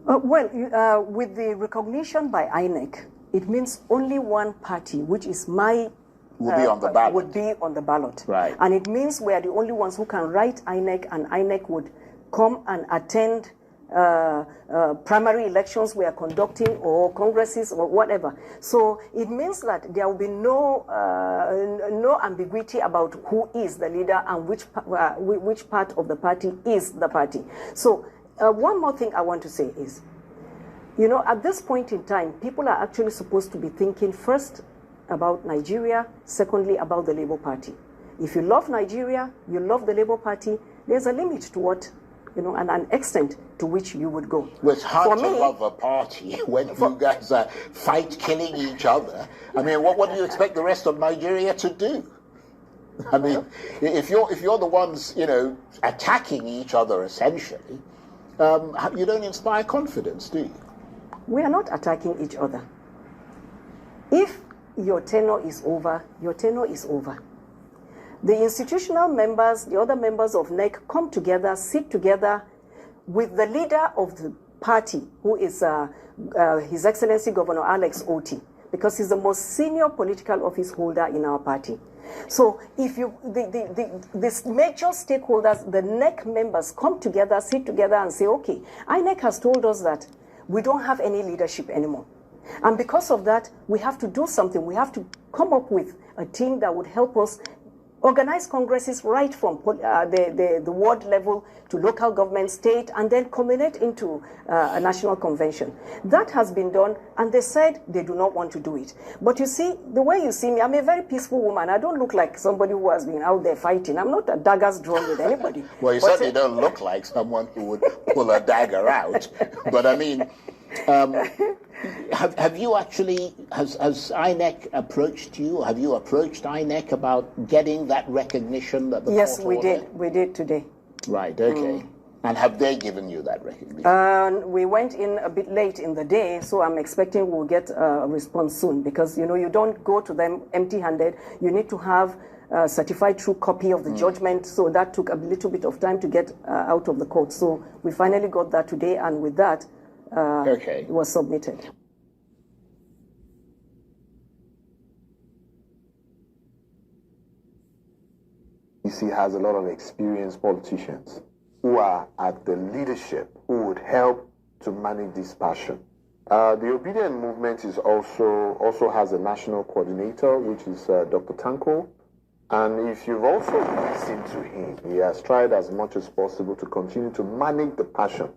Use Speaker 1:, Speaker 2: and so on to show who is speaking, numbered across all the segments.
Speaker 1: With the recognition by INEC, it means only one party, which is my
Speaker 2: will be on the ballot.
Speaker 1: Would be on the ballot.
Speaker 2: Right.
Speaker 1: And it means we are the only ones who can write INEC, and INEC would come and attend primary elections we are conducting, or congresses, or whatever. So it means that there will be no ambiguity about who is the leader and which part of the party is the party. So one more thing I want to say is, you know, at this point in time, people are actually supposed to be thinking first about Nigeria, secondly about the Labour Party. If you love Nigeria, you love the Labour Party, there's a limit to what, you know, and an extent to which you would go.
Speaker 2: Well, it's hard to love a party when you guys fight killing each other. I mean, what do you expect the rest of Nigeria to do? I mean, if you're the ones, you know, attacking each other essentially, you don't inspire confidence, do you?
Speaker 1: We are not attacking each other. If your tenure is over, your tenure is over. The institutional members, the other members of NEC, come together, sit together with the leader of the party, who is His Excellency Governor Alex Otti, because he's the most senior political office holder in our party. So if you, the major stakeholders, the NEC members come together, sit together and say, okay, INEC has told us that we don't have any leadership anymore. And because of that, we have to do something. We have to come up with a team that would help us organize congresses right from the ward level to local government, state, and then culminate into a national convention. That has been done, and they said they do not want to do it. But you see, the way you see me, I'm a very peaceful woman. I don't look like somebody who has been out there fighting. I'm not a daggers drawn with anybody.
Speaker 2: Well, you certainly don't look like someone who would pull a dagger out. But I mean, have you actually, has INEC approached you? Have you approached INEC about getting that recognition that the
Speaker 1: Yes,
Speaker 2: court
Speaker 1: we
Speaker 2: ordered?
Speaker 1: did. We did today.
Speaker 2: Right, okay. And have they given you that recognition?
Speaker 1: We went in a bit late in the day, so I'm expecting we'll get a response soon, because, you know, you don't go to them empty-handed. You need to have a certified true copy of the judgment, so that took a little bit of time to get out of the court. So we finally got that today, and with that, it was submitted.
Speaker 3: ADC has a lot of experienced politicians who are at the leadership, who would help to manage this passion. The Obedient Movement is also has a national coordinator, which is Dr. Tanko. And if you've also listened to him, he has tried as much as possible to continue to manage the passion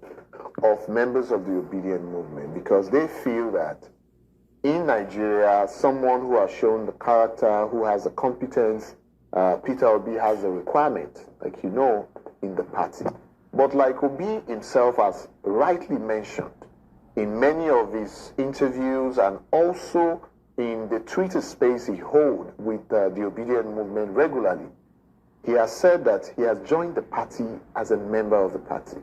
Speaker 3: of members of the Obedient Movement, because they feel that in Nigeria, someone who has shown the character, who has the competence, Peter Obi has a requirement, like you know, in the party. But like Obi himself has rightly mentioned in many of his interviews, and also in the Twitter space he holds with the Obedient Movement regularly, he has said that he has joined the party as a member of the party.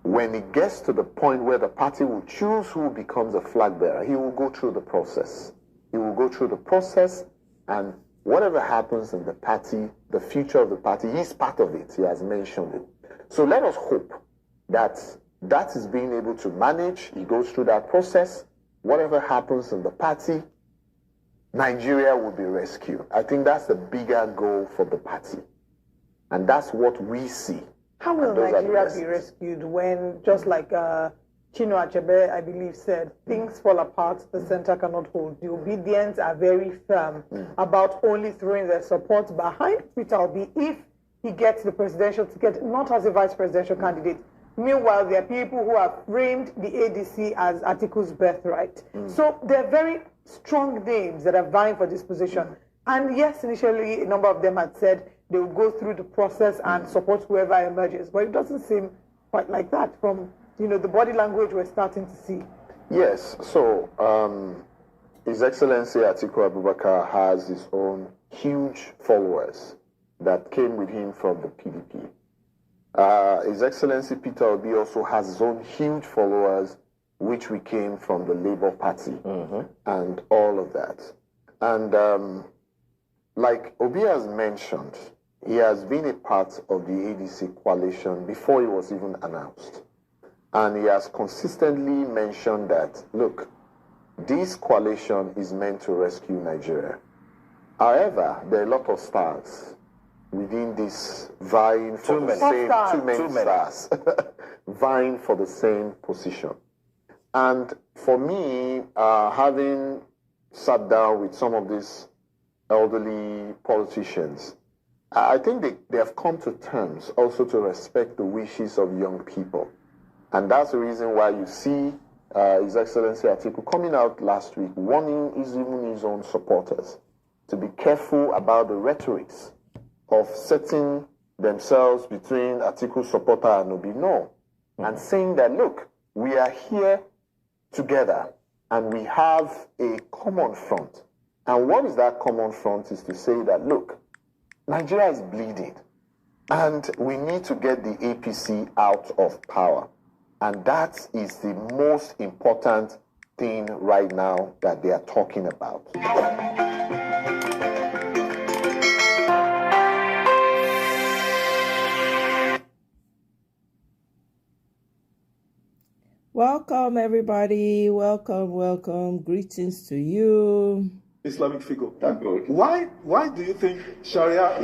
Speaker 3: When it gets to the point where the party will choose who becomes a flag bearer, he will go through the process. He will go through the process, and whatever happens in the party, the future of the party, he's part of it. He has mentioned it. So let us hope that that is being able to manage. He goes through that process. Whatever happens in the party, Nigeria will be rescued. I think that's the bigger goal for the party. And that's what we see.
Speaker 4: How will Nigeria be rescued when, just like Chino Achebe, I believe, said, things fall apart, the center cannot hold. The Obedients are very firm about only throwing their support behind Peter Obi if he gets the presidential ticket, not as a vice presidential candidate. Meanwhile, there are people who have framed the ADC as Atiku's birthright. So they're very strong names that are vying for this position. And yes, initially, a number of them had said they will go through the process and support whoever emerges. But it doesn't seem quite like that from, you know, the body language we're starting to see.
Speaker 3: Yes, so His Excellency Atiku Abubakar has his own huge followers that came with him from the PDP. His Excellency Peter Obi also has his own huge followers, which we came from the Labour Party and all of that. And like Obi has mentioned, he has been a part of the ADC coalition before it was even announced. And he has consistently mentioned that, look, this coalition is meant to rescue Nigeria. However, there are a lot of stars within this vying for the same, too many stars, vying for the same position. And for me, having sat down with some of these elderly politicians, I think they have come to terms also to respect the wishes of young people. And that's the reason why you see His Excellency Atiku coming out last week warning even his own supporters to be careful about the rhetorics of setting themselves between Atiku's supporter and Obi. No. And saying that, look, we are here together and we have a common front. And what is that common front is to say that, look, Nigeria is bleeding and we need to get the APC out of power. And that is the most important thing right now that they are talking about.
Speaker 5: Welcome, everybody. Welcome. Greetings to you.
Speaker 6: Islamic figure.
Speaker 7: Thank God.
Speaker 6: Why do you think Sharia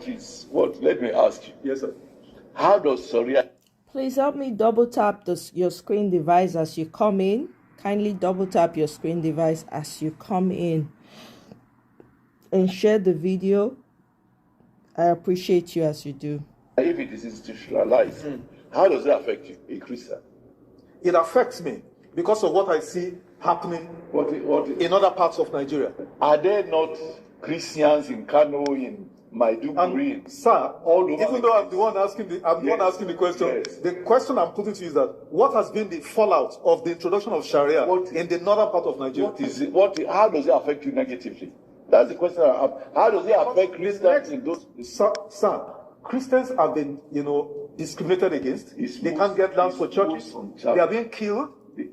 Speaker 6: is
Speaker 7: What? Let me ask you.
Speaker 6: Yes, sir.
Speaker 7: How does Sharia?
Speaker 5: Please help me double tap your screen device as you come in. Kindly double tap your screen device as you come in. And share the video. I appreciate you as you do.
Speaker 7: If it is institutionalized, how does it affect you, a Christian?
Speaker 6: It affects me because of what I see happening in other parts of Nigeria.
Speaker 7: Are there not Christians in Kano, in Maiduguri?
Speaker 6: Sir,
Speaker 7: all over
Speaker 6: even though I'm the one asking the question,
Speaker 7: Yes.
Speaker 6: the question I'm putting to you is that what has been the fallout of the introduction of Sharia in the northern part of Nigeria?
Speaker 7: How does it affect you negatively? That's the question I have. How does it affect Christians in those?
Speaker 6: Sir, Christians have been, discriminated against. They can't get lands for churches. They are being killed.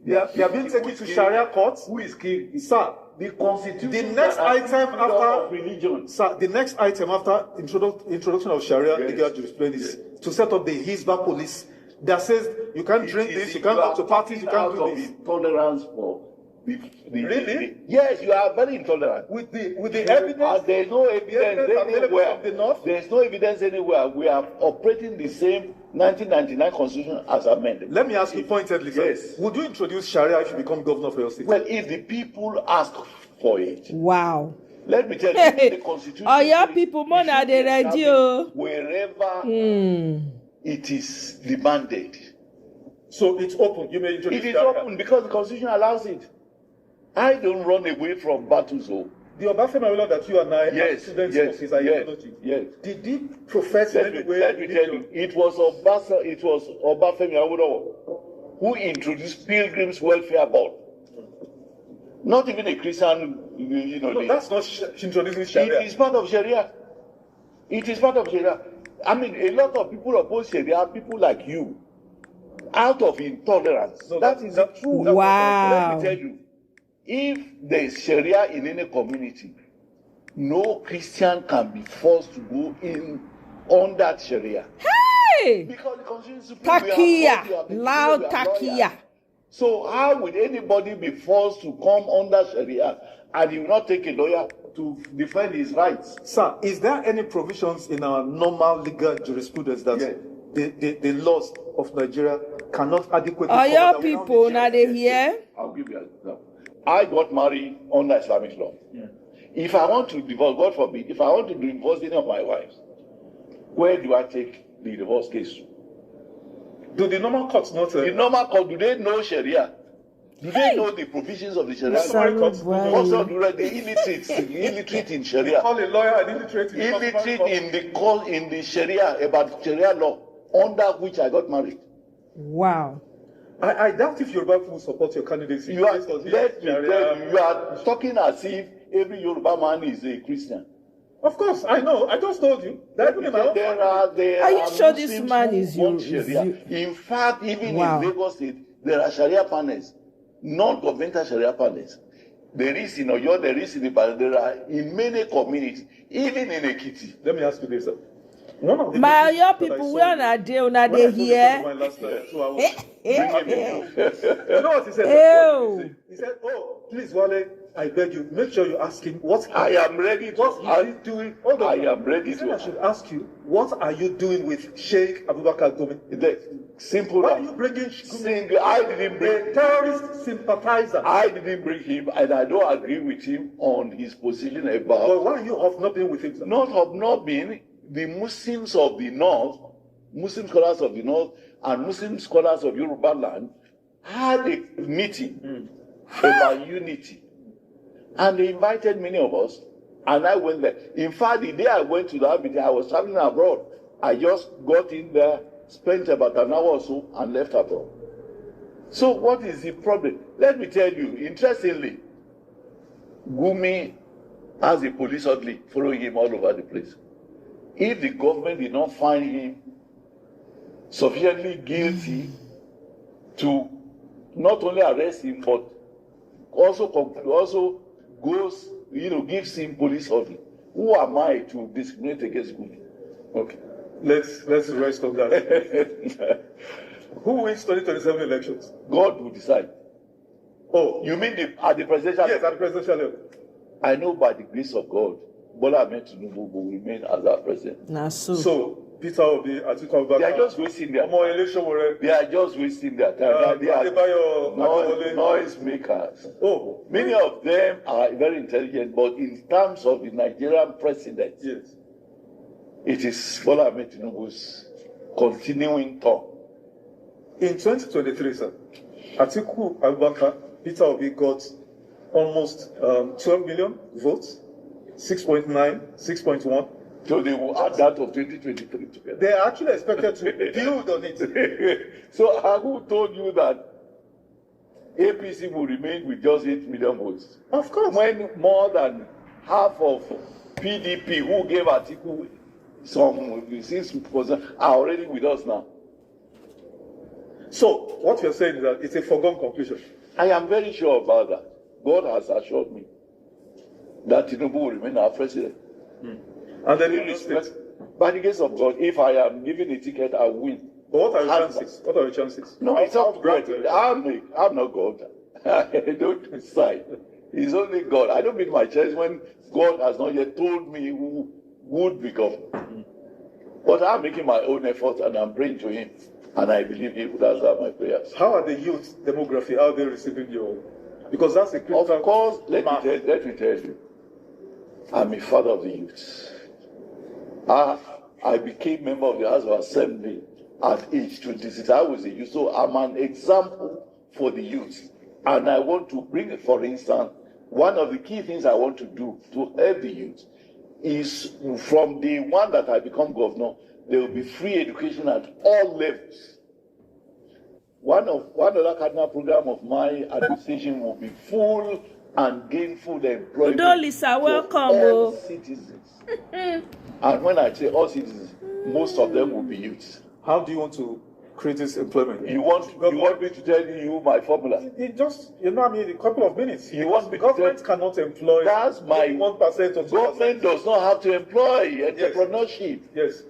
Speaker 6: They are being taken to Sharia courts.
Speaker 7: Who is killed?
Speaker 6: Sir,
Speaker 7: The Constitution.
Speaker 6: the next item after
Speaker 7: religion.
Speaker 6: Sir, the next item after introduction of Sharia legal jurisprudence is to set up the Hizbah police that says you can't drink this, you can't go to parties, you can't do this.
Speaker 7: Intolerance for
Speaker 6: Really?
Speaker 7: Yes, you are very intolerant.
Speaker 6: With the evidence,
Speaker 7: There's no evidence
Speaker 6: available
Speaker 7: anywhere.
Speaker 6: from the north.
Speaker 7: There's no evidence anywhere. We are operating the same 1999 constitution as amended.
Speaker 6: Let me ask you pointedly, sir.
Speaker 7: Yes.
Speaker 6: Would you introduce Sharia if you become governor for your state?
Speaker 7: Well, if the people ask for it,
Speaker 5: Wow.
Speaker 7: let me tell you, the constitution.
Speaker 5: Oh, yeah, people, more than they ready.
Speaker 7: Wherever it is demanded.
Speaker 6: So it's open. You may introduce
Speaker 7: It is
Speaker 6: Sharia.
Speaker 7: open because the constitution allows it. I don't run away from battles.
Speaker 6: The Obafemi Awolowo that you and I are
Speaker 7: Yes,
Speaker 6: students
Speaker 7: yes,
Speaker 6: of his ideology.
Speaker 7: yes.
Speaker 6: Did he profess in any way?
Speaker 7: Let me tell you, it was Obafemi Awolowo who introduced Pilgrims Welfare Board. Not even a Christian,
Speaker 6: No, that's not introducing Sharia.
Speaker 7: It is part of Sharia. It is part of Sharia. I mean, a lot of people oppose Sharia, people like you, out of intolerance.
Speaker 6: No,
Speaker 7: that is the truth.
Speaker 5: Wow.
Speaker 7: Let me tell you, if there is Sharia in any community, no Christian can be forced to go in on that Sharia.
Speaker 5: Hey!
Speaker 7: Because the constitution is
Speaker 5: Takia. Loud Takia.
Speaker 7: So how would anybody be forced to come under Sharia and he will not take a lawyer to defend his rights?
Speaker 6: Sir, is there any provisions in our normal legal jurisprudence that the laws of Nigeria cannot adequately
Speaker 5: Oh,
Speaker 6: cover
Speaker 5: your
Speaker 6: that?
Speaker 5: people, now they hear?
Speaker 7: I'll give you an example. I got married under Islamic law. Yeah. If I want to divorce, God forbid, if I want to divorce any of my wives, where do I take the divorce case to?
Speaker 6: Do the normal courts not?
Speaker 7: The normal court, do they know Sharia? Do they know the provisions of the Sharia? Also, do the illiterate in Sharia?
Speaker 6: Call a lawyer and illiterate
Speaker 7: in the Sharia, about Sharia law, under which I got married.
Speaker 5: Wow.
Speaker 6: I doubt if Yoruba people support your candidacy.
Speaker 7: You are talking as if every Yoruba man is a Christian.
Speaker 6: Of course, I know. I just told you.
Speaker 7: Are
Speaker 5: you sure this man is
Speaker 7: Sharia? In fact, even in Lagos State, there are Sharia panels, non-governmental Sharia panels. There is in Oyo, there is in Ibadan, there are in many communities, even in Ekiti.
Speaker 6: Let me ask you this, sir. One of the
Speaker 5: My
Speaker 6: messages
Speaker 5: your
Speaker 6: that I
Speaker 5: people,
Speaker 6: saw
Speaker 5: we are not there, not
Speaker 6: when I
Speaker 5: there
Speaker 6: told this
Speaker 5: here.
Speaker 6: to my last time, so I was
Speaker 7: Bring him in.
Speaker 6: you know what he said?
Speaker 5: Ew.
Speaker 6: He said, "Oh, please, Wale, I beg you, make sure you ask him what
Speaker 7: I am ready to
Speaker 6: what is he doing." Hold on.
Speaker 7: I am ready
Speaker 6: He said
Speaker 7: to
Speaker 6: I should ask you, what are you doing with Sheikh Abubakar Gumi?
Speaker 7: The simple
Speaker 6: Why are you bringing Gumi?
Speaker 7: I didn't bring
Speaker 6: A terrorist sympathizer.
Speaker 7: I didn't bring him, and I don't agree with him on his position
Speaker 6: But
Speaker 7: about
Speaker 6: why are you hobnobbing with him, sir?
Speaker 7: not being the Muslims of the North, Muslim scholars of the North, and Muslim scholars of Yoruba land had a meeting about unity. And they invited many of us, and I went there. In fact, the day I went to that meeting, I was traveling abroad. I just got in there, spent about an hour or so, and left abroad. So what is the problem? Let me tell you, interestingly, Gumi has a police orderly following him all over the place. If the government did not find him sufficiently guilty to not only arrest him, but also goes, gives him police order. Who am I to discriminate against Gumi?
Speaker 6: Okay. Let's rest on that. Who wins 2027 elections?
Speaker 7: God will decide.
Speaker 6: Oh,
Speaker 7: You mean at the presidential
Speaker 6: yes, at the presidential level.
Speaker 7: I know by the grace of God, Bola Ahmed Tinubu will remain as our president.
Speaker 5: Nah, so.
Speaker 6: So, Peter Obi, Atiku Abubakar.
Speaker 7: They are just wasting their
Speaker 6: Ọmọ election wọrẹ.
Speaker 7: They are just wasting their time. They are
Speaker 6: Adebayo Adewole.
Speaker 7: noise makers.
Speaker 6: Oh,
Speaker 7: Many of them are very intelligent, but in terms of the Nigerian president,
Speaker 6: yes.
Speaker 7: it is Bola Ahmed Tinubu's continuing talk.
Speaker 6: In 2023, sir, Atiku Abubakar, Peter Obi got almost 12 million votes, 6.9, 6.1.
Speaker 7: So they will add that of 2023 together.
Speaker 6: They are actually expected to build on it.
Speaker 7: So who told you that APC will remain with just 8 million votes?
Speaker 6: Of course.
Speaker 7: When more than half of PDP who gave Atiku some 6% are already with us now.
Speaker 6: So, what you're saying is that it's a foregone conclusion.
Speaker 7: I am very sure about that. God has assured me that Tinubu will remain our president.
Speaker 6: And then in this state.
Speaker 7: By the grace of God, if I am given a ticket, I win.
Speaker 6: But what are your chances? What are your chances?
Speaker 7: No, it's not God. I'm not God. I don't decide. It's only God. I don't mean my chance when God has not yet told me who would be governor. But I'm making my own effort and I'm praying to Him. And I believe He would answer my prayers.
Speaker 6: How are the youth demography? How are they receiving your? Because that's a critical.
Speaker 7: Of course, let me tell you, I'm a father of the youth. I became member of the House of Assembly at age 26. I was a youth, so I'm an example for the youth. And I want to bring, for instance, one of the key things I want to do to help the youth is from the one that I become governor, there will be free education at all levels. One other cardinal program of my administration will be full and gainful employment
Speaker 5: Lisa, welcome.
Speaker 7: for all citizens. And when I say all citizens, most of them will be youths.
Speaker 6: How do you want to create this employment?
Speaker 7: You want me to tell you my formula?
Speaker 6: It just, a couple of minutes.
Speaker 7: You want me to
Speaker 6: government cannot employ.
Speaker 7: That's my
Speaker 6: 1% or 2%.
Speaker 7: Government does not have to employ entrepreneurship.
Speaker 6: Yes.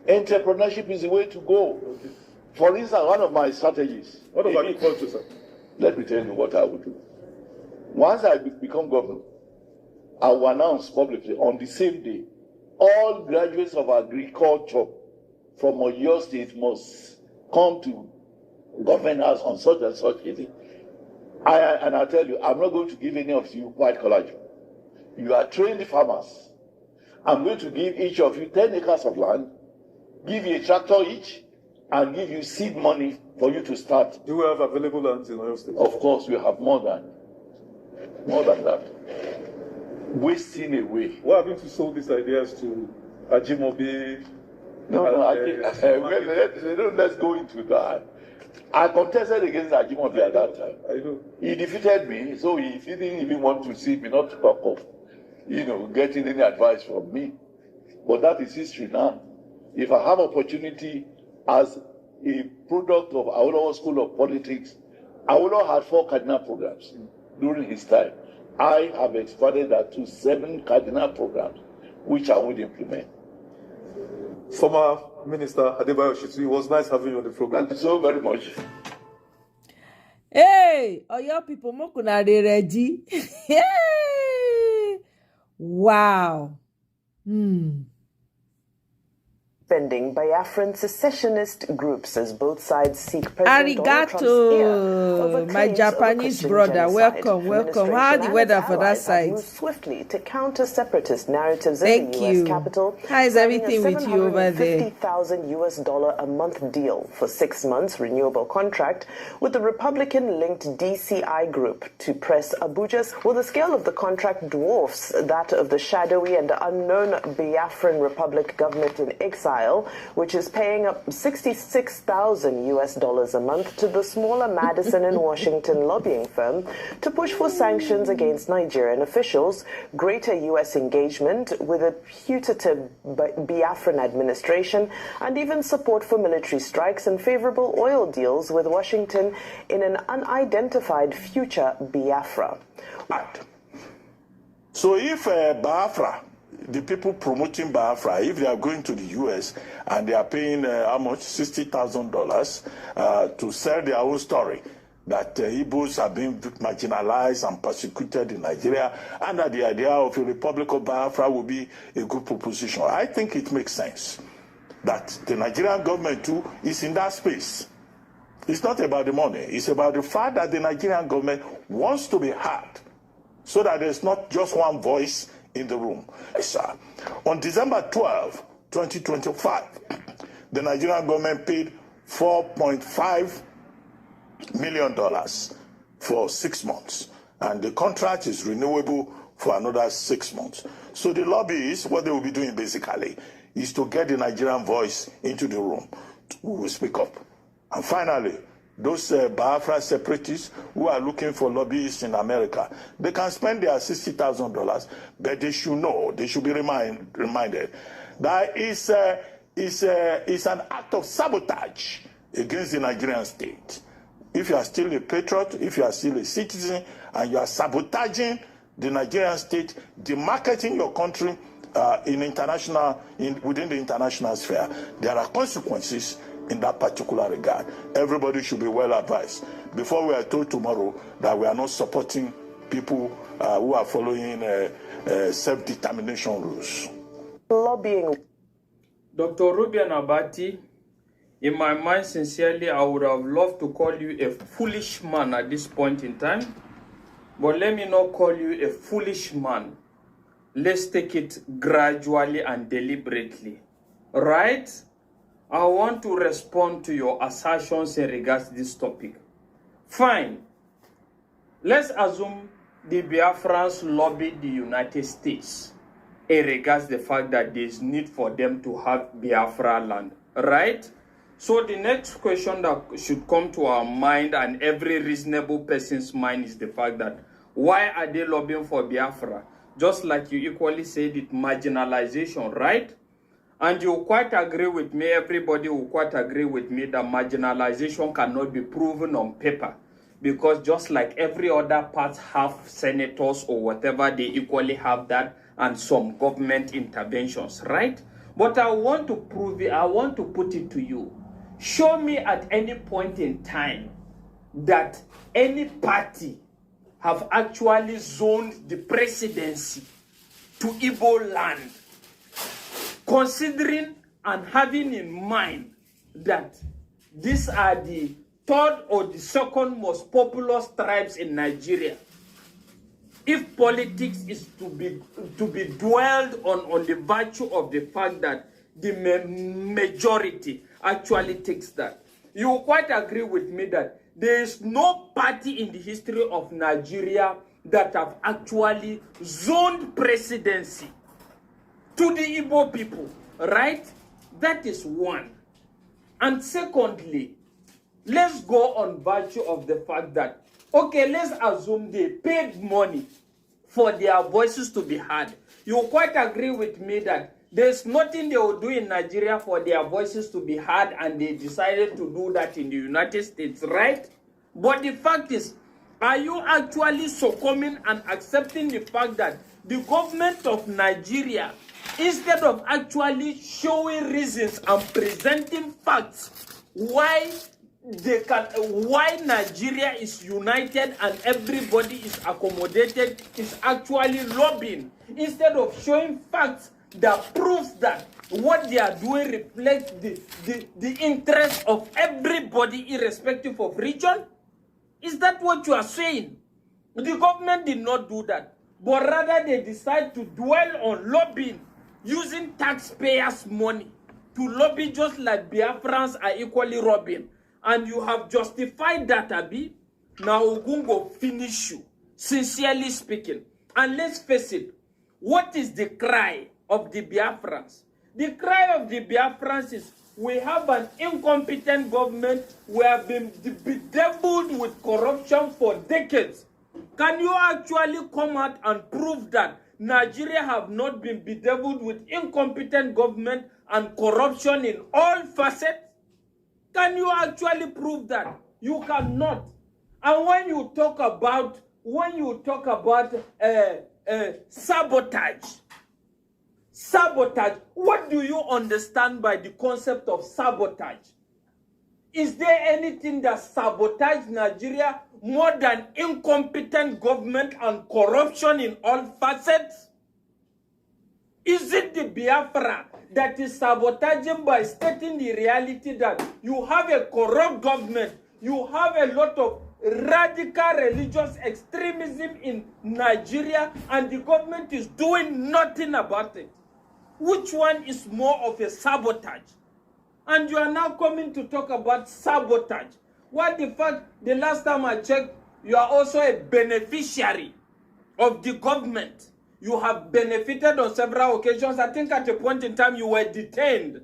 Speaker 7: Entrepreneurship is the way to go.
Speaker 6: Okay.
Speaker 7: For instance, one of my strategies.
Speaker 6: What about agriculture, sir?
Speaker 7: Let me tell you what I will do. Once I become governor, I will announce publicly on the same day, all graduates of agriculture from Oyo State must come to government house on such and such a thing. And I tell you, I'm not going to give any of you white collar job. You are trained farmers. I'm going to give each of you 10 acres of land, give you a tractor each, and give you seed money for you to start.
Speaker 6: Do we have available lands in Oyo State?
Speaker 7: Of course, we have more than that. Wasting away.
Speaker 6: Why haven't you sold these ideas to Ajimobi?
Speaker 7: Let's go into that. I contested against Ajimobi at that time.
Speaker 6: I know.
Speaker 7: He defeated me, so he didn't even want to see me not to talk of, getting any advice from me. But that is history now. If I have opportunity as a product of Awolowo School of Politics, Awolowo had 4 cardinal programs during his time. I have expanded that to 7 cardinal programs, which I would implement.
Speaker 6: former Minister Adebayo Shitu. It was nice having you on the program.
Speaker 7: Thank you so very much.
Speaker 5: Hey, Oyo people, mokuna dey ready. Hey, wow.
Speaker 8: Defending Biafran secessionist groups as both sides seek President Donald Trump's ear over
Speaker 5: Arigato, my
Speaker 8: claims of a
Speaker 5: Japanese
Speaker 8: Christian
Speaker 5: brother.
Speaker 8: genocide.
Speaker 5: Welcome. How the weather for that
Speaker 8: Allies have
Speaker 5: side?
Speaker 8: moved swiftly to counter separatist narratives in
Speaker 5: Thank
Speaker 8: the U.S.
Speaker 5: you.
Speaker 8: capital.
Speaker 5: How is
Speaker 8: signing
Speaker 5: everything
Speaker 8: a
Speaker 5: with you over there?
Speaker 8: $750,000 a month deal for 6 months renewable contract with the Republican-linked DCI group to press Abuja's. Well, the scale of the contract dwarfs that of the shadowy and unknown Biafran Republic government in exile, which is paying up $66,000 a month to the smaller Madison and Washington lobbying firm to push for sanctions against Nigerian officials, greater U.S. engagement with a putative Biafran administration, and even support for military strikes and favorable oil deals with Washington in an unidentified future Biafra.
Speaker 7: So if Biafra, the people promoting Biafra, if they are going to the U.S. and they are paying how much? $60,000 to sell their own story, that Igbos are being marginalized and persecuted in Nigeria, and that the idea of a Republic of Biafra will be a good proposition. I think it makes sense that the Nigerian government too is in that space. It's not about the money. It's about the fact that the Nigerian government wants to be heard so that there's not just one voice in the room. Yes, sir. On December 12, 2025, the Nigerian government paid $4.5 million for 6 months, and the contract is renewable for another 6 months. So the lobbyists, what they will be doing basically is to get the Nigerian voice into the room who will speak up. And finally, those Biafra separatists who are looking for lobbyists in America, they can spend their $60,000, but they should know, they should be reminded that it's an act of sabotage against the Nigerian state. If you are still a patriot, if you are still a citizen, and you are sabotaging the Nigerian state, demarketing your country within the international sphere, there are consequences in that particular regard. Everybody should be well advised before we are told tomorrow that we are not supporting people who are following self-determination rules.
Speaker 8: Lobbying.
Speaker 9: Dr. Ruben Abati, in my mind, sincerely, I would have loved to call you a foolish man at this point in time, but let me not call you a foolish man. Let's take it gradually and deliberately, right? I want to respond to your assertions in regards to this topic. Fine. Let's assume the Biafrans lobbied the United States in regards to the fact that there is need for them to have Biafra land, right? So the next question that should come to our mind and every reasonable person's mind is the fact that why are they lobbying for Biafra? Just like you equally said, it marginalization, right? And you quite agree with me, everybody will quite agree with me that marginalization cannot be proven on paper, because just like every other part have senators or whatever, they equally have that and some government interventions, right? But I want to prove it, I want to put it to you. Show me at any point in time that any party have actually zoned the presidency to Igbo land, considering and having in mind that these are the third or the second most populous tribes in Nigeria. If politics is to be dwelled on the virtue of the fact that the majority actually takes that, you will quite agree with me that there is no party in the history of Nigeria that have actually zoned presidency to the Igbo people, right? That is one. And secondly, let's go on virtue of the fact that, okay, let's assume they paid money for their voices to be heard. You quite agree with me that there's nothing they will do in Nigeria for their voices to be heard, and they decided to do that in the United States, right? But the fact is, are you actually succumbing and accepting the fact that the government of Nigeria instead of actually showing reasons and presenting facts why Nigeria is united and everybody is accommodated, is actually lobbying, instead of showing facts that proves that what they are doing reflects the interest of everybody irrespective of region. Is that what you are saying? The government did not do that, but rather they decide to dwell on lobbying using taxpayers' money to lobby, just like Biafrans are equally robbing. And you have justified that, Abi. Now Ogungo finish you, sincerely speaking. And let's face it, what is the cry of the Biafrans? The cry of the Biafrans is, we have an incompetent government. We have been bedeviled with corruption for decades. Can you actually come out and prove that Nigeria have not been bedeviled with incompetent government and corruption in all facets? Can you actually prove that? You cannot. And when you talk about sabotage, what do you understand by the concept of sabotage? Is there anything that sabotages Nigeria more than incompetent government and corruption in all facets? Is it the Biafra that is sabotaging by stating the reality that you have a corrupt government, you have a lot of radical religious extremism in Nigeria, and the government is doing nothing about it? Which one is more of a sabotage? And you are now coming to talk about sabotage. What the fact, the last time I checked, you are also a beneficiary of the government. You have benefited on several occasions. I think at a point in time you were detained.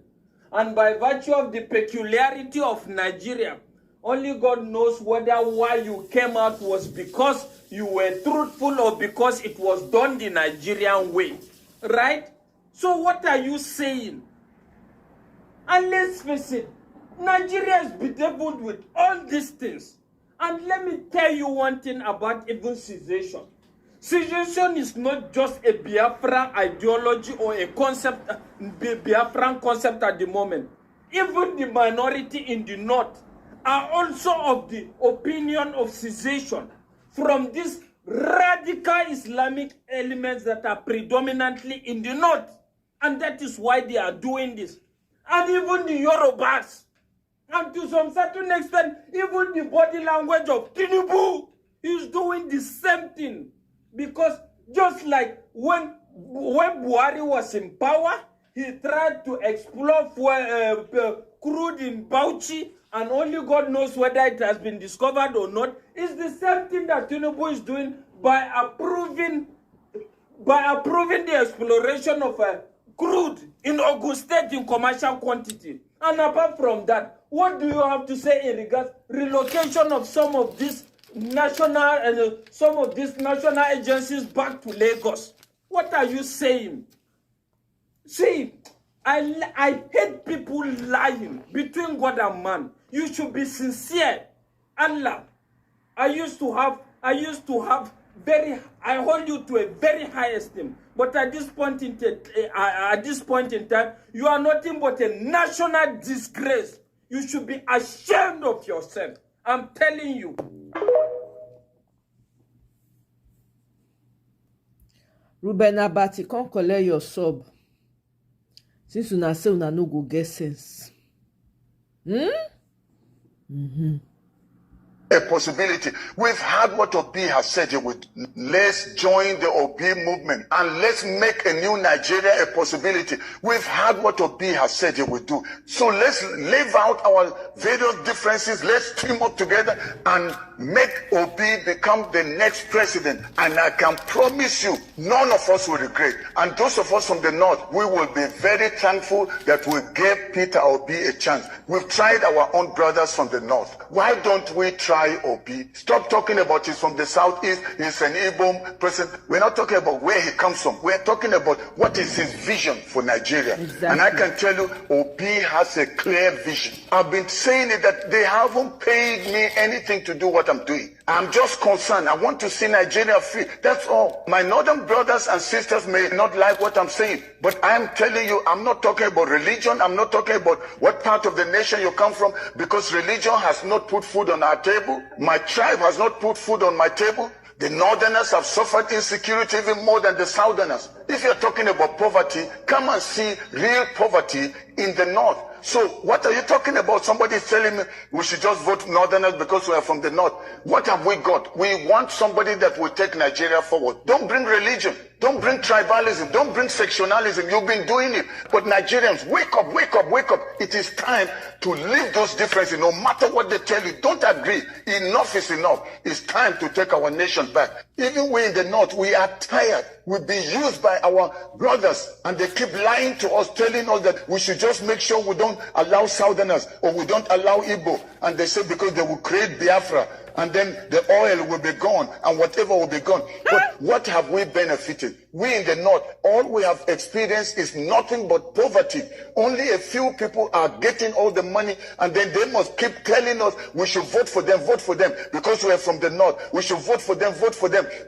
Speaker 9: And by virtue of the peculiarity of Nigeria, only God knows whether why you came out was because you were truthful or because it was done the Nigerian way. Right? So what are you saying? And let's face it, Nigeria is bedeviled with all these things. And let me tell you one thing about even cessation. Cessation is not just a Biafran ideology or a concept, Biafran concept at the moment. Even the minority in the north are also of the opinion of cessation from these radical Islamic elements that are predominantly in the north. And that is why they are doing this. And even the Yorubas, and to some certain extent, even the body language of Tinubu is doing the same thing. Because just like when Buhari was in power, he tried to explore crude in Bauchi, and only God knows whether it has been discovered or not. It's the same thing that Tinubu is doing by approving the exploration of crude in Ogun State in commercial quantity. And apart from that, what do you have to say in regards relocation of some of these national agencies back to Lagos? What are you saying? See, I hate people lying between God and man. You should be sincere. Allah, I hold you to a very high esteem. But at this point in time, you are nothing but a national disgrace. You should be ashamed of yourself. I'm telling you.
Speaker 5: Ruben Abati, come collect your sub. Since una say una no go get sense.
Speaker 7: A possibility. We've heard what Obi has said he would. Let's join the Obi movement and let's make a new Nigeria a possibility. We've heard what Obi has said he would do. So let's live out our various differences. Let's team up together and make Obi become the next president. And I can promise you, none of us will regret. And those of us from the north, we will be very thankful that we gave Peter Obi a chance. We've tried our own brothers from the north. Why don't we try Obi? Stop talking about he's from the southeast, he's an Igbo president. We're not talking about where he comes from. We're talking about what is his vision for Nigeria. Exactly. And I can tell you, Obi has a clear vision. I've been saying it that they haven't paid me anything to do what I'm doing. I'm just concerned. I want to see Nigeria free. That's all. My northern brothers and sisters may not like what I'm saying, but I'm telling you, I'm not talking about religion. I'm not talking about what part of the nation you come from, because religion has not put food on our table. My tribe has not put food on my table. The northerners have suffered insecurity even more than the southerners. If you're talking about poverty, come and see real poverty in the north. So what are you talking about? Somebody is telling me we should just vote northerners because we are from the north. What have we got? We want somebody that will take Nigeria forward. Don't bring religion. Don't bring tribalism. Don't bring sectionalism. You've been doing it. But Nigerians, wake up, wake up, wake up. It is time to leave those differences. No matter what they tell you, don't agree. Enough is enough. It's time to take our nation back. Even we in the north, we are tired. We've been used by our brothers, and they keep lying to us, telling us that we should just make sure we don't allow southerners or we don't allow Igbo. And they say because they will create Biafra, and then the oil will be gone and whatever will be gone. But what have we benefited? We in the north, all we have experienced is nothing but poverty. Only a few people are getting all the money, and then they must keep telling us we should vote for them because we are from the north. We should vote for them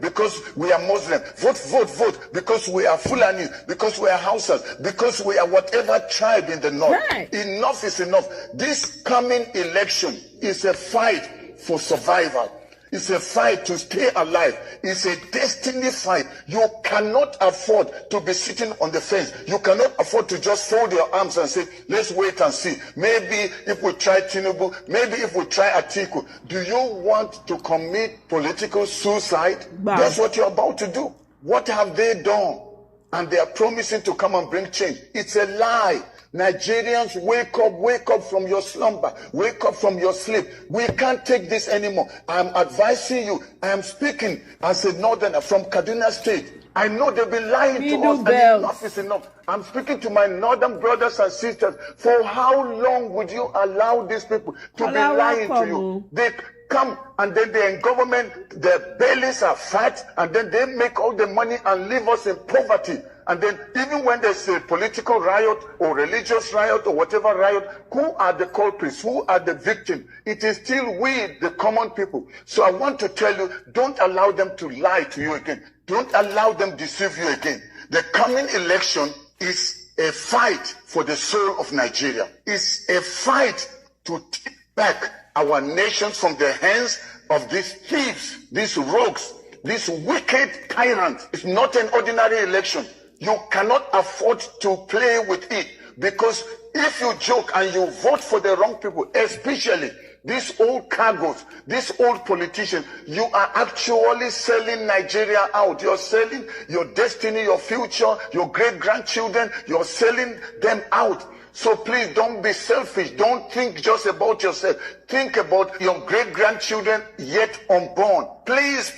Speaker 7: because we are Muslim. Vote because we are Fulani, because we are Hausas, because we are whatever tribe in the north.
Speaker 5: Right.
Speaker 7: Enough is enough. This coming election is a fight for survival. It's a fight to stay alive. It's a destiny fight. You cannot afford to be sitting on the fence. You cannot afford to just fold your arms and say, let's wait and see. Maybe if we try Tinubu, maybe if we try Atiku. Do you want to commit political suicide?
Speaker 5: Wow.
Speaker 7: That's what you're about to do. What have they done? And they are promising to come and bring change. It's a lie. Nigerians, wake up from your slumber, wake up from your sleep. We can't take this anymore. I'm advising you. I am speaking as a northerner from Kaduna State. I know they've been lying to us, and enough is enough. I'm speaking to my northern brothers and sisters. For how long would you allow these people to be lying to you? They come and then they're in government, their bellies are fat, and then they make all the money and leave us in poverty. And then even when there's a political riot or religious riot or whatever riot, who are the culprits? Who are the victims? It is still we, the common people. So I want to tell you, don't allow them to lie to you again. Don't allow them deceive you again. The coming election is a fight for the soul of Nigeria. It's a fight to take back our nation from the hands of these thieves, these rogues, these wicked tyrants. It's not an ordinary election. You cannot afford to play with it, because if you joke and you vote for the wrong people, especially these old cargoes, these old politicians, you are actually selling Nigeria out. You're selling your destiny, your future, your great-grandchildren, you're selling them out. So please don't be selfish. Don't think just about yourself. Think about your great-grandchildren yet unborn. Please,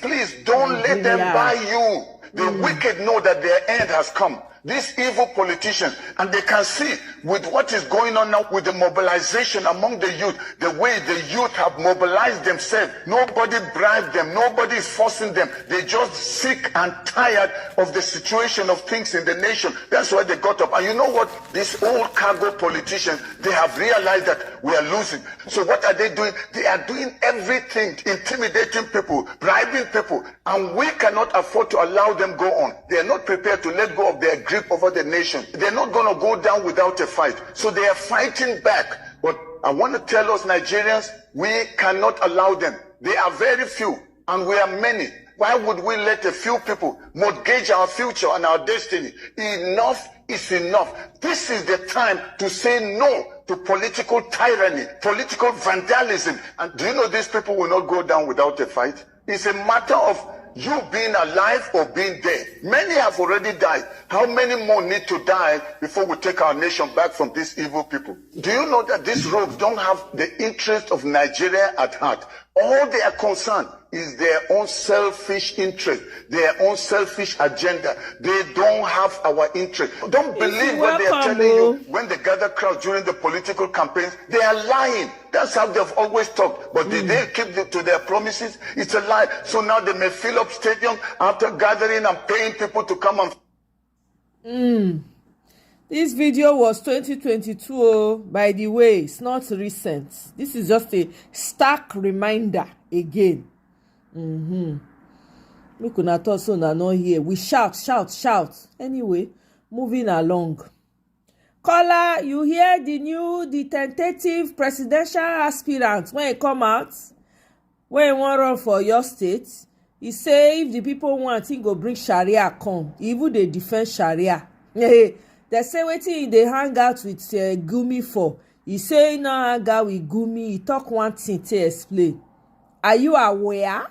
Speaker 7: don't let them buy you. The wicked know that their end has come. These evil politicians, and they can see with what is going on now with the mobilization among the youth, the way the youth have mobilized themselves. Nobody bribed them. Nobody is forcing them. They're just sick and tired of the situation of things in the nation. That's why they got up. And you know what? These old cargo politicians, they have realized that we are losing. So what are they doing? They are doing everything, intimidating people, bribing people. And we cannot afford to allow them go on. They are not prepared to let go of their grip over the nation. They're not going to go down without a fight. So they are fighting back. But I want to tell us Nigerians, we cannot allow them. They are very few and we are many. Why would we let a few people mortgage our future and our destiny? Enough is enough. This is the time to say no to political tyranny, political vandalism. And do you know these people will not go down without a fight? It's a matter of you being alive or being dead. Many have already died. How many more need to die before we take our nation back from these evil people? Do you know that these rogues don't have the interest of Nigeria at heart? All they are concerned is their own selfish interest, their own selfish agenda. They don't have our interest. Don't believe what they are telling you when they gather crowds during the political campaigns. They are lying. That's how they've always talked. But did they keep to their promises? It's a lie. So now they may fill up stadium after gathering and paying people to come and...
Speaker 5: This video was 2022, by the way. It's not recent. This is just a stark reminder again Make una talk so na not here. We shout. Anyway, moving along. Caller, you hear the tentative presidential aspirant when he come out, when he wan run for your state, he say if the people want, he go bring Sharia come. Even they defend Sharia. They say wetin they hang out with Gumi for. He say no hang out with Gumi. He talk one thing to explain. Are you aware?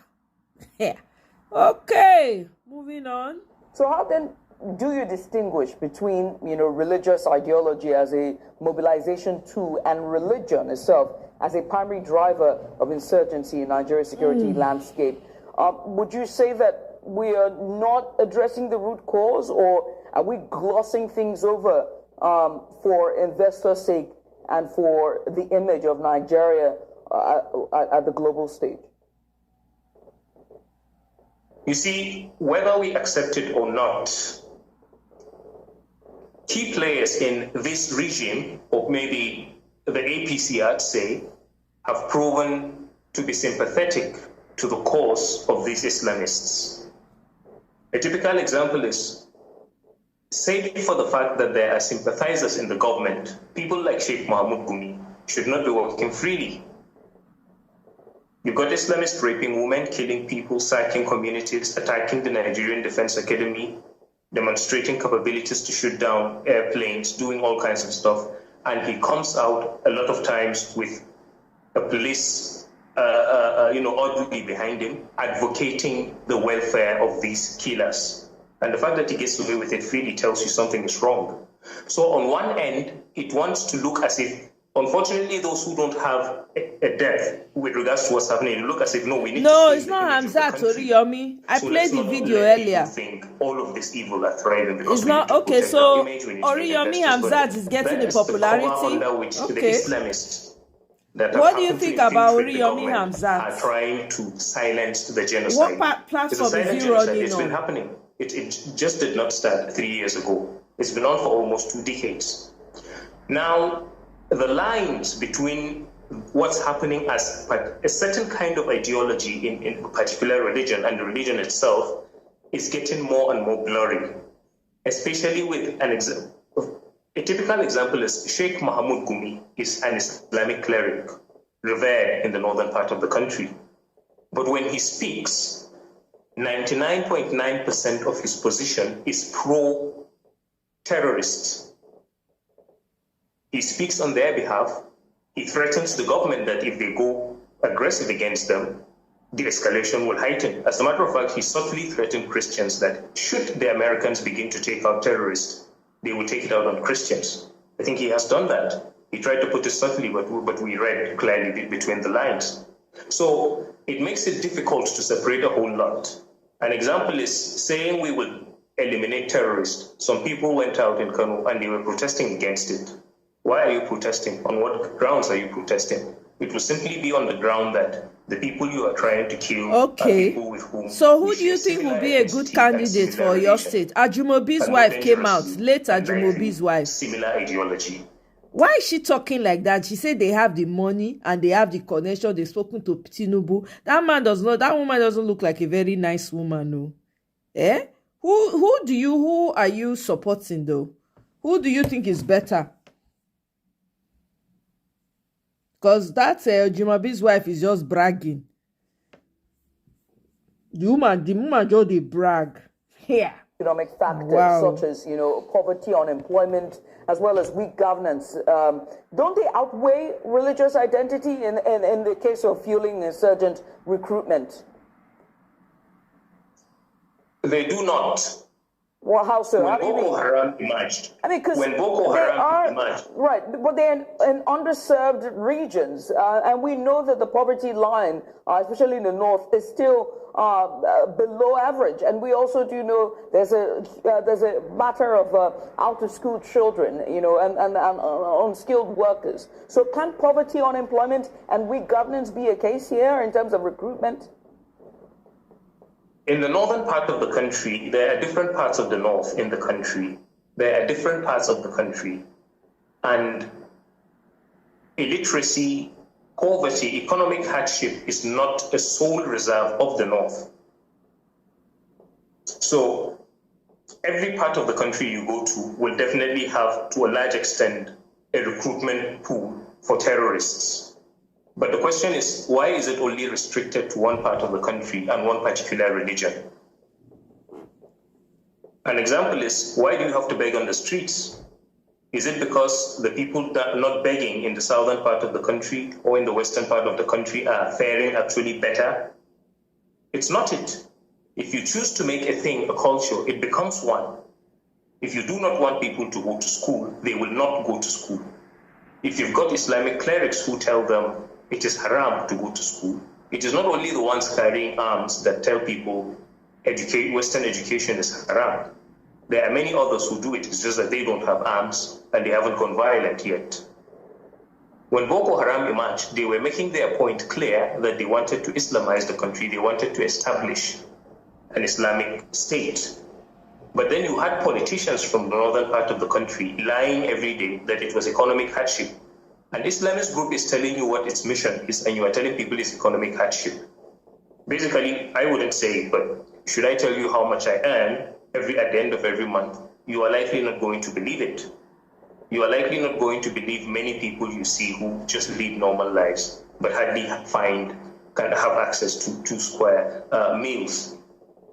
Speaker 5: Okay, moving on.
Speaker 10: So how then do you distinguish between, religious ideology as a mobilization tool and religion itself as a primary driver of insurgency in Nigeria's security landscape? Would you say that we are not addressing the root cause, or are we glossing things over for investors' sake and for the image of Nigeria at the global stage?
Speaker 11: You see, whether we accept it or not, key players in this regime, or maybe the APC, I'd say, have proven to be sympathetic to the cause of these Islamists. A typical example is, save for the fact that there are sympathizers in the government, people like Sheikh Mahmoud Gumi should not be working freely. You've got Islamists raping women, killing people, sacking communities, attacking the Nigerian Defense Academy, demonstrating capabilities to shoot down airplanes, doing all kinds of stuff. And he comes out a lot of times with a police, orderly behind him, advocating the welfare of these killers. And the fact that he gets away with it freely tells you something is wrong. So on one end, it wants to look as if, unfortunately, those who don't have a death with regards to what's happening, look as if, no, we need to...
Speaker 5: No, it's not Hamzat Oriyomi. I played the video earlier.
Speaker 11: Think all of this evil are thriving because
Speaker 5: it's not okay. So Oriyomi Hamzat is getting the popularity.
Speaker 11: Okay.
Speaker 5: What do you think about Oriyomi Hamzat?
Speaker 11: Are trying to silence the genocide.
Speaker 5: What platform is he running on?
Speaker 11: It's been happening. It just did not start 3 years ago. It's been on for almost 2 decades. Now, the lines between what's happening as a certain kind of ideology in a particular religion and the religion itself is getting more and more blurry, especially with an example. A typical example is Sheikh Mahmoud Gumi is an Islamic cleric, revered in the northern part of the country. But when he speaks, 99.9% of his position is pro-terrorist. He speaks on their behalf. He threatens the government that if they go aggressive against them, the escalation will heighten. As a matter of fact, he subtly threatened Christians that should the Americans begin to take out terrorists, they will take it out on Christians. I think he has done that. He tried to put it subtly, but we read clearly between the lines. So it makes it difficult to separate a whole lot. An example is saying we will eliminate terrorists. Some people went out in Kano and they were protesting against it. Why are you protesting? On what grounds are you protesting? It will simply be on the ground that the people you are trying to kill are people with whom...
Speaker 5: So who do you think will be a good candidate for your state? Ajumobi's wife came out. Late Ajumobi's wife.
Speaker 11: Similar ideology.
Speaker 5: Why is she talking like that? She said they have the money and they have the connection. They've spoken to Tinubu. That woman doesn't look like a very nice woman, no. Eh? Who are you supporting though? Who do you think is better? Because that Jumabi's wife is just bragging. The woman just they brag. Yeah.
Speaker 10: Economic factors such as, poverty, unemployment, as well as weak governance. Don't they outweigh religious identity in the case of fueling insurgent recruitment?
Speaker 11: They do not.
Speaker 10: Well, how so?
Speaker 11: When Boko Haram emerged.
Speaker 10: When Boko Haram emerged. Right, but they're in underserved regions, and we know that the poverty line, especially in the north, is still below average. And we also do know there's a matter of out-of-school children, and unskilled workers. So can poverty, unemployment, and weak governance be a case here in terms of recruitment?
Speaker 11: In the northern part of the country, there are different parts of the north in the country. There are different parts of the country. And illiteracy, poverty, economic hardship is not a sole reserve of the North. So every part of the country you go to will definitely have, to a large extent, a recruitment pool for terrorists. But the question is, why is it only restricted to one part of the country and one particular religion? An example is, why do you have to beg on the streets? Is it because the people that are not begging in the southern part of the country or in the western part of the country are faring actually better? It's not it. If you choose to make a thing a culture, it becomes one. If you do not want people to go to school, they will not go to school. If you've got Islamic clerics who tell them it is haram to go to school, it is not only the ones carrying arms that tell people Western education is haram. There are many others who do it. It's just that they don't have arms and they haven't gone violent yet. When Boko Haram emerged, they were making their point clear that they wanted to Islamize the country. They wanted to establish an Islamic state. But then you had politicians from the northern part of the country lying every day that it was economic hardship. An Islamist group is telling you what its mission is, and you are telling people it's economic hardship. Basically, I wouldn't say it, but should I tell you how much I earn at the end of every month, you are likely not going to believe it. You are likely not going to believe many people you see who just lead normal lives, but hardly can have access to 2 square meals.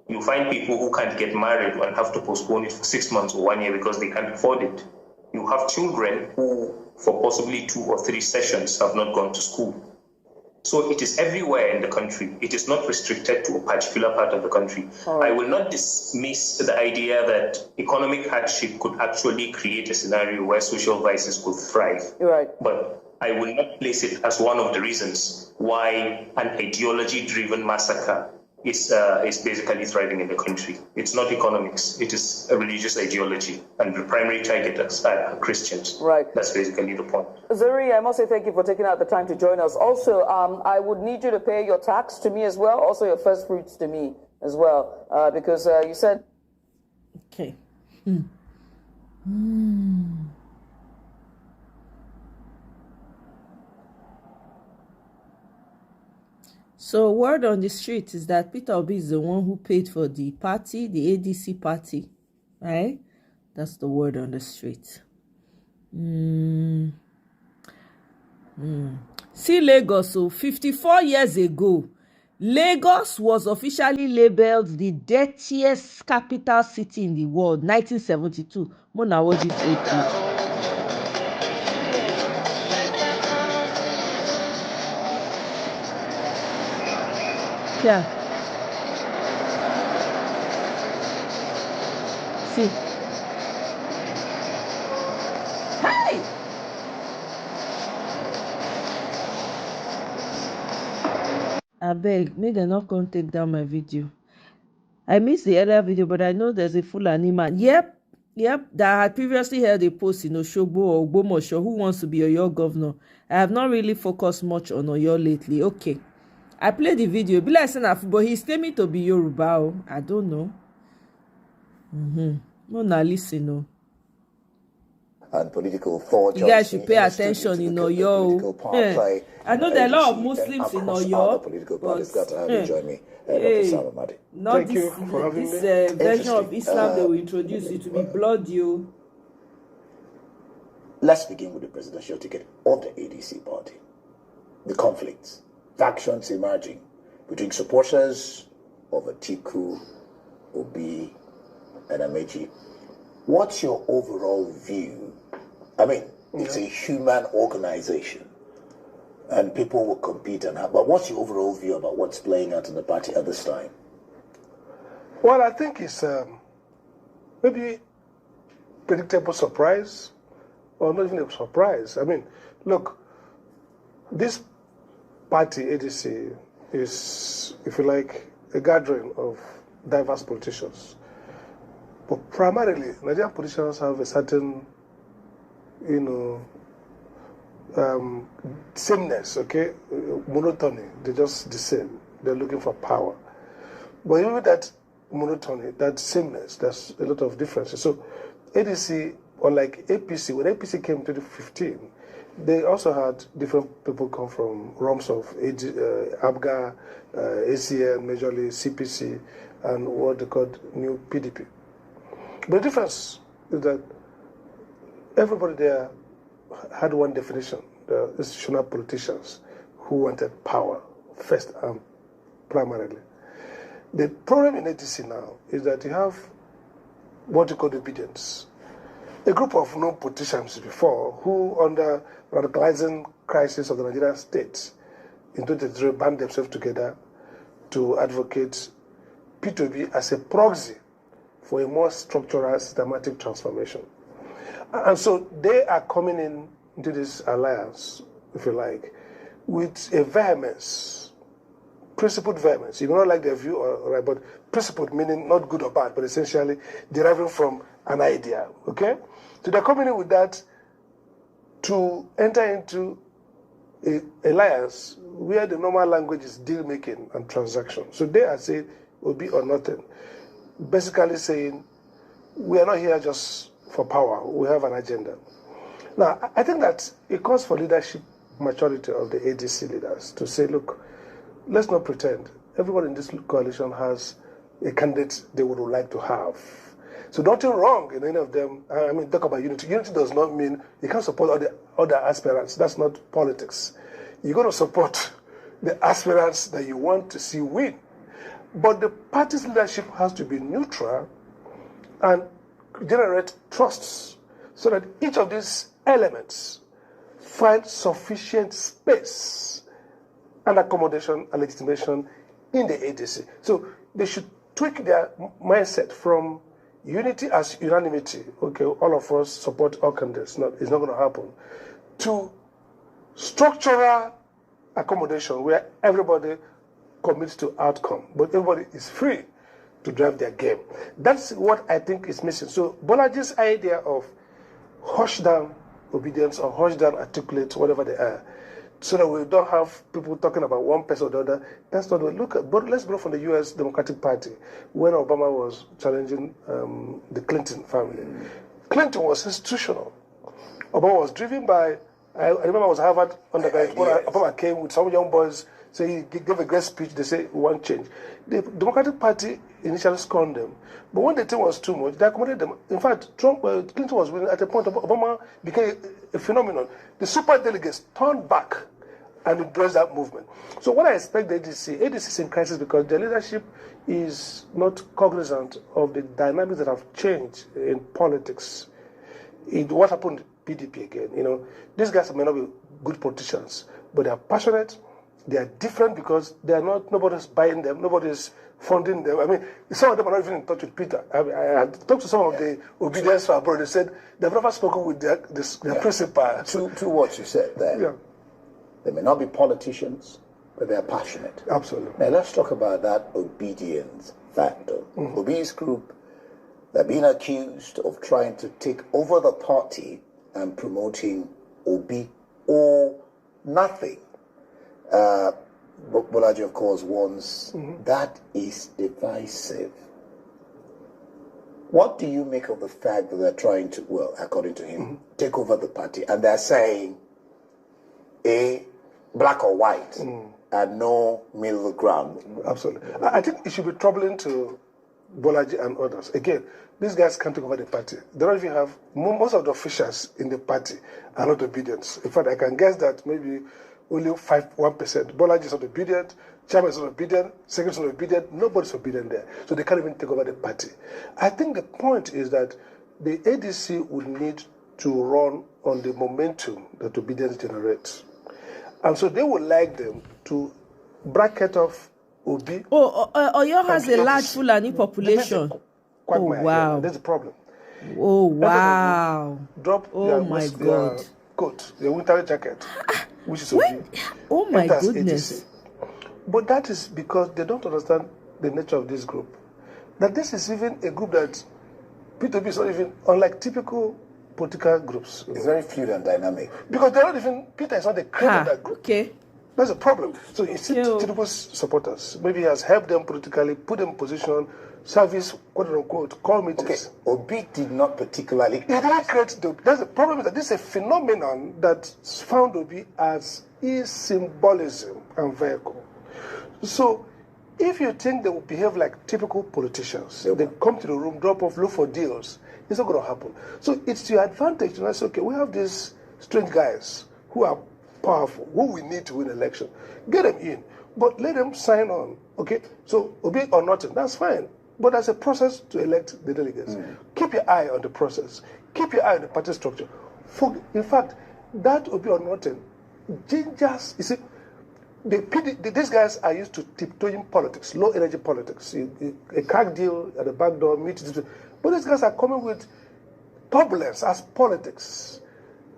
Speaker 11: You find people who can't get married and have to postpone it for 6 months or 1 year because they can't afford it. You have children who, for possibly 2 or 3 sessions, have not gone to school. So it is everywhere in the country. It is not restricted to a particular part of the country. I will not dismiss the idea that economic hardship could actually create a scenario where social vices could thrive.
Speaker 10: Right.
Speaker 11: But I will not place it as one of the reasons why an ideology-driven massacre is basically thriving in the country. It's not economics. It is a religious ideology, and the primary target are Christians.
Speaker 10: Right.
Speaker 11: That's basically the point.
Speaker 10: Zuri, I must say thank you for taking out the time to join us. Also, I would need you to pay your tax to me as well, also your first fruits to me as well, because you said...
Speaker 5: Okay. So word on the street is that Peter Obi is the one who paid for the party, the ADC party, right? That's the word on the street. See Lagos, so 54 years ago, Lagos was officially labeled the dirtiest capital city in the world, 1972. Mona was it yeah. See. Hey! I beg, may they not come take down my video. I missed the earlier video, but I know there's a full man. Yep, that I had previously held a post in Oshogbo or Ogbomoso who wants to be Oyo governor. I have not really focused much on Oyo lately. Okay. I played the video. Be like saying, but he's claiming to be Yoruba. I don't know. No, now listen, no.
Speaker 2: And political thought.
Speaker 5: You guys should pay attention in Oyo. I know there are a lot of Muslims in Oyo.
Speaker 2: Political parties got to have you join me.
Speaker 5: Not
Speaker 6: Thank
Speaker 5: this,
Speaker 6: you for having me.
Speaker 5: This version of Islam they will introduce. It to be blood, you.
Speaker 2: Let's begin with the presidential ticket of the ADC party. The conflicts, factions emerging between supporters of Atiku, Obi, and Amechi. What's your overall view? I mean, it's a human organization, and people will compete and have. But what's your overall view about what's playing out in the party at this time?
Speaker 6: Well, I think it's maybe predictable surprise, or not even a surprise. I mean, look, this party, ADC, is, if you like, a gathering of diverse politicians. But primarily, Nigerian politicians have a certain, sameness, okay? Monotony. They're just the same. They're looking for power. But even that monotony, that sameness, there's a lot of differences. So ADC, unlike APC, when APC came to 2015, they also had different people come from realms of ABGA, ACN, majorly CPC, and what they called new PDP. But the difference is that everybody there had one definition, the institutional politicians who wanted power first and primarily. The problem in ADC now is that you have what you call obedience. A group of known politicians before who, under radicalizing crisis of the Nigerian state, in 2023 band themselves together to advocate P2B as a proxy for a more structural, systematic transformation. And so they are coming into this alliance, if you like, with a vehemence, principled vehemence. You may not like their view, right, but principled meaning not good or bad, but essentially deriving from an idea, okay? So they're coming in with that to enter into an alliance where the normal language is deal-making and transaction. So they are saying, will be or nothing. Basically saying, we are not here just for power, we have an agenda. Now, I think that it calls for leadership maturity of the ADC leaders to say, look, let's not pretend. Everyone in this coalition has a candidate they would like to have. So nothing wrong in any of them. I mean, talk about unity. Unity does not mean you can't support all the other aspirants. That's not politics. You're going to support the aspirants that you want to see win. But the party's leadership has to be neutral and generate trusts so that each of these elements find sufficient space and accommodation and legitimation in the ADC. So they should tweak their mindset from unity as unanimity, okay, all of us support all candidates, it's not going to happen, to structural accommodation where everybody commits to outcome, but everybody is free to drive their game. That's what I think is missing. So Bolaji's idea of hush down obedience or hush down articulate, whatever they are, so that we don't have people talking about one person or the other, that's not what we look at. But let's go from the U.S. Democratic Party, when Obama was challenging the Clinton family. Clinton was institutional. Obama was driven by, I remember I was Harvard undergrad, Obama came with some young boys, say he gave a great speech, they say we want change. The Democratic Party initially scorned them, but when the thing was too much, they accommodated them. In fact, Clinton was winning at a point, Obama became a phenomenon. The super delegates turned back and embraced that movement. So what I expect the ADC is in crisis because the leadership is not cognizant of the dynamics that have changed in politics. What happened to PDP again? You know, these guys may not be good politicians, but they are passionate. They are different because they are not. Nobody's buying them. Nobody's funding them. I mean, some of them are not even in touch with Peter. I had talked to some of the obedience for abroad. They said they've never spoken with their principal.
Speaker 2: To what you said there.
Speaker 6: Yeah.
Speaker 2: They may not be politicians, but they are passionate.
Speaker 6: Absolutely.
Speaker 2: Now let's talk about that obedience factor. Obi's group, they're being accused of trying to take over the party and promoting Obi or nothing. Bolaji, of course, warns that is divisive. What do you make of the fact that they're trying to, well, according to him, take over the party, and they're saying a black or white and no middle ground?
Speaker 6: Absolutely. I think it should be troubling to Bolaji and others. Again, these guys can't take over the party. They don't even have, most of the officials in the party are not obedient. In fact, I can guess that maybe only 1%. Bolaji is not obedient, chairman is not obedient, secretary is not obedient, nobody's obedient there. So they can't even take over the party. I think the point is that the ADC would need to run on the momentum that obedience generates. And so they would like them to bracket off Obi.
Speaker 5: Oyo has a large Fulani population. Wow.
Speaker 6: That's the problem.
Speaker 5: Oh, wow.
Speaker 6: Drop
Speaker 5: oh, my God.
Speaker 6: Coat, the winter jacket, which is Obi.
Speaker 5: Oh, my goodness.
Speaker 6: ADC. But that is because they don't understand the nature of this group. That this is even a group that P2B is not even, unlike typical political groups.
Speaker 2: It's very fluid and dynamic.
Speaker 6: Because they're not even, Peter is not the creator of that group.
Speaker 5: Okay.
Speaker 6: That's a problem. So you see, Tinubu's supporters, maybe he has helped them politically, put them in position, service, quote unquote, call meetings.
Speaker 2: Okay, Obi did not particularly.
Speaker 6: He didn't create that's the problem, is that this is a phenomenon that found Obi as his symbolism and vehicle. So if you think they will behave like typical politicians, they come to the room, drop off, look for deals, it's not going to happen. So it's to your advantage to say, okay, we have these strange guys who are powerful, who we need to win election. Get them in, but let them sign on, okay? So Obi or nothing, that's fine. But there's a process to elect the delegates. Keep your eye on the process. Keep your eye on the party structure. In fact, that Obi or nothing gingers, you see, these guys are used to tiptoeing politics, low energy politics. A crack deal at the back door, but these guys are coming with turbulence as politics.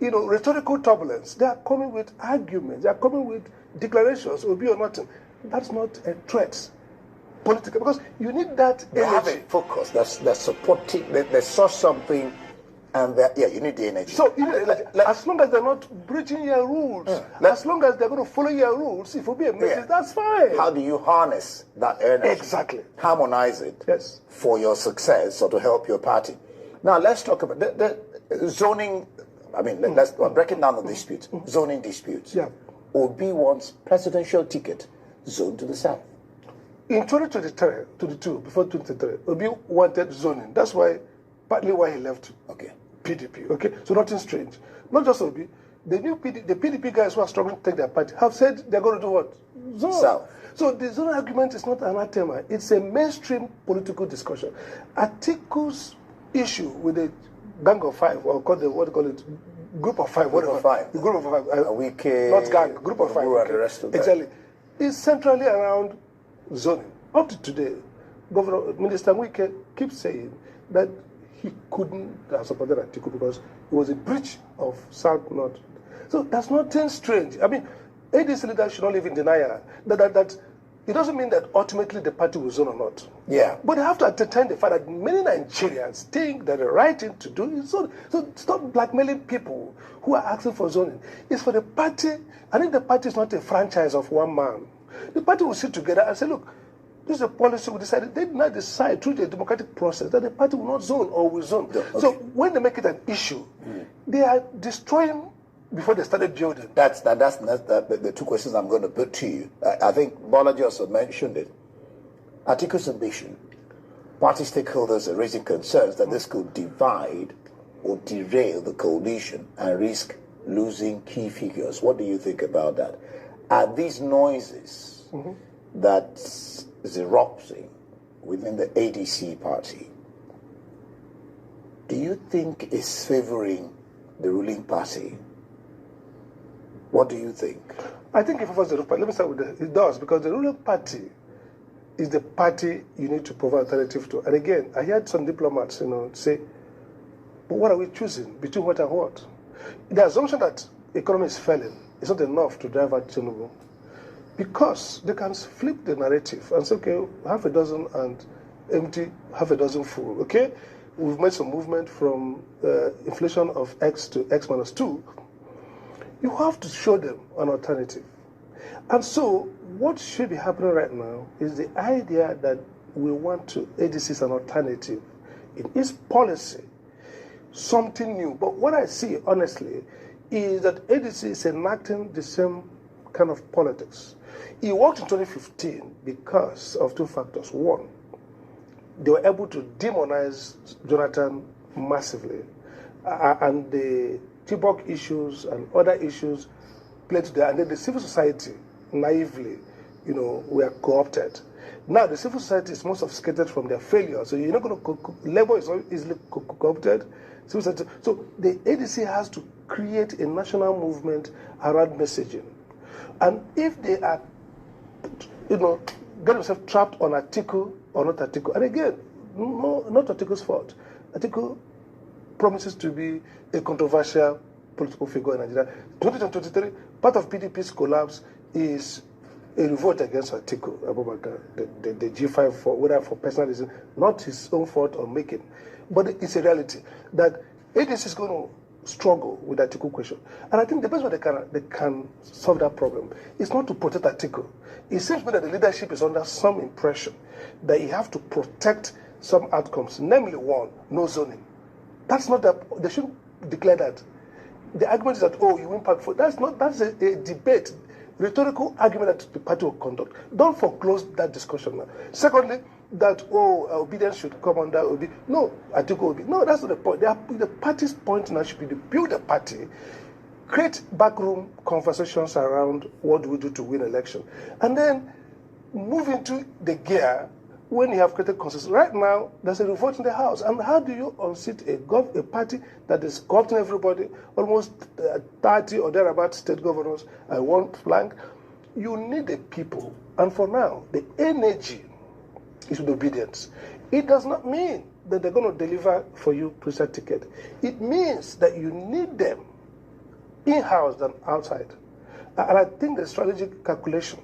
Speaker 6: You know, rhetorical turbulence. They are coming with arguments. They are coming with declarations, Obi or nothing. That's not a threat. Political, because you need that
Speaker 2: They
Speaker 6: energy.
Speaker 2: have a focus. They're supporting. They saw something, and you need the energy.
Speaker 6: So as long as they're not breaching your rules, as long as they're going to follow your rules, if it will be a message, that's fine.
Speaker 2: How do you harness that energy?
Speaker 6: Exactly.
Speaker 2: Harmonize it for your success or to help your party. Now let's talk about the zoning. I mean, we're breaking down the disputes. Zoning disputes.
Speaker 6: Yeah.
Speaker 2: Obi wants presidential ticket zoned to the south.
Speaker 6: In 2022, before 2023, Obi wanted zoning. That's partly why he left PDP. Okay, so nothing strange. Not just Obi. The PDP guys who are struggling to take their party have said they're going to do what? Zone.
Speaker 2: South.
Speaker 6: So the zone argument is not anathema. It's a mainstream political discussion. Atiku's issue with the Gang of Five, or what do you call it? Group of Five.
Speaker 2: Group of Five.
Speaker 6: The Group of Five.
Speaker 2: Not
Speaker 6: gang. Group of Five.
Speaker 2: And the rest of that.
Speaker 6: Exactly. It's centrally around zoning. Up to today, Minister Wike keeps saying that he couldn't have supported Atiku because it was a breach of South-North. So that's nothing strange. I mean, ADC leaders should not live in denial that it doesn't mean that ultimately the party will zone or not.
Speaker 2: Yeah.
Speaker 6: But they have to entertain the fact that many Nigerians think that the right thing to do is zone. So stop blackmailing people who are asking for zoning. It's for the party. I think the party is not a franchise of one man. The party will sit together and say, look, this is a policy we decided. They did not decide through the democratic process that the party will not zone or will zone. Okay. So when they make it an issue, they are destroying before they started building.
Speaker 2: That's the two questions I'm going to put to you. I think Bolaji also mentioned it. Atiku's ambition. Party stakeholders are raising concerns that this could divide or derail the coalition and risk losing key figures. What do you think about that? Are these noises that is erupting within the ADC party, do you think is favoring the ruling party? What do you think?
Speaker 6: I think it favors the ruling party. Let me start with that. It does, because the ruling party is the party you need to provide alternative to. And again, I heard some diplomats, say, but what are we choosing? Between what and what? The assumption that the economy is failing is not enough to drive out Tinubu, because they can flip the narrative and say, okay, half a dozen and empty, half a dozen full. Okay, we've made some movement from inflation of X to X minus 2. You have to show them an alternative. And so what should be happening right now is the idea that we want to, ADC is an alternative in its policy, something new. But what I see, honestly, is that ADC is enacting the same kind of politics. It worked in 2015 because of two factors. One, they were able to demonize Jonathan massively, and the Chibok issues and other issues played to that, and then the civil society naively, were co-opted. Now the civil society is more sophisticated from their failure, so you're not going to labor is not easily co-opted. So the ADC has to create a national movement around messaging, and if they are, get themselves trapped on Atiku or not Atiku, and again, no, not Atiku's fault. Atiku promises to be a controversial political figure in Nigeria. 2023, part of PDP's collapse is a revolt against Atiku Abubakar, the G5, whether for personal reason, not his own fault or making. But it's a reality that ADC is going to struggle with the Atiku question. And I think the best way they can solve that problem is not to protect Atiku. It seems to me that the leadership is under some impression that you have to protect some outcomes, namely one, no zoning. That's not that, they shouldn't declare that. The argument is that, oh, you win part 4. That's a debate, rhetorical argument that the party will conduct. Don't foreclose that discussion now. Secondly, that, obedience should come under Obi. No, Atiku Obi. No, that's not the point. The party's point now should be to build a party, create backroom conversations around what do we do to win election, and then move into the gear when you have created consensus. Right now, there's a revolt in the House. And how do you unseat a party that is governing everybody, almost 30 or thereabout state governors and one flank? You need the people. And for now, the energy is with obedience. It does not mean that they're going to deliver for you preset ticket. It means that you need them in-house than outside. And I think the strategic calculation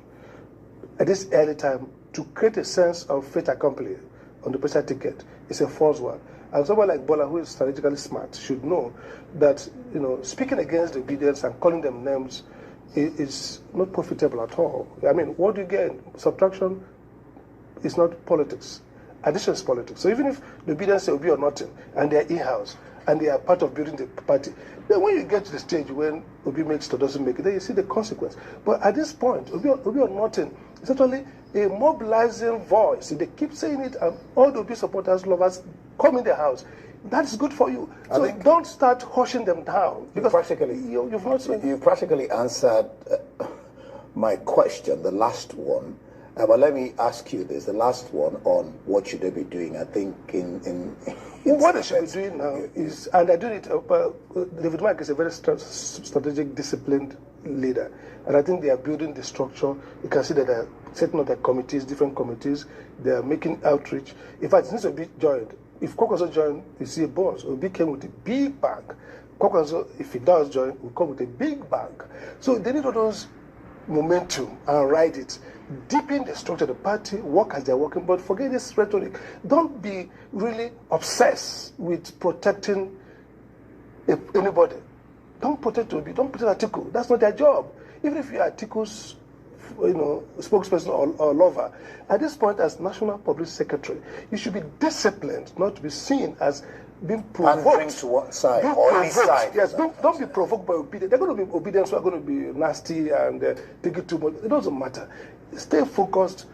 Speaker 6: at this early time to create a sense of fait accompli on the preset ticket is a false one. And someone like Bola, who is strategically smart, should know that speaking against the obedience and calling them names is not profitable at all. I mean, what do you get? Subtraction is not politics. Addition is politics. So even if the obedience say Obi or nothing, and they are in-house, and they are part of building the party, then when you get to the stage when Obi makes it or doesn't make it, then you see the consequence. But at this point, Obi or nothing is actually a mobilizing voice. If they keep saying it, and all the Obi supporters, lovers, come in the house, that's good for you. So don't start hushing them down. Because
Speaker 12: you've practically answered my question, the last one. But let me ask you this, the last one on what should they be doing. I think
Speaker 6: what they should be doing now is, and they're doing it, David Mark is a very strategic, disciplined leader. And I think they are building the structure. You can see that they're setting up their committees, different committees. They are making outreach. In fact, it needs to be joined. If Kwakwanso joined, you see a boss. Obi came with a big bag. Kwakwanso, if he does join, will come with a big bag. So they need all those momentum and ride it. Deepen the structure of the party, work as they're working, but forget this rhetoric. Don't be really obsessed with protecting anybody. Don't protect Obi, don't protect Atiku. That's not their job. Even if you are Atiku's spokesperson or lover, at this point as National Public Secretary, you should be disciplined, not to be seen as being provoked.
Speaker 12: Pandering to one side or any side.
Speaker 6: Yes, don't be provoked by obedience. They're going to be obedience, who are going to be nasty and take it too much. It doesn't matter. Stay focused,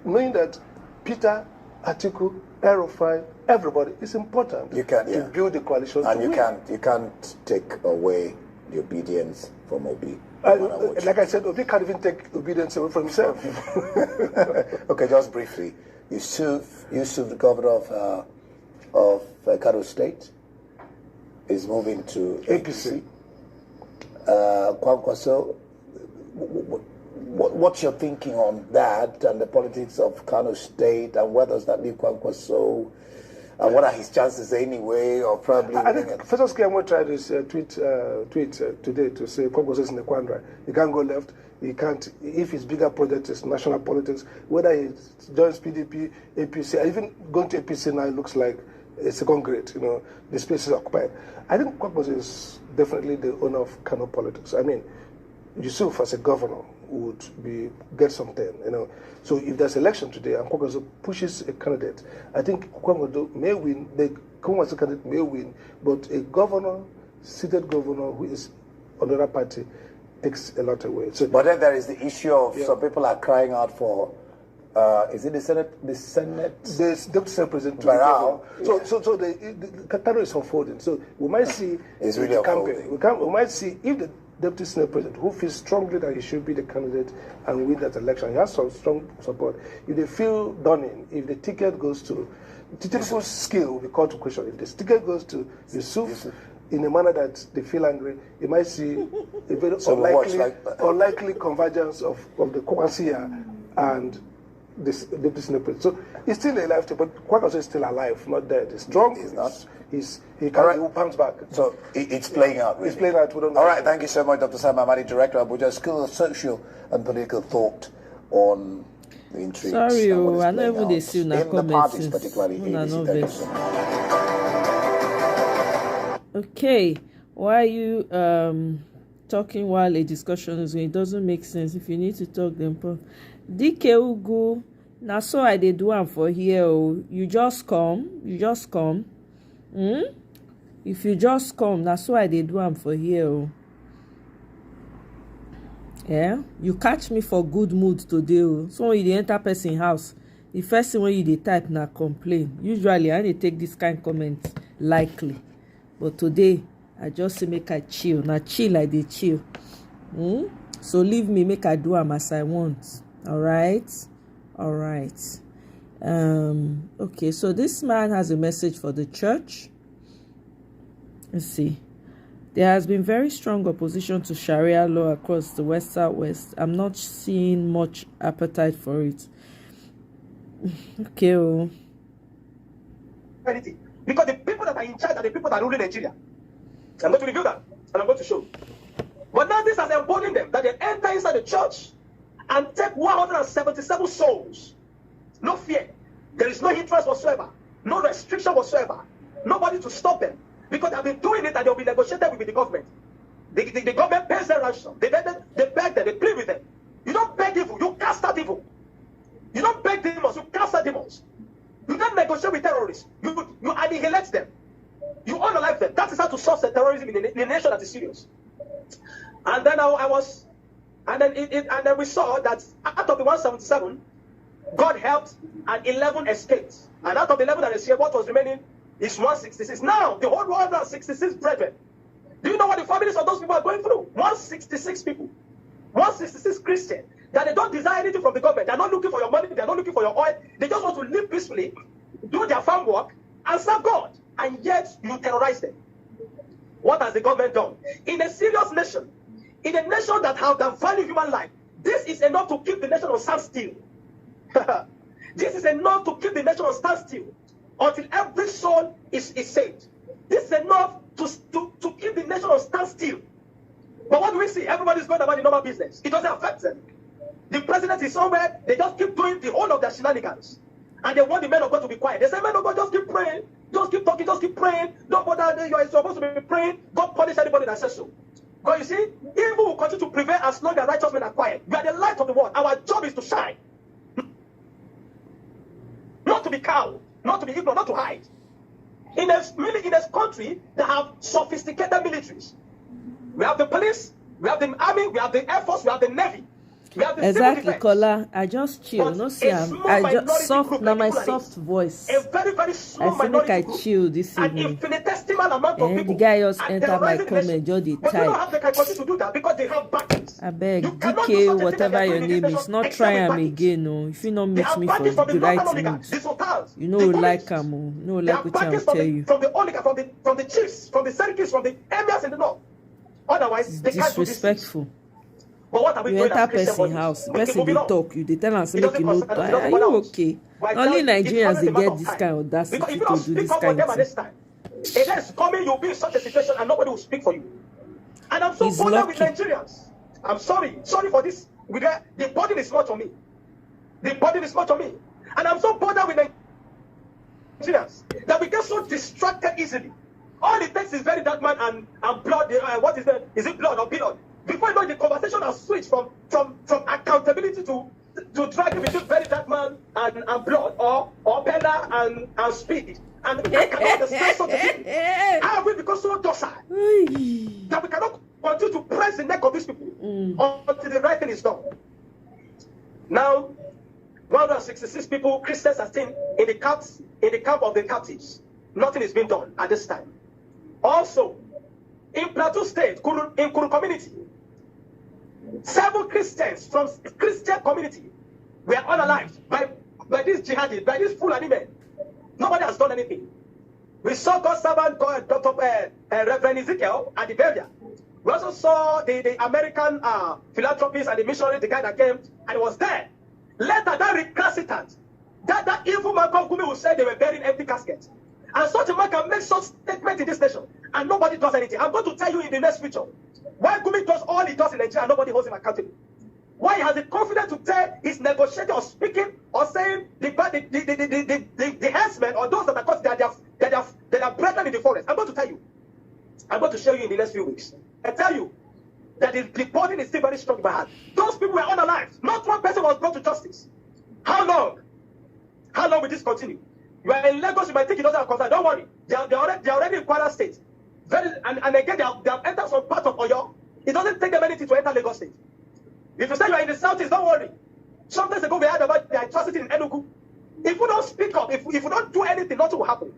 Speaker 6: knowing that Peter, Atiku, Erufai, everybody, is important to build the coalition.
Speaker 12: And you can't take away the obedience from Obi.
Speaker 6: Like I said, Obi can't even take obedience away from himself.
Speaker 12: Okay, just briefly. Yusuf, the governor of Kano State, is moving to APC. Kwankwaso, what's your thinking on that and the politics of Kano State, and where does that leave Kwankwaso, and what are his chances anyway, or probably?
Speaker 6: I think Professor Skiamo tried this tweet today to say Kwankwaso is in the quandary. He can't go left. He can't, if his bigger project is national politics, whether he joins PDP, APC, even going to APC now, it looks like a second grade, the space is occupied. I think Kwankwaso is definitely the owner of Kano politics. I mean, Yusuf as a governor would get something, So if there's election today and Kwankwaso pushes a candidate, I think Kwankwaso may win, the Kwankwaso candidate may win, but a governor, seated governor who is on the other party takes a lot away. So,
Speaker 12: but then there is the issue of some people are crying out for, is it the Senate? The
Speaker 6: Deputy Senate President.
Speaker 12: Barrow.
Speaker 6: So the Kano is unfolding. So we might see
Speaker 12: it's really
Speaker 6: campaign. We might see if the Deputy Senate President, who feels strongly that he should be the candidate and win that election, he has some strong support. If they feel dawning, if the ticket goes to, the typical skill will be called to question. If the ticket goes to Yusuf in a manner that they feel angry, you might see a very unlikely convergence of the Kwankwaso and this Deputy Senate President. So he's still alive, but Kwankwaso is still alive, not dead. He's strong. He's not. He will bounce back.
Speaker 12: So it's playing out, really.
Speaker 6: It's playing out. We don't know.
Speaker 12: All right, thank you so much, Dr. Sam Amadi, Director of Abuja School of Social and Political Thought on the intrigues.
Speaker 5: Sorry, I know even they see
Speaker 12: in the parties, particularly ADC.
Speaker 5: Okay, Why are you talking while a discussion is going? It doesn't make sense. If you need to talk, then DK Ugu, now so I did do am for here. Oh. You just come. If you just come, now so I did do am for here. Oh. Yeah, you catch me for good mood today. Oh. So when you enter person house, the first thing when you dey type na complain. Usually I dey take this kind of comment likely, but today I just say make I chill. Now chill I dey chill. So leave me, make I do am as I want. All right. Okay, so this man has a message for the church. Let's see. There has been very strong opposition to Sharia law across the West Southwest. I'm not seeing much appetite for it. Okay. Oh.
Speaker 13: Because the people that are in charge are the people that rule Nigeria. I'm going to review that and I'm going to show. But now this has emboldened them that they enter inside the church and take 177 souls. No fear. There is no hindrance whatsoever. No restriction whatsoever. Nobody to stop them. Because they have been doing it and they'll be negotiated with the government. The government pays their ransom. They beg them, they plead with them. You don't beg evil, you cast out evil. You don't beg demons, you cast out demons. You don't negotiate with terrorists. You annihilate them. You unalive them. That is how to solve the terrorism in a nation that is serious. And then and then we saw that out of the 177, God helped and 11 escaped. And out of the 11 that escaped, what was remaining is 166. Now, the whole 166 brethren. Do you know what the families of those people are going through? 166 people. 166 Christians. That they don't desire anything from the government. They're not looking for your money. They're not looking for your oil. They just want to live peacefully, do their farm work, and serve God. And yet, you terrorize them. What has the government done? In a serious nation, in a nation that value human life, this is enough to keep the nation on standstill. This is enough to keep the nation on standstill until every soul is saved. This is enough to keep the nation on standstill. But what do we see? Everybody's going about the normal business. It doesn't affect them. The president is somewhere, they just keep doing the whole of their shenanigans. And they want the men of God to be quiet. They say, men of God, just keep praying. Just keep talking, just keep praying. Don't bother, you are supposed to be praying. God punish anybody that says so. But you see, evil will continue to prevail as long as righteous men are quiet. We are the light of the world. Our job is to shine. Not to be cowed, not to be ignorant, not to hide. In a country that have sophisticated militaries. We have the police, we have the army, we have the air force, we have the navy.
Speaker 5: Exactly, Kola. I just chill. No, see, I just soft. Now my soft voice.
Speaker 13: A very, very small
Speaker 5: I think I chill this evening.
Speaker 13: An infinitesimal amount of people.
Speaker 5: The guy just enter my comment, just the
Speaker 13: type. But you don't have the capacity to do that because they have backings.
Speaker 5: I beg, DK, whatever your name is, not try him again. No, if you not meet me for the right mood, you know like him. No, like what I tell you.
Speaker 13: From the oligarchs, from the chiefs, from the serikis, from the emirs in the north. Otherwise, they can't do this.
Speaker 5: Disrespectful.
Speaker 13: But what are we
Speaker 5: you
Speaker 13: doing
Speaker 5: enter person house, person dey talk, you dey tell am say make you no talk. Are you okay? Only Nigerians dey get this kind of audacity to do this kind of thing.
Speaker 13: A day is coming, you'll be in such a situation and nobody will speak for you. And I'm so bothered with Nigerians. I'm sorry for this. The burden is much on me. The burden is much on me. And I'm so bothered with Nigerians that we get so distracted easily. All it takes is very dark man and blood. What is that? Is it blood or blood? Before you know, the conversation has switched from accountability to dragging between very dark man and blood or Bella and speed. And I cannot understand such a thing. How have we become so docile that we cannot continue to press the neck of these people until the right thing is done? Now, 166 people, Christians are still in the camp of the captives. Nothing is being done at this time. Also, in Plateau State, in Kuru community, 7 Christians from Christian community were unalived by these jihadis, by these Fulani men. Nobody has done anything. We saw God's servant, Dr. Reverend Ezekiel at the burial. We also saw the American philanthropist and the missionary, the guy that came, and he was there. Later, that recalcitrant, that evil man called Gumi will say they were burying empty caskets. And such a man can make such statement in this nation, and nobody does anything. I'm going to tell you in the next future why Gumi does all he does in Nigeria and nobody holds him accountable. Why he has the confidence to tell his negotiator or speaking or saying the herdsmen or those that are caught, they are brethren in the forest. I'm going to tell you. I'm going to show you in the next few weeks. I tell you that the burden is still very strong in my heart. Those people were unalive. Not one person was brought to justice. How long? How long will this continue? You are in Lagos, you might think it doesn't have concern. Don't worry. They are already in Kwara State. And again, they have entered some part of Oyo. It doesn't take them anything to enter Lagos State. If you say you are in the southeast, don't worry. Sometimes ago we heard about the atrocity in Enugu. If we don't speak up, if we don't do anything, nothing will happen.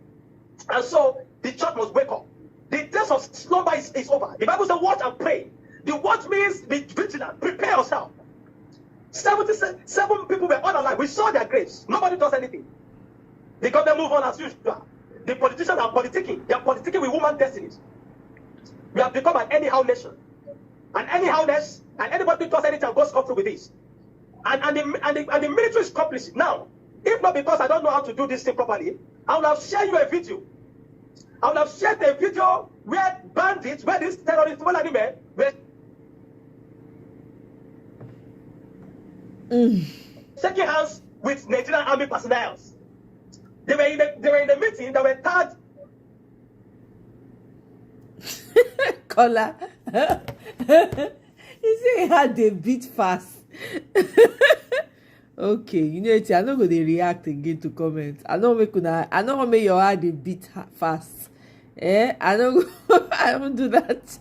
Speaker 13: And so the church must wake up. The days of slumber is over. The Bible says, watch and pray. The watch means be vigilant, prepare yourself. 77 people were unalive. We saw their graves. Nobody does anything. The government move on as usual. The politicians are politicking. They are politicking with women's destinies. We have become an anyhow nation. An anyhowness, and anybody who does anything goes through with this. And the military is complicit. Now, if not because I don't know how to do this thing properly, I would have shared you a video. I would have shared a video where bandits, where these terrorists, were shaking hands with Nigerian army personnel. They were in the meeting. They were tagged.
Speaker 5: Kola. He said he had the beat fast. Okay, you know it. I not going to react again to comments. I don't want to make your heart a beat fast. I don't do that.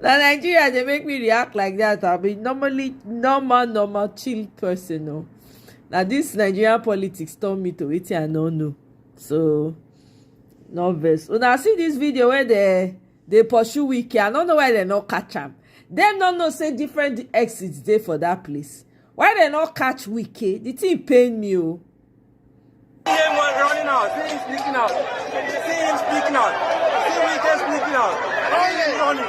Speaker 5: Now Nigeria, they make me react like that. I mean, normally normal chill person. No. Now this Nigerian politics told me to it. I don't know. So nervous. When I see this video where they pursue Wiki, I don't know why they not catch him. Them don't know say different exits there for that place. Why they not catch Wiki? The thing pain me. Oh.
Speaker 14: See him running out. See him speaking out. See him speaking out. See Wiki speaking out. Only.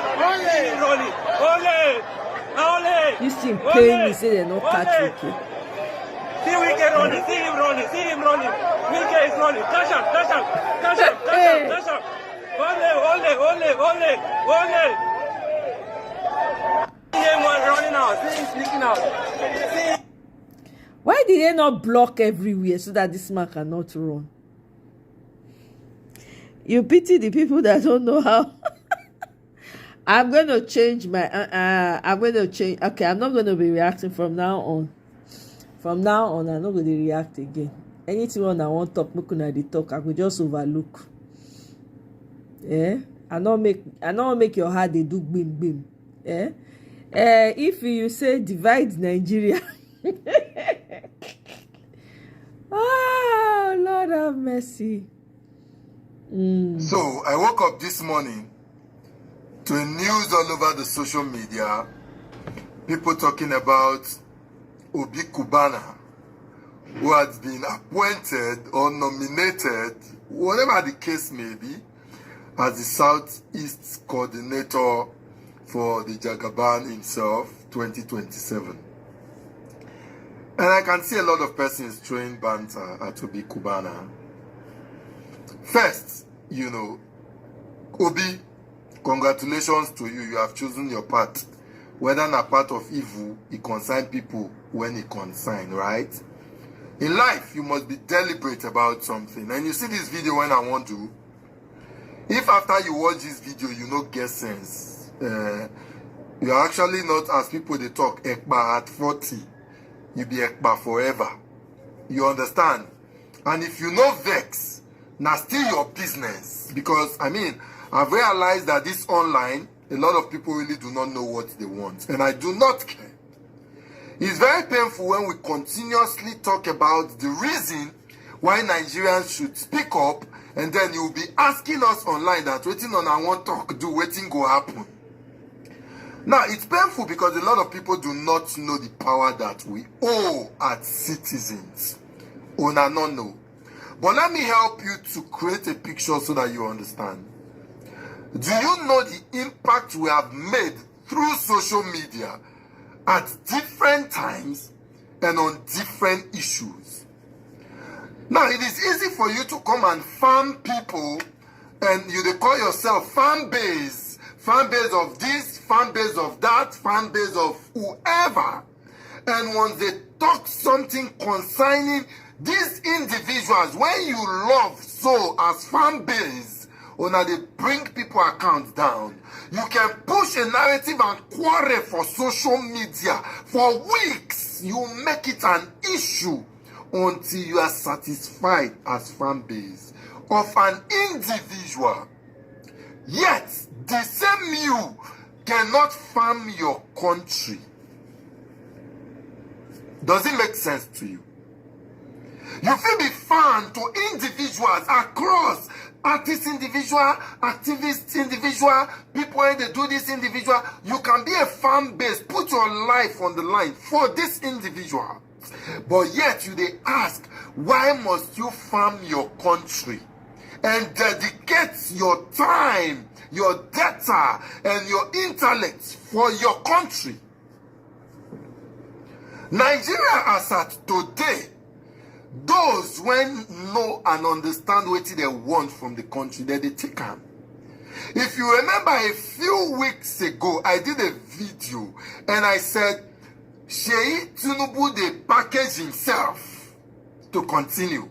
Speaker 5: This thing pain me. Say they not catch Wiki.
Speaker 14: See Wiki running. See him running. Wiki is running. Catch him. Only. Running out. See him speaking out.
Speaker 5: Why did they not block everywhere so that this man cannot run? You pity the people that don't know how. I'm going to change my. I'm going to change. Okay, I'm not going to be reacting from now on. From now on, I'm not going to react again. Anything I want to talk, I talk. I could just overlook. Yeah, I not make your heart they do bim. Yeah. If you say divide Nigeria. Oh, Lord have mercy.
Speaker 15: So I woke up this morning to news all over the social media. People talking about Obi Kubana, who has been appointed or nominated, whatever the case may be, as the Southeast coordinator for the Jagaban himself, 2027. And I can see a lot of persons throwing banter at Obi Kubana. First, Obi, congratulations to you. You have chosen your path. Whether not part of evil, it concerns people when it concerns, right? In life, you must be deliberate about something. And you see this video when I want to. If after you watch this video, you don't get sense, you are actually not, as people they talk, Ekba at 40. You be Ekba forever. You understand? And if you know vex, now still your business. Because, I've realized that this online, a lot of people really do not know what they want. And I do not care. It's very painful when we continuously talk about the reason why Nigerians should speak up, and then you'll be asking us online that waiting on I want talk, do waiting go happen. Now, it's painful because a lot of people do not know the power that we owe as citizens. Una not know. But let me help you to create a picture so that you understand. Do you know the impact we have made through social media at different times and on different issues? Now, it is easy for you to come and farm people, and they call yourself fan base of this, fan base of that, fan base of whoever. And once they talk something concerning these individuals, when you love so as fan base, Una they bring people accounts down. You can push a narrative and quarrel for social media for weeks. You make it an issue until you are satisfied as fan base of an individual. Yet, the same you cannot farm your country. Does it make sense to you? You feel be fan to individuals across artists individual, activists individual, people when they do this individual. You can be a fan base, put your life on the line for this individual. But yet you they ask, why must you farm your country and dedicate your time, your data, and your intellect for your country? Nigeria as at today, those when know and understand what they want from the country, that they take them. If you remember a few weeks ago, I did a video and I said, Sheyi Tinubu they package himself to continue.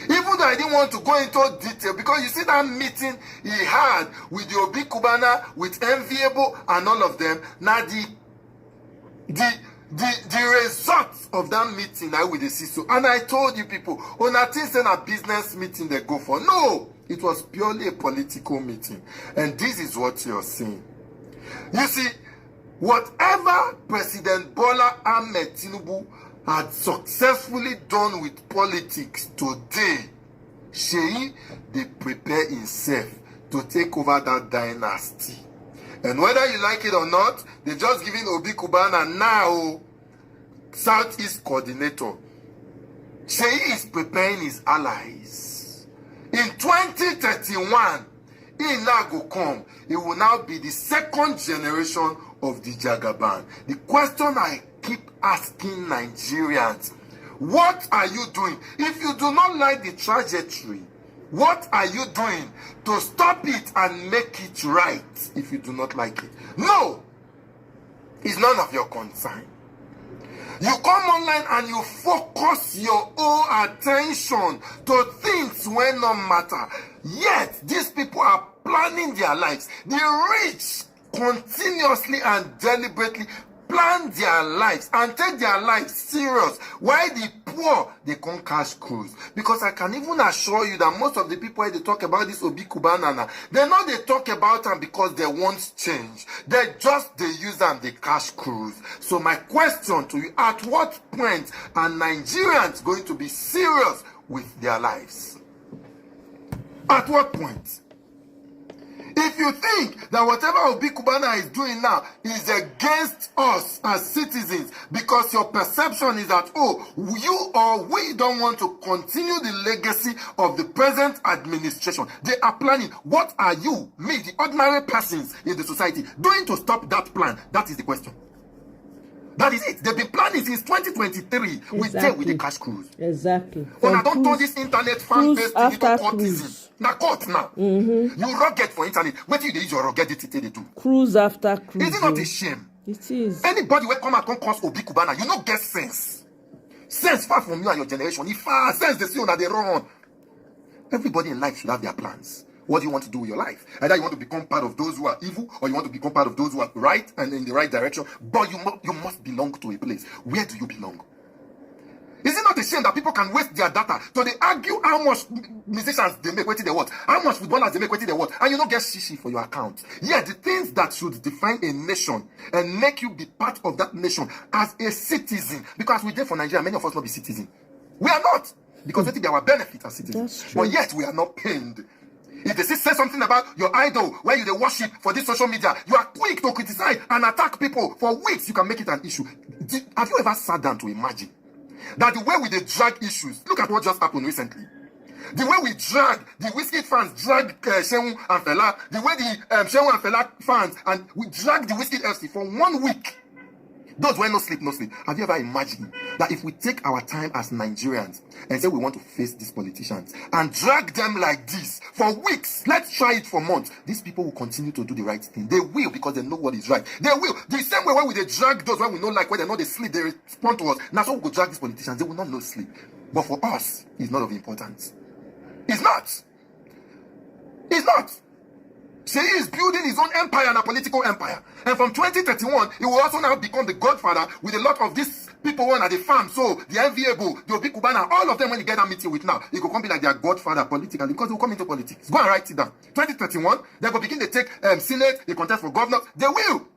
Speaker 15: Even though I didn't want to go into detail, because you see that meeting he had with the Obi Kubana, with Enviable and all of them. Now the results of that meeting I will see. So, and I told you people, on a thing saying a business meeting they go for. No, it was purely a political meeting. And this is what you're seeing. You see, whatever President Bola Ahmed Tinubu had successfully done with politics today, Sheyi, they prepare himself to take over that dynasty. And whether you like it or not, they're just giving Obi Kubana now Southeast coordinator. Sheyi is preparing his allies. In 2031, he now go come. He will now be the second generation of the Jagaban. The question I keep asking Nigerians, what are you doing? If you do not like the trajectory, what are you doing to stop it and make it right if you do not like it? No, it's none of your concern. You come online and you focus your whole attention to things when no matter. Yet, these people are planning their lives. The rich continuously and deliberately plan their lives and take their lives serious, while the poor they can't cash cruise. Because I can even assure you that most of the people they talk about this Obi Kubana, they know they talk about them because they want change. They use them, they cash cruise. So my question to you, at what point are Nigerians going to be serious with their lives? At what point? If you think that whatever Obi Kubana is doing now is against us as citizens, because your perception is that, oh, you or we don't want to continue the legacy of the present administration, they are planning. What are you, me, the ordinary persons in the society, doing to stop that plan? That is the question. That is it. They've been planning since 2023. Exactly. We deal with the cash cruise.
Speaker 5: Exactly.
Speaker 15: When I don't turn this internet fan base into courtism. Now court now. You rugged for internet. What do you use your ruggedity they do?
Speaker 5: Cruise after cruise.
Speaker 15: Is it not a shame?
Speaker 5: It is.
Speaker 15: Anybody will come and come cause Obi Kubana, you don't get sense. Sense far from you and your generation. If far sense they see on that they run. Everybody in life should have their plans. What do you want to do with your life? Either you want to become part of those who are evil, or you want to become part of those who are right and in the right direction. But you must belong to a place. Where do you belong? Is it not a shame that people can waste their data so they argue how much musicians they make, what they want, how much footballers they make, what they want, and you don't get shishi for your account? Yeah, the things that should define a nation and make you be part of that nation as a citizen, because we're there for Nigeria, many of us not be citizens. We are not, because it will be our benefit as citizens. But yet we are not paid. If they say something about your idol where you they worship for this social media, you are quick to criticize and attack people. For weeks, you can make it an issue. Have you ever sat down to imagine that the way we they drag issues, look at what just happened recently. The way we drag, the Whiskey fans drag Shehu and Fela, the way the Shehu and Fela fans, and we drag the Whiskey FC for 1 week. Those who no sleep. Have you ever imagined that if we take our time as Nigerians and say we want to face these politicians and drag them like this for weeks, let's try it for months, these people will continue to do the right thing. They will, because they know what is right. They will. The same way when we they drag those when we know like when they know they sleep, they respond to us. Now so we go drag these politicians, they will not know sleep. But for us, it's not of importance. It's not. He's not. Sheyi is building his own empire and a political empire. And from 2031, he will also now become the godfather with a lot of these people on at the farm. So the enviable, the Obi Kubana, all of them when you get that meeting with now, he will come be like their godfather politically because they will come into politics. Go and write it down. 2031, they will begin to take Senate, they contest for governor. They will.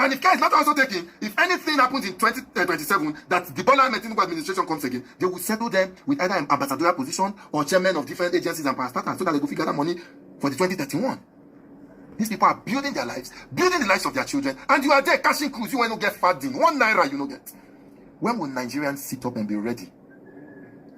Speaker 15: And if care is not also taken, if anything happens in 2027 that the Bola Ahmed Tinubu administration comes again, they will settle them with either an ambassadorial position or chairman of different agencies and parastatals so that they will figure that money for the 2031. These people are building their lives, building the lives of their children, and you are there cashing crews. You will not get funding. 1 naira you not get. When will Nigerians sit up and be ready?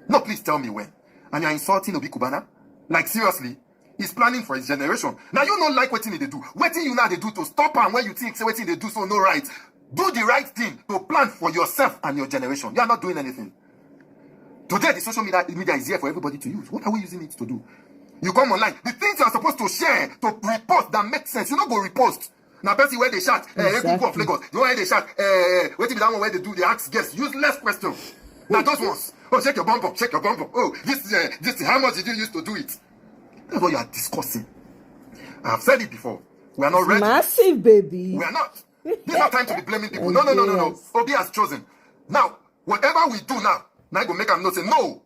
Speaker 15: No, please tell me when. And you are insulting Obi Kubana? Like seriously? He's planning for his generation. Now you don't like what they do. What you now they do to stop and when you think say what they do so no right. Do the right thing to plan for yourself and your generation. You are not doing anything. Today the social media is here for everybody to use. What are we using it to do? You come online. The things you are supposed to share, to repost that make sense. You don't go repost. Now, person where they shout, exactly. Of Lagos. You know where they shout, wait till that one where they do, they ask guests. Useless question. Now, those ones. Oh, shake your bum up, shake your bum up. Oh, this, how much did you use to do it? That's what you are discussing. I've said it before. We are not ready.
Speaker 5: Massive, baby.
Speaker 15: We are not. This is not time to be blaming people. No. Obi has chosen. Now, whatever we do now I go make them know say, no.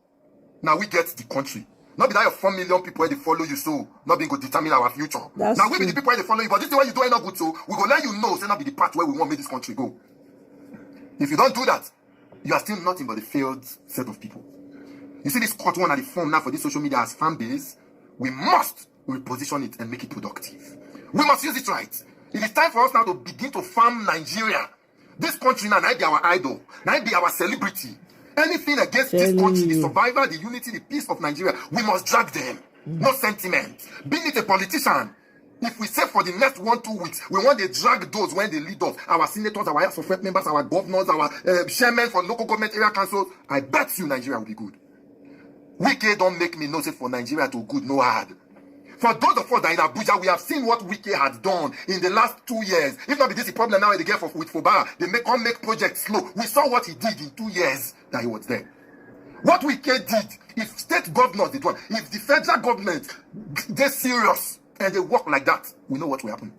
Speaker 15: Now we get the country. Not be that your 4 million people where they follow you, so not being go determine our future. That's now we be the people where they follow you, but this is why you do it not good, so we go let you know, say not be the path where we want to make this country go. If you don't do that, you are still nothing but a failed set of people. You see this court one at the form now for this social media as fan base, we must reposition it and make it productive. We must use it right. It is time for us now to begin to farm Nigeria. This country now be our idol, now be our celebrity. Anything against this country, the survival, the unity, the peace of Nigeria, we must drag them. No sentiment. Being it a politician, if we say for the next 1-2 weeks, we want to drag those when they lead us, our senators, our House of Rep members, our governors, our chairmen for local government area councils, I bet you Nigeria will be good. Wike don't make me know say for Nigeria to good, no hard. For those of us that in Abuja, we have seen what Wike had done in the last 2 years. If not be this the problem now they get with Foba, they can't make projects slow. We saw what he did in 2 years that he was there. What Wike did, if state governors did one, if the federal government, they're serious and they work like that, we know what will happen.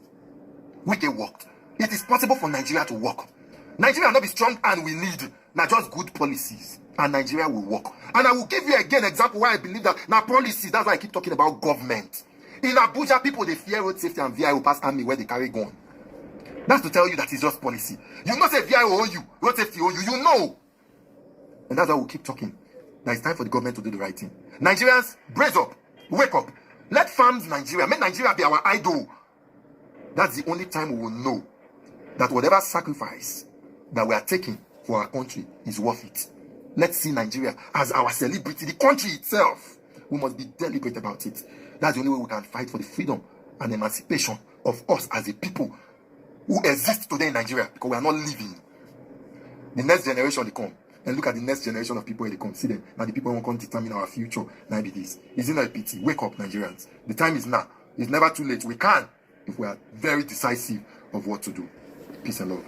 Speaker 15: Wike worked. It is possible for Nigeria to work. Nigeria will not be strong and we need not just good policies. And Nigeria will work. And I will give you again an example why I believe that now policies, that's why I keep talking about government. In Abuja, people, they fear road safety and VIO pass army where they carry gun. That's to tell you that it's just policy. You not say VIO owe you, road safety owe you, you know. And that's why we'll keep talking. Now it's time for the government to do the right thing. Nigerians, brace up, wake up. Let farms Nigeria, make Nigeria be our idol. That's the only time we will know that whatever sacrifice that we are taking for our country is worth it. Let's see Nigeria as our celebrity, the country itself. We must be deliberate about it. That's the only way we can fight for the freedom and emancipation of us as a people who exist today in Nigeria, because we are not living. The next generation they come. And look at the next generation of people where they come. See them. Now the people who can determine our future. Now be this. Is it not a pity? Wake up, Nigerians. The time is now. It's never too late. We can, if we are very decisive of what to do. Peace and love.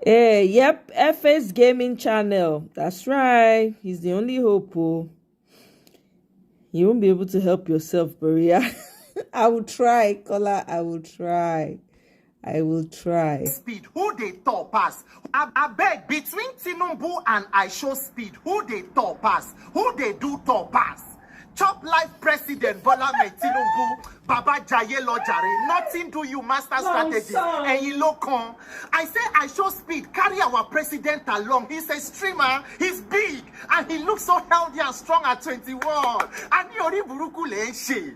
Speaker 5: Yep, FS Gaming Channel. That's right. He's the only hope. You won't be able to help yourself, Berea. I will try, Kola. I will try.
Speaker 16: Speed, who they talk pass? I beg, between Tinubu and I show speed, who they talk pass? Who they do talk pass? Top life president Bola Ahmed Tinubu, Baba Jaye Lojare, nothing do you master strategy. And you look on. I say I show speed, carry our president along. He's a streamer, he's big, and he looks so healthy and strong at 21. And Yori Buruku Lenshi.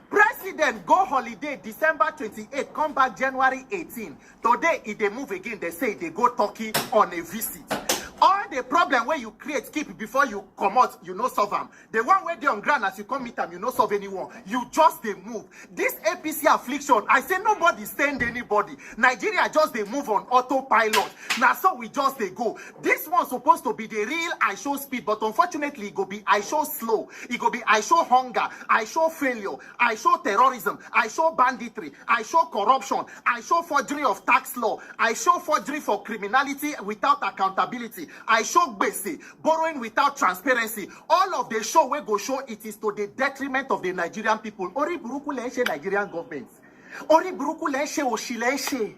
Speaker 16: President go holiday December 28, come back January 18. Today, if they move again, they say they go Turkey on a visit. All the problem where you create, keep before you come out, you no solve them. The one where they on ground as you come meet them, you no solve anyone. You just they move. This APC affliction, I say nobody stand anybody. Nigeria just they move on autopilot. Now so we just they go. This one's supposed to be the real I show speed, but unfortunately it go be I show slow. It go be I show hunger. I show failure. I show terrorism. I show banditry. I show corruption. I show forgery of tax law. I show forgery for criminality without accountability. I I show basic, borrowing without transparency. All of the show we go show it is to the detriment of the Nigerian people. Ori buruku lenche Nigerian government. Ori buruku lenche oshilenche.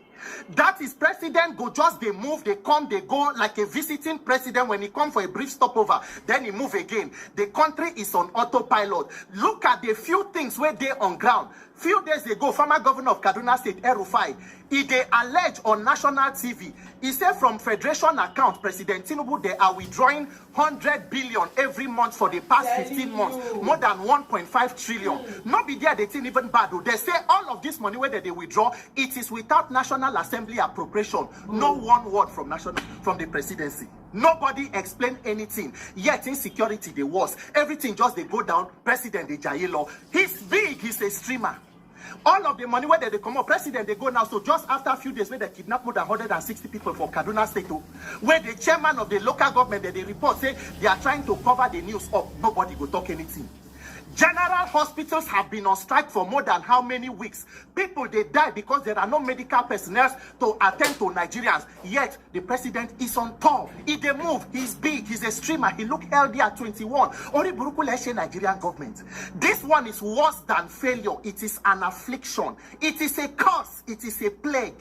Speaker 16: That is president go just they move, they come, they go like a visiting president when he come for a brief stopover, then he move again. The country is on autopilot. Look at the few things where they on ground. Few days ago, former governor of Kaduna State, El-Rufai, he they allege on national TV, he said from federation account, President Tinubu, they are withdrawing 100 billion every month for the past 15 months, more than 1.5 trillion. Not be there, they think even bad. They say all of this money where they withdraw, it is without National Assembly appropriation. No one word from the presidency. Nobody explained anything. Yet insecurity they was. Everything just they go down. President they Jailo. He's big, he's a streamer. All of the money where they come up, president they go now. So just after a few days where they kidnap more than 160 people from Kaduna State, where the chairman of the local government that they report say they are trying to cover the news up. Nobody go talk anything. General hospitals have been on strike for more than how many weeks? People, they die because there are no medical personnel to attend to Nigerians. Yet, the president is on top. If they move, he's big, he's a streamer, he look healthy at 21. Ori buruku leshe Nigerian government. This one is worse than failure. It is an affliction. It is a curse. It is a plague.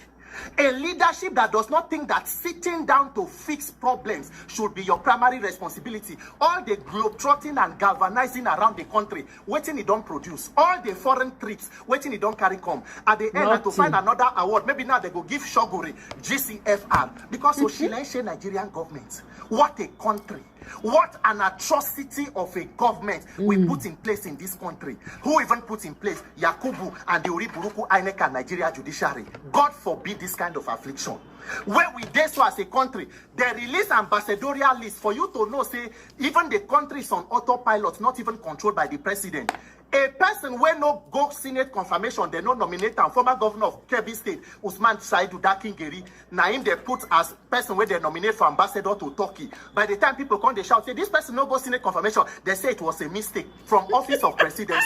Speaker 16: A leadership that does not think that sitting down to fix problems should be your primary responsibility. All the globetrotting and galvanizing around the country, waiting it don't produce. All the foreign trips, waiting it don't carry come. At the end, to find another award, maybe now they go give Shoguri, GCFR, because of Shilense Nigerian government. What a country. What an atrocity of a government we put in place in this country. Who even put in place Yakubu and the Uriburuku INEC and Nigeria judiciary? God forbid this kind of affliction. Where we did so as a country, they release ambassadorial list for you to know, say, even the country is on autopilot, not even controlled by the president. A person where no go Senate confirmation, they no nominate and former governor of Kebbi State, Usman Saidu Dakingeri, Naim they put as person where they nominate for ambassador to Turkey. By the time people come, they shout, say, this person no go Senate confirmation, they say it was a mistake from office of presidency.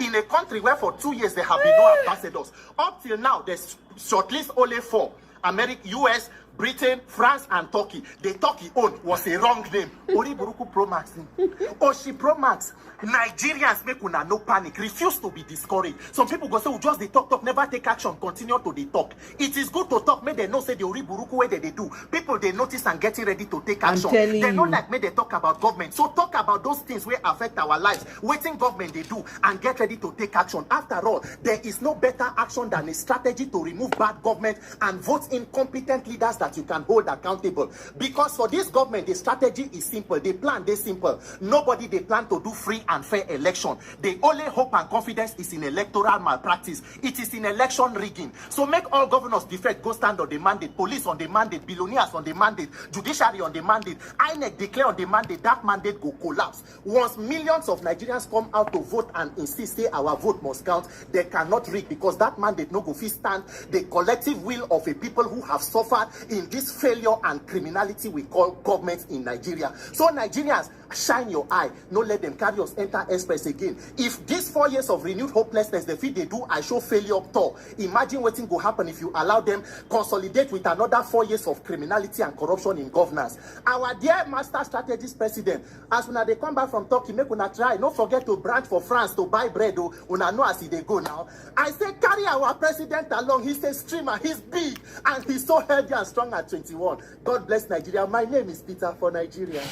Speaker 16: In a country where for 2 years there have been no ambassadors. Up till now, there's shortlist only 4. America, US, Britain, France, and Turkey. The Turkey own was a wrong name. Ori Buruku Pro Max. Oshi Pro Max. Nigerians make una no panic, refuse to be discouraged. Some people go say, we just they talk, never take action, continue to the talk. It is good to talk, make they know say the Ori Buruku way they do. People they notice and getting ready to take action. They don't like make they talk about government. So talk about those things where affect our lives. Waiting government they do and get ready to take action. After all, there is no better action than a strategy to remove bad government and vote incompetent leaders that you can hold accountable. Because for this government, the strategy is simple. The plan is simple. Nobody they plan to do free and fair election. The only hope and confidence is in electoral malpractice. It is in election rigging. So make all governors defect, go stand on the mandate, police on the mandate, billionaires on the mandate, judiciary on the mandate, INEC declare on the mandate, that mandate go collapse. Once millions of Nigerians come out to vote and insist say our vote must count, they cannot rig because that mandate no go fit stand the collective will of a people who have suffered in this failure and criminality we call government in Nigeria. So Nigerians, shine your eye. No let them carry us enter express again. If these 4 years of renewed hopelessness, the feed they do, I show failure tour. Imagine what will happen if you allow them consolidate with another 4 years of criminality and corruption in governance. Our dear master strategist president, as when they come back from Turkey, make una try. Don't forget to branch for France to buy bread. Una know as they go now. I say carry our president along. He's a streamer. He's big and he's so healthy and strong at 21. God bless Nigeria. My name is Peter for Nigeria.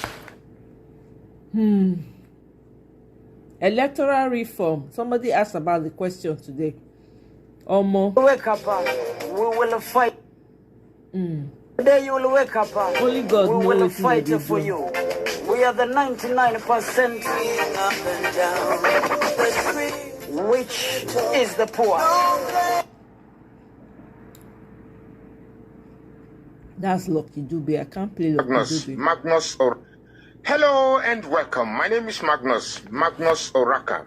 Speaker 5: Electoral reform. Somebody asked about the question today. Omo.
Speaker 17: Wake up, we will fight. Today you will wake up.
Speaker 5: Only God knows.
Speaker 17: We will fight for you. We are the 99%, which is the poor.
Speaker 5: That's Lucky Dube. I can't play Lucky
Speaker 18: Dube. Hello and welcome. My name is Magnus Oraka.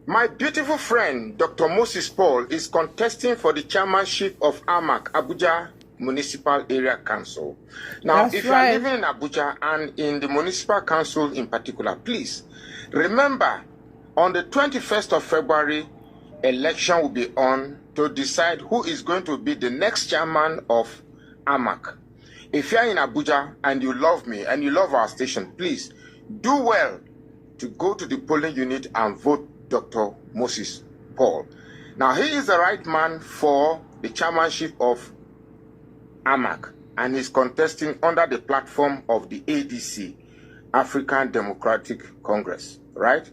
Speaker 18: My beautiful friend, Dr. Moses Paul, is contesting for the chairmanship of AMAC, Abuja Municipal Area Council. Now, if you are living in Abuja and in the Municipal Council in particular, please remember, on the 21st of February, election will be on to decide who is going to be the next chairman of AMAC. If you're in Abuja and you love me and you love our station, please do well to go to the polling unit and vote Dr. Moses Paul. Now, he is the right man for the chairmanship of AMAC, and he's contesting under the platform of the ADC, African Democratic Congress, right?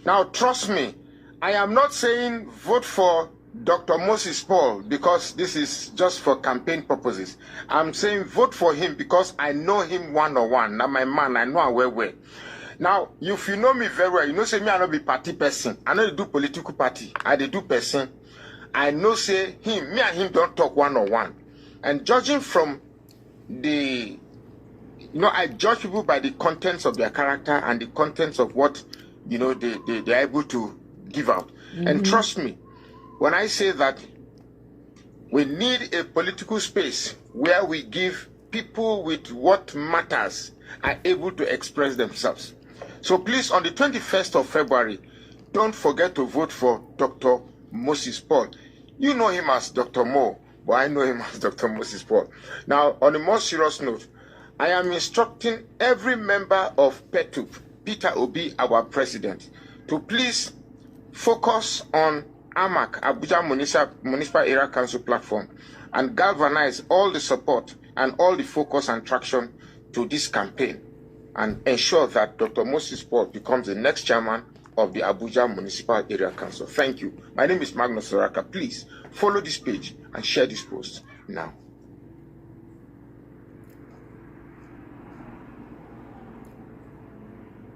Speaker 18: Now, trust me, I am not saying vote for Dr. Moses Paul because this is just for campaign purposes. I'm saying vote for him because I know him one-on-one. Now, my man, I know him well. Now, if you know me very well, you know say me I not be party person. I know do political party. I do person. I know say him, me and him don't talk one-on-one. And judging from the, I judge people by the contents of their character and the contents of what, they're able to give out. And trust me, when I say that we need a political space where we give people with what matters are able to express themselves. So please, on the 21st of February, don't forget to vote for Dr. Moses Paul. You know him as Dr. Mo, but I know him as Dr. Moses Paul. Now, on a more serious note, I am instructing every member of PETUP, Peter Obi, our president, to please focus on AMAC, Abuja Municipal Area Council platform, and galvanize all the support and all the focus and traction to this campaign and ensure that Dr. Moses Paul becomes the next chairman of the Abuja Municipal Area Council. Thank you. My name is Magnus Oraka. Please follow this page and share this post now.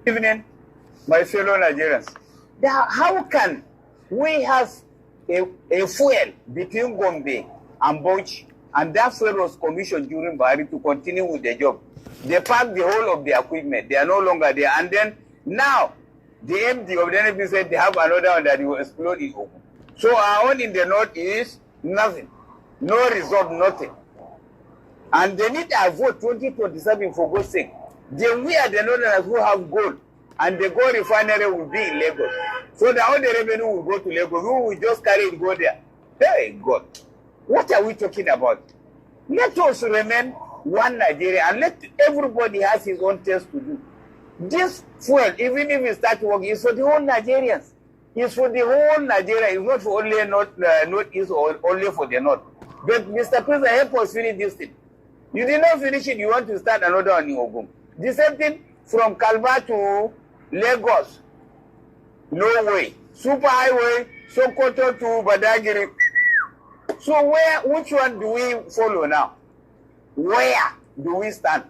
Speaker 17: Evening, my fellow Nigerians. Now, how can we have a fuel between Gombe and Bauchi, and that fuel was commissioned during Buhari to continue with the job? They packed the whole of the equipment. They are no longer there. And then now, the MD of the NFP said they have another one that will explode in Ogun. So our own in the north is nothing. No result, nothing. And they need a vote 2027 for God's sake. Then we are the northerners who have gold. And the gold refinery will be in Lagos. So that all the revenue will go to Lagos. We will just carry it, go there. Hey, God. What are we talking about? Let us remain one Nigeria and let everybody has his own test to do. This fuel, even if it starts working, is for the whole Nigerians. It's for the whole Nigeria. It's not for only Northeast or only for the North. But Mr. President, help us finish this thing. You did not finish it, you want to start another one in Ogun. The same thing from Kalba to Lagos. No way. Super highway, Sokoto to Badagiri. So which one do we follow now? Where do we stand?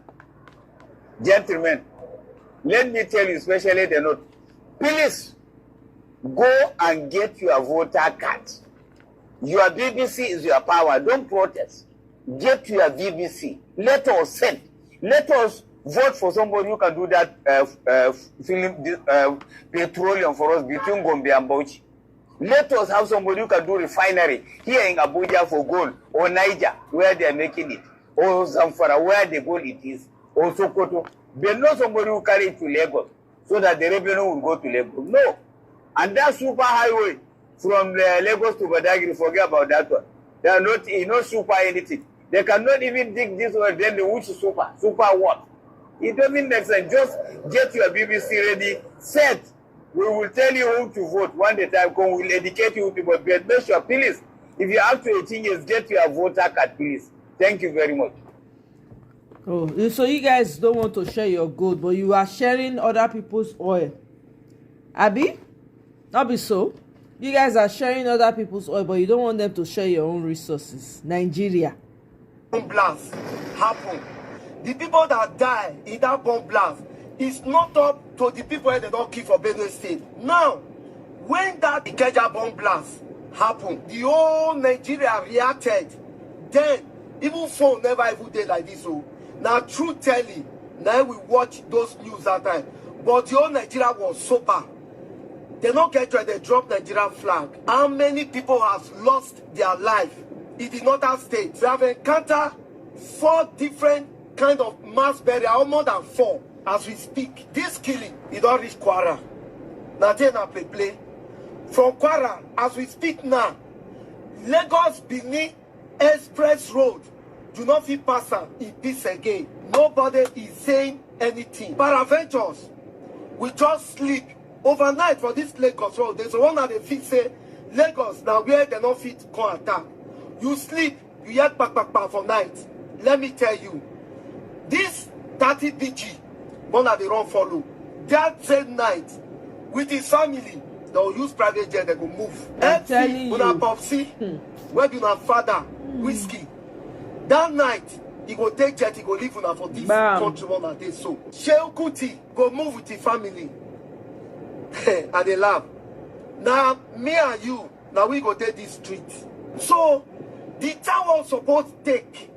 Speaker 17: Gentlemen, let me tell you, especially the North, please go and get your voter card. Your BBC is your power. Don't protest. Get your BBC. Let us send. Let us vote for somebody who can do that petroleum for us between Gombe and Bauchi. Let us have somebody who can do refinery here in Abuja for gold, or Niger, where they are making it, or Zamfara, where the gold it is, or Sokoto. But not somebody who carry it to Lagos, so that the revenue will go to Lagos. No. And that super highway from Lagos to Badagry, forget about that one. They are not super anything. They cannot even dig this one, then the which super? Super what? It doesn't make sense. Just get your BBC ready, set. We will tell you who to vote. When the time comes, we'll educate you to vote. But make sure, please, if you're up to 18 years, get your voter card, please. Thank you very much.
Speaker 5: Oh, so you guys don't want to share your gold, but you are sharing other people's oil. Abi? Not be so. You guys are sharing other people's oil, but you don't want them to share your own resources. Nigeria.
Speaker 19: Bomb blast happen. The people that die in that bomb blast is not up to the people that they don't kill for Benue State. Now, when that Ikeja bomb blast happened, the whole Nigeria reacted. Then, even phone never even did like this. So, now, true telling, now we watch those news that time. But the whole Nigeria was sober. They don't get ready, they drop Nigerian flag. How many people have lost their life in the northern states? We have encountered 4 different kind of mass burial, or more than 4 as we speak. This killing, it don't reach Kwara. Now they not play. From Kwara, as we speak now, Lagos Benin Express Road do not fit pass am in peace again. Nobody is saying anything. Paraventures, we just sleep overnight for this Lagos road. There's one that they fit say Lagos now where they not fit come attack. You sleep, you hear back for night. Let me tell you, this 30 BG, one that they run follow. That same night, with his family, they'll use private jet, they go move. Empty, with a popsy, where be my father, whiskey. That night, he go take jet, he go live una for this country one and day so. Shehu Kuti go move with his family. And they laugh. Now, me and you, now we go take this street. So, the town support take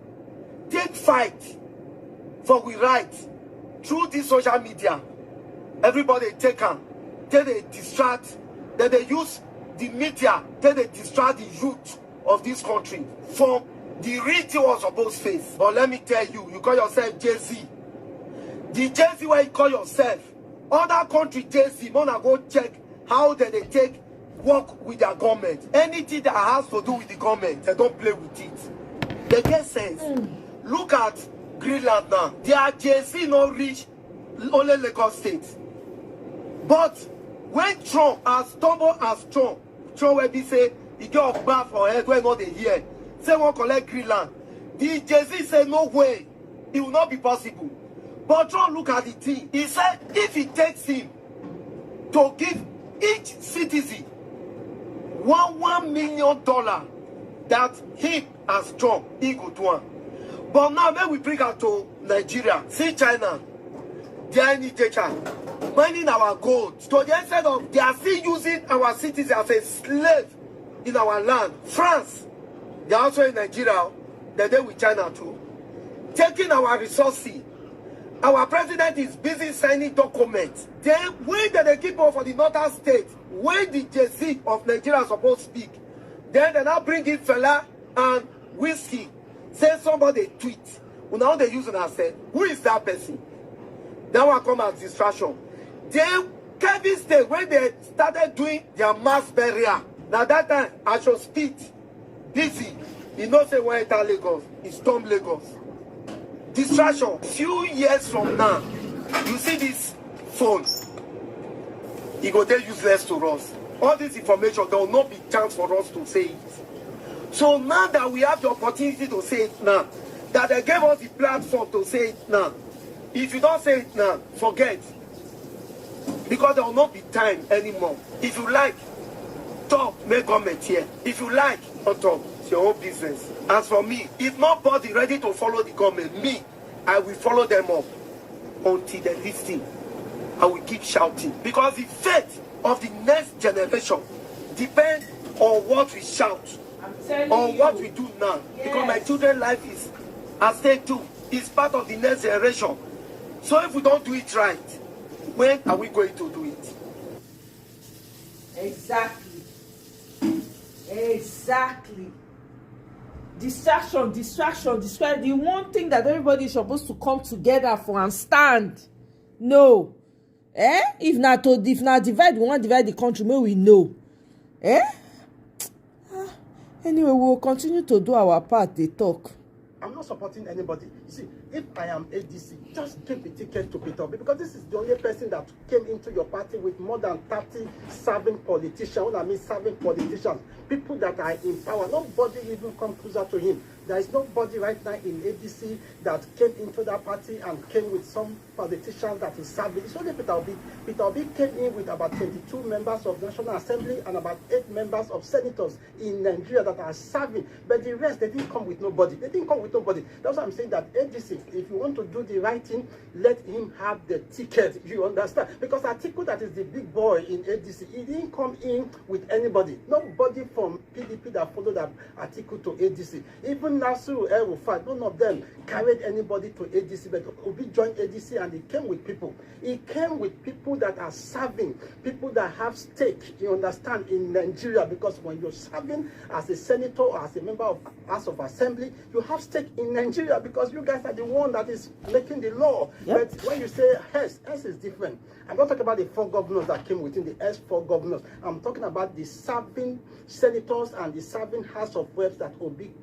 Speaker 19: fight for we right through this social media. Everybody take them, then they distract, then they use the media, then they distract the youth of this country from the real thing was supposed to face. But let me tell you, you call yourself Jay-Z. The Jay-Z where you call yourself, other country Jay-Z, wanna go check how they take work with their government. Anything that has to do with the government, they don't play with it. They get sense. Look at Greenland now. Their Jay-Z not reach only Lagos State. But when Trump has stumbled as Trump will be say, he get a bath for head when not they hear. Say one collect Greenland. The Jay-Z say no way. It will not be possible. But Trump look at the thing. He said if it takes him to give each citizen $1 million that he as Trump, he go do one. But now when we bring out to Nigeria, see China, they are in Itecha, mining our gold. To the extent of they are still using our citizens as a slave in our land. France, they are also in Nigeria, they're there with China too. Taking our resources. Our president is busy signing documents. Then when they keep on for the northern state, when the Jay-Z of Nigeria is supposed to speak, then they now bring in fella and whiskey. Say somebody tweet. Now they use it and say, who is that person? That one come as distraction. Then Kevin State, when they started doing their mass burial, now that time I should speak. Busy. You know say where it's Lagos, it's Storm Lagos. Distraction. Few years from now, you see this phone. It will get useless to us. All this information, there will not be chance for us to say it. So now that we have the opportunity to say it now, that they gave us the platform to say it now, if you don't say it now, forget. Because there will not be time anymore. If you like, talk, make comment here. If you like, not talk. It's your own business. As for me, if nobody ready to follow the government, me, I will follow them up until they listen. I will keep shouting. Because the fate of the next generation depends on what we shout, on what we do now. Yes. Because my children's life is at stake too. It's part of the next generation. So if we don't do it right, when are we going to do it?
Speaker 5: Exactly. Exactly. Distraction. The one thing that everybody is supposed to come together for and stand. No. If not divide, we want to divide the country, may we know. Anyway, we will continue to do our part, they talk.
Speaker 20: I'm not supporting anybody. You see, if I am ADC, just give the ticket to Peter Obi, because this is the only person that came into your party with more than 30 serving politicians. What I mean serving politicians, people that are in power. Nobody even come closer to him. There is nobody right now in ADC that came into that party and came with some politicians that is serving. It's only Peter Obi. Peter Obi came in with about 22 members of National Assembly and about 8 members of senators in Nigeria that are serving. But the rest, they didn't come with nobody. They didn't come with nobody. That's why I'm saying that ADC, if you want to do the right thing, let him have the ticket. You understand? Because Atiku, that is the big boy in ADC, he didn't come in with anybody. Nobody from PDP that followed Atiku to ADC. Even Nasiru El-Rufai, none of them carried anybody to ADC, but Obi joined ADC and he came with people. He came with people that are serving, people that have stake, you understand, in Nigeria, because when you're serving as a senator or as a member of House of Assembly, you have stake in Nigeria because you guys are the one that is making the law. Yep. But when you say S is different. I'm not talking about the 4 governors that came within the S4 governors. I'm talking about the serving senators and the serving House of Reps that Obi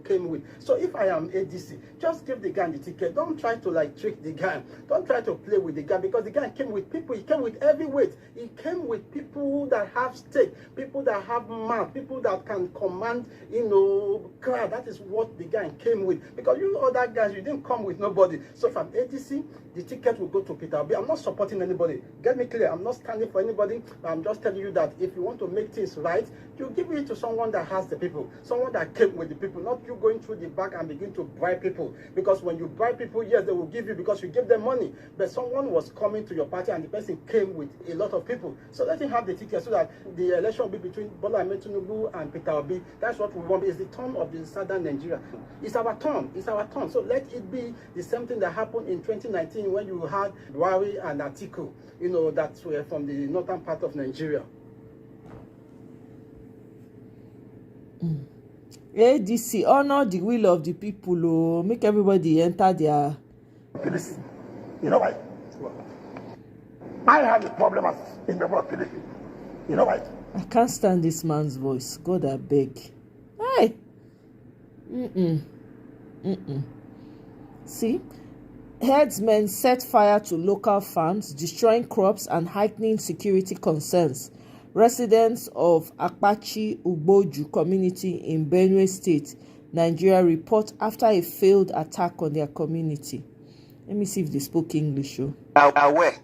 Speaker 20: came with. So if I am ADC, just give the guy the ticket. Don't try to like trick the guy. Don't try to play with the guy, because the guy came with people. He came with heavyweight. He came with people that have stake, people that have mouth, people that can command, crowd. That is what the guy came with. Because you other guys, you didn't come with nobody. So from ADC, the ticket will go to Peter Obi. I'm not supporting anybody. Get me clear. I'm not standing for anybody. I'm just telling you that if you want to make things right, you give it to someone that has the people, someone that came with the people, not you going through the back and begin to bribe people. Because when you bribe people, yes, they will give you because you give them money. But someone was coming to your party and the person came with a lot of people. So let him have the ticket so that the election will be between Bola Ahmed Tinubu and Peter Obi. That's what we want. It's the turn of the southern Nigeria. It's our turn. It's our turn. So let it be the same thing that happened in 2019 when you had Buhari and Atiku, that were from the northern part of Nigeria.
Speaker 5: ADC, honor the will of the people. Oh, make everybody enter their.
Speaker 21: You know why? I have a problem as in the world. You know why?
Speaker 5: I can't stand this man's voice. God, I beg. Hey. See, herdsmen set fire to local farms, destroying crops and heightening security concerns. Residents of Apache Ugboju community in Benue State, Nigeria, report after a failed attack on their community. Let me see if they spoke English.
Speaker 22: Aware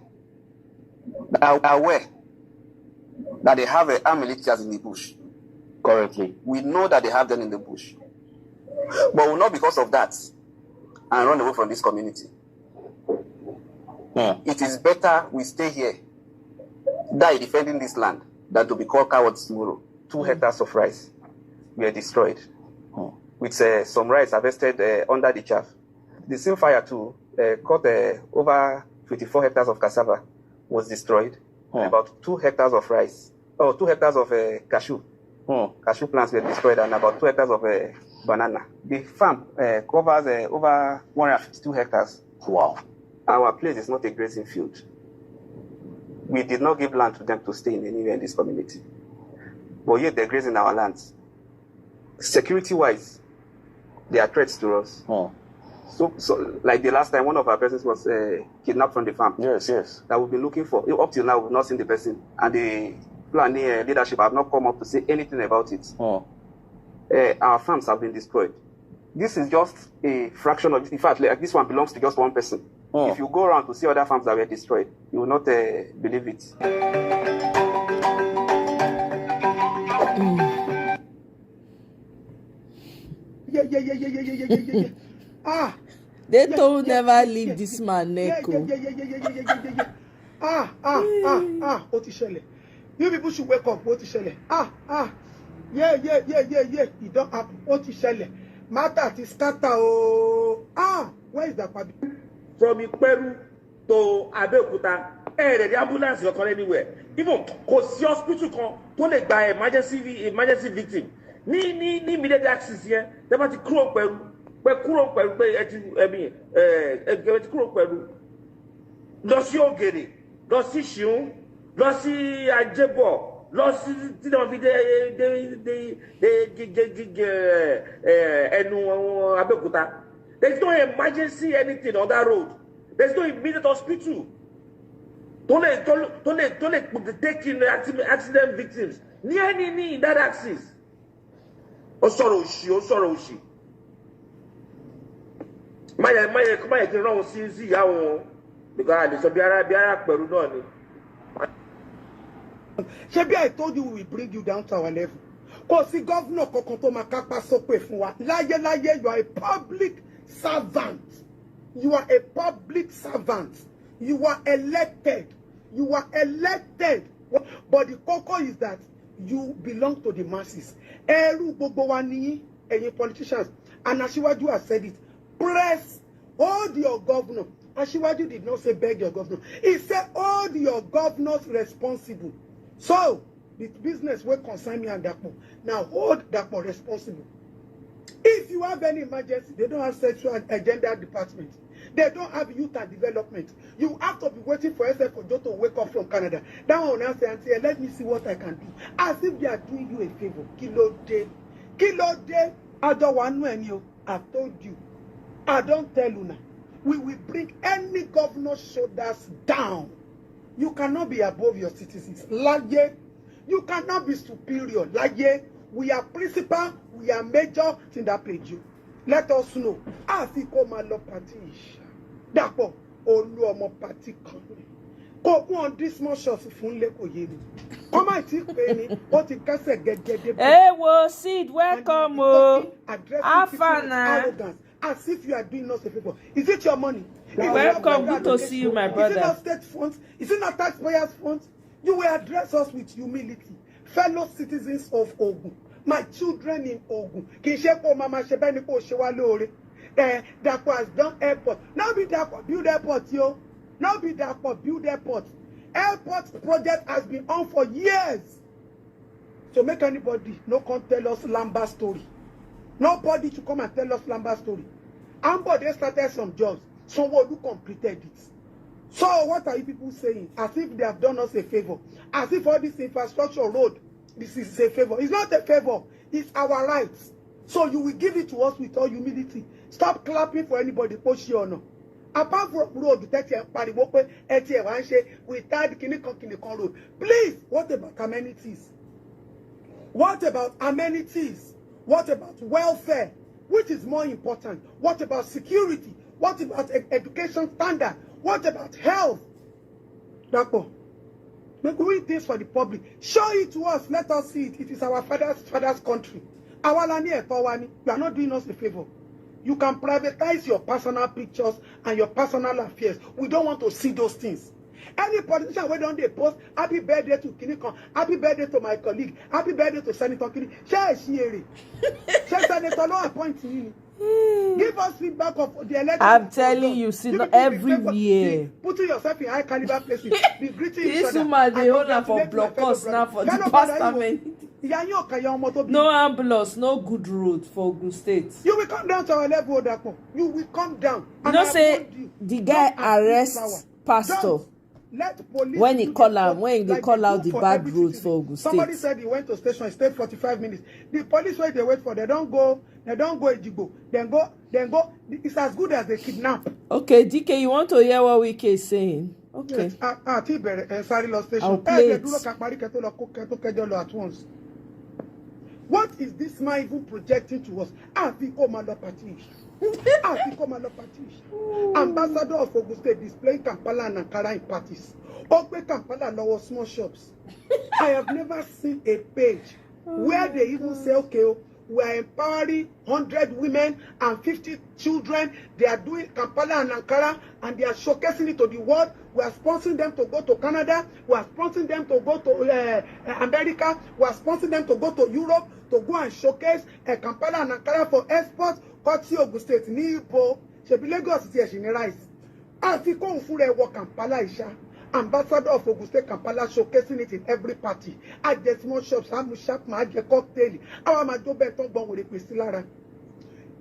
Speaker 22: that they have armed militias in the bush currently. We know that they have them in the bush. But will not because of that and run away from this community. It is better we stay here, die defending this land, than to be called cowards tomorrow. 2 hectares of rice were destroyed, with some rice harvested under the chaff. The same fire too caught over 24 hectares of cassava was destroyed, and about 2 hectares of rice, 2 hectares of cashew. Cashew plants were destroyed, and about 2 hectares of banana. The farm covers over 152 hectares. Wow. Our place is not a grazing field. We did not give land to them to stay in anywhere in this community. But yet they're grazing our lands. Security-wise, they are threats to us. So like the last time, one of our persons was kidnapped from the farm. Yes. That we've been looking for. Up till now, we've not seen the person. And the planning leadership have not come up to say anything about it. Our farms have been destroyed. This is just a fraction of it. In fact, like, this one belongs to just one person. If you go around to see other farms that were destroyed, you will not believe it.
Speaker 5: Yeah. They don't never leave this man, Neko.
Speaker 20: Otishele. You people should wake up, Otishele. Yeah. It don't happen. Otishele. Matter is scatter. Where is that Pabi?
Speaker 23: From Peru to Abeokuta, the ambulance is not anywhere. Even because hospital can to by emergency victim. Ni immediate access here. They want to crow Peru. Peru. Lọ sí Ògèrè, lọ sí Ṣìún, lọ sí Ajébọ̀, lọ sí tí wọ́n fi ẹnu Abẹ́òkúta. There's no emergency anything on that road. There's no immediate hospital. Don't take in accident victims. Near that axis. Osoro. My general sees how because Biara Peru no.
Speaker 20: Shebi, I told you we will bring you down to our level. Because the governor Kokonto Makapa Sokwe Fuwa, Laye, you are a public servant. You are a public servant. You are elected. But the koko is that you belong to the masses. Eru gbogbo wa ni any politicians. And Asiwaju has said it. Press, hold your governor. Asiwaju did not say beg your governor. He said hold your governors responsible. So, the business will concern me and Dapo. Now hold Dapo responsible. If you have any emergency, they don't have sexual and gender department. They don't have youth and development. You have to be waiting for SF for Joe to wake up from Canada. That one will say and say, let me see what I can do. As if they are doing you a favor. Kilo day. I don't want to know. I told you. I don't tell you now. We will bring any governor's shoulders down. You cannot be above your citizens. Like, you cannot be superior. Like, we are principal, we are major in that page. Let us know. As he come and look party. D'accord. Oluomo party come. Go on this small shots fun le ko ye ni. Come and see me. What it can say get.
Speaker 5: Hey, well, Sid, welcome.
Speaker 20: Arrogance. As if you are doing us a favor. Is it your money?
Speaker 5: Welcome. Good to see you, my brother.
Speaker 20: Is it not state funds? Is it not taxpayers' funds? You will address us with humility. Fellow citizens of Ogun. My children in Ogun. Kinsheko mama shebeni ko shewalore. That was done airport. Now be that build airport, yo. Now be that build airport. Airport project has been on for years. So make anybody no come tell us Lamba story. Nobody to come and tell us Lamba story. They started some jobs. Someone who completed it. So what are you people saying? As if they have done us a favor. As if all this infrastructure road, this is a favor. It's not a favor. It's our rights. So you will give it to us with all humility. Stop clapping for anybody. Apart from road, without road. Please, what about amenities? What about amenities? What about welfare? Which is more important? What about security? What about education standard? What about health? D'accord. Make we read this for the public. Show it to us. Let us see it. It is our father's country. Our land here, you are not doing us a favor. You can privatize your personal pictures and your personal affairs. We don't want to see those things. Any politician where don't they post happy birthday to Kinikon, happy birthday to my colleague, happy birthday to Senator Kini. Share Senator Law appointing. Give us feedback of the election.
Speaker 5: I'm telling you, see, not every year.
Speaker 20: Putting yourself in high caliber places. Be greeting each other.
Speaker 5: This woman, the owner for block us now for the parliament. No ambulance, no good road for Ogun State.
Speaker 20: You will come down to our level, Dapo. You will come down.
Speaker 5: You know, say the guy arrests pastor when he call out the bad roads for Ogun State.
Speaker 20: Somebody said he went to station, he stayed 45 minutes. The police where they wait for, they don't go Ejigbo. Then go. It's as good as they kidnap.
Speaker 5: Okay, DK, you want to hear what Wike is saying? Okay.
Speaker 20: Yes. Sorry, lost station.
Speaker 5: I'll play it.
Speaker 20: At once. What is this man even projecting to us? Ambassador of Ogun State displaying Kampala and Ankara in parties. Okwe Kampala lower small shops. I have never seen a page where they even say, okay, we are empowering 100 women and 50 children. They are doing Kampala and Ankara and they are showcasing it to the world. We are sponsoring them to go to Canada. We are sponsoring them to go to America. We are sponsoring them to go to Europe to go and showcase Kampala and Ankara for exports. Koti Ogun State ní Ibo. Shebi Lagos ti e rise. Afi ko nfure wo Kampala isha. Ambassador of Ogun State Kampala showcasing it in every party. At the small shops, Amu Sharp, Maje cocktail. Our Majo Beton Bon with the Lara.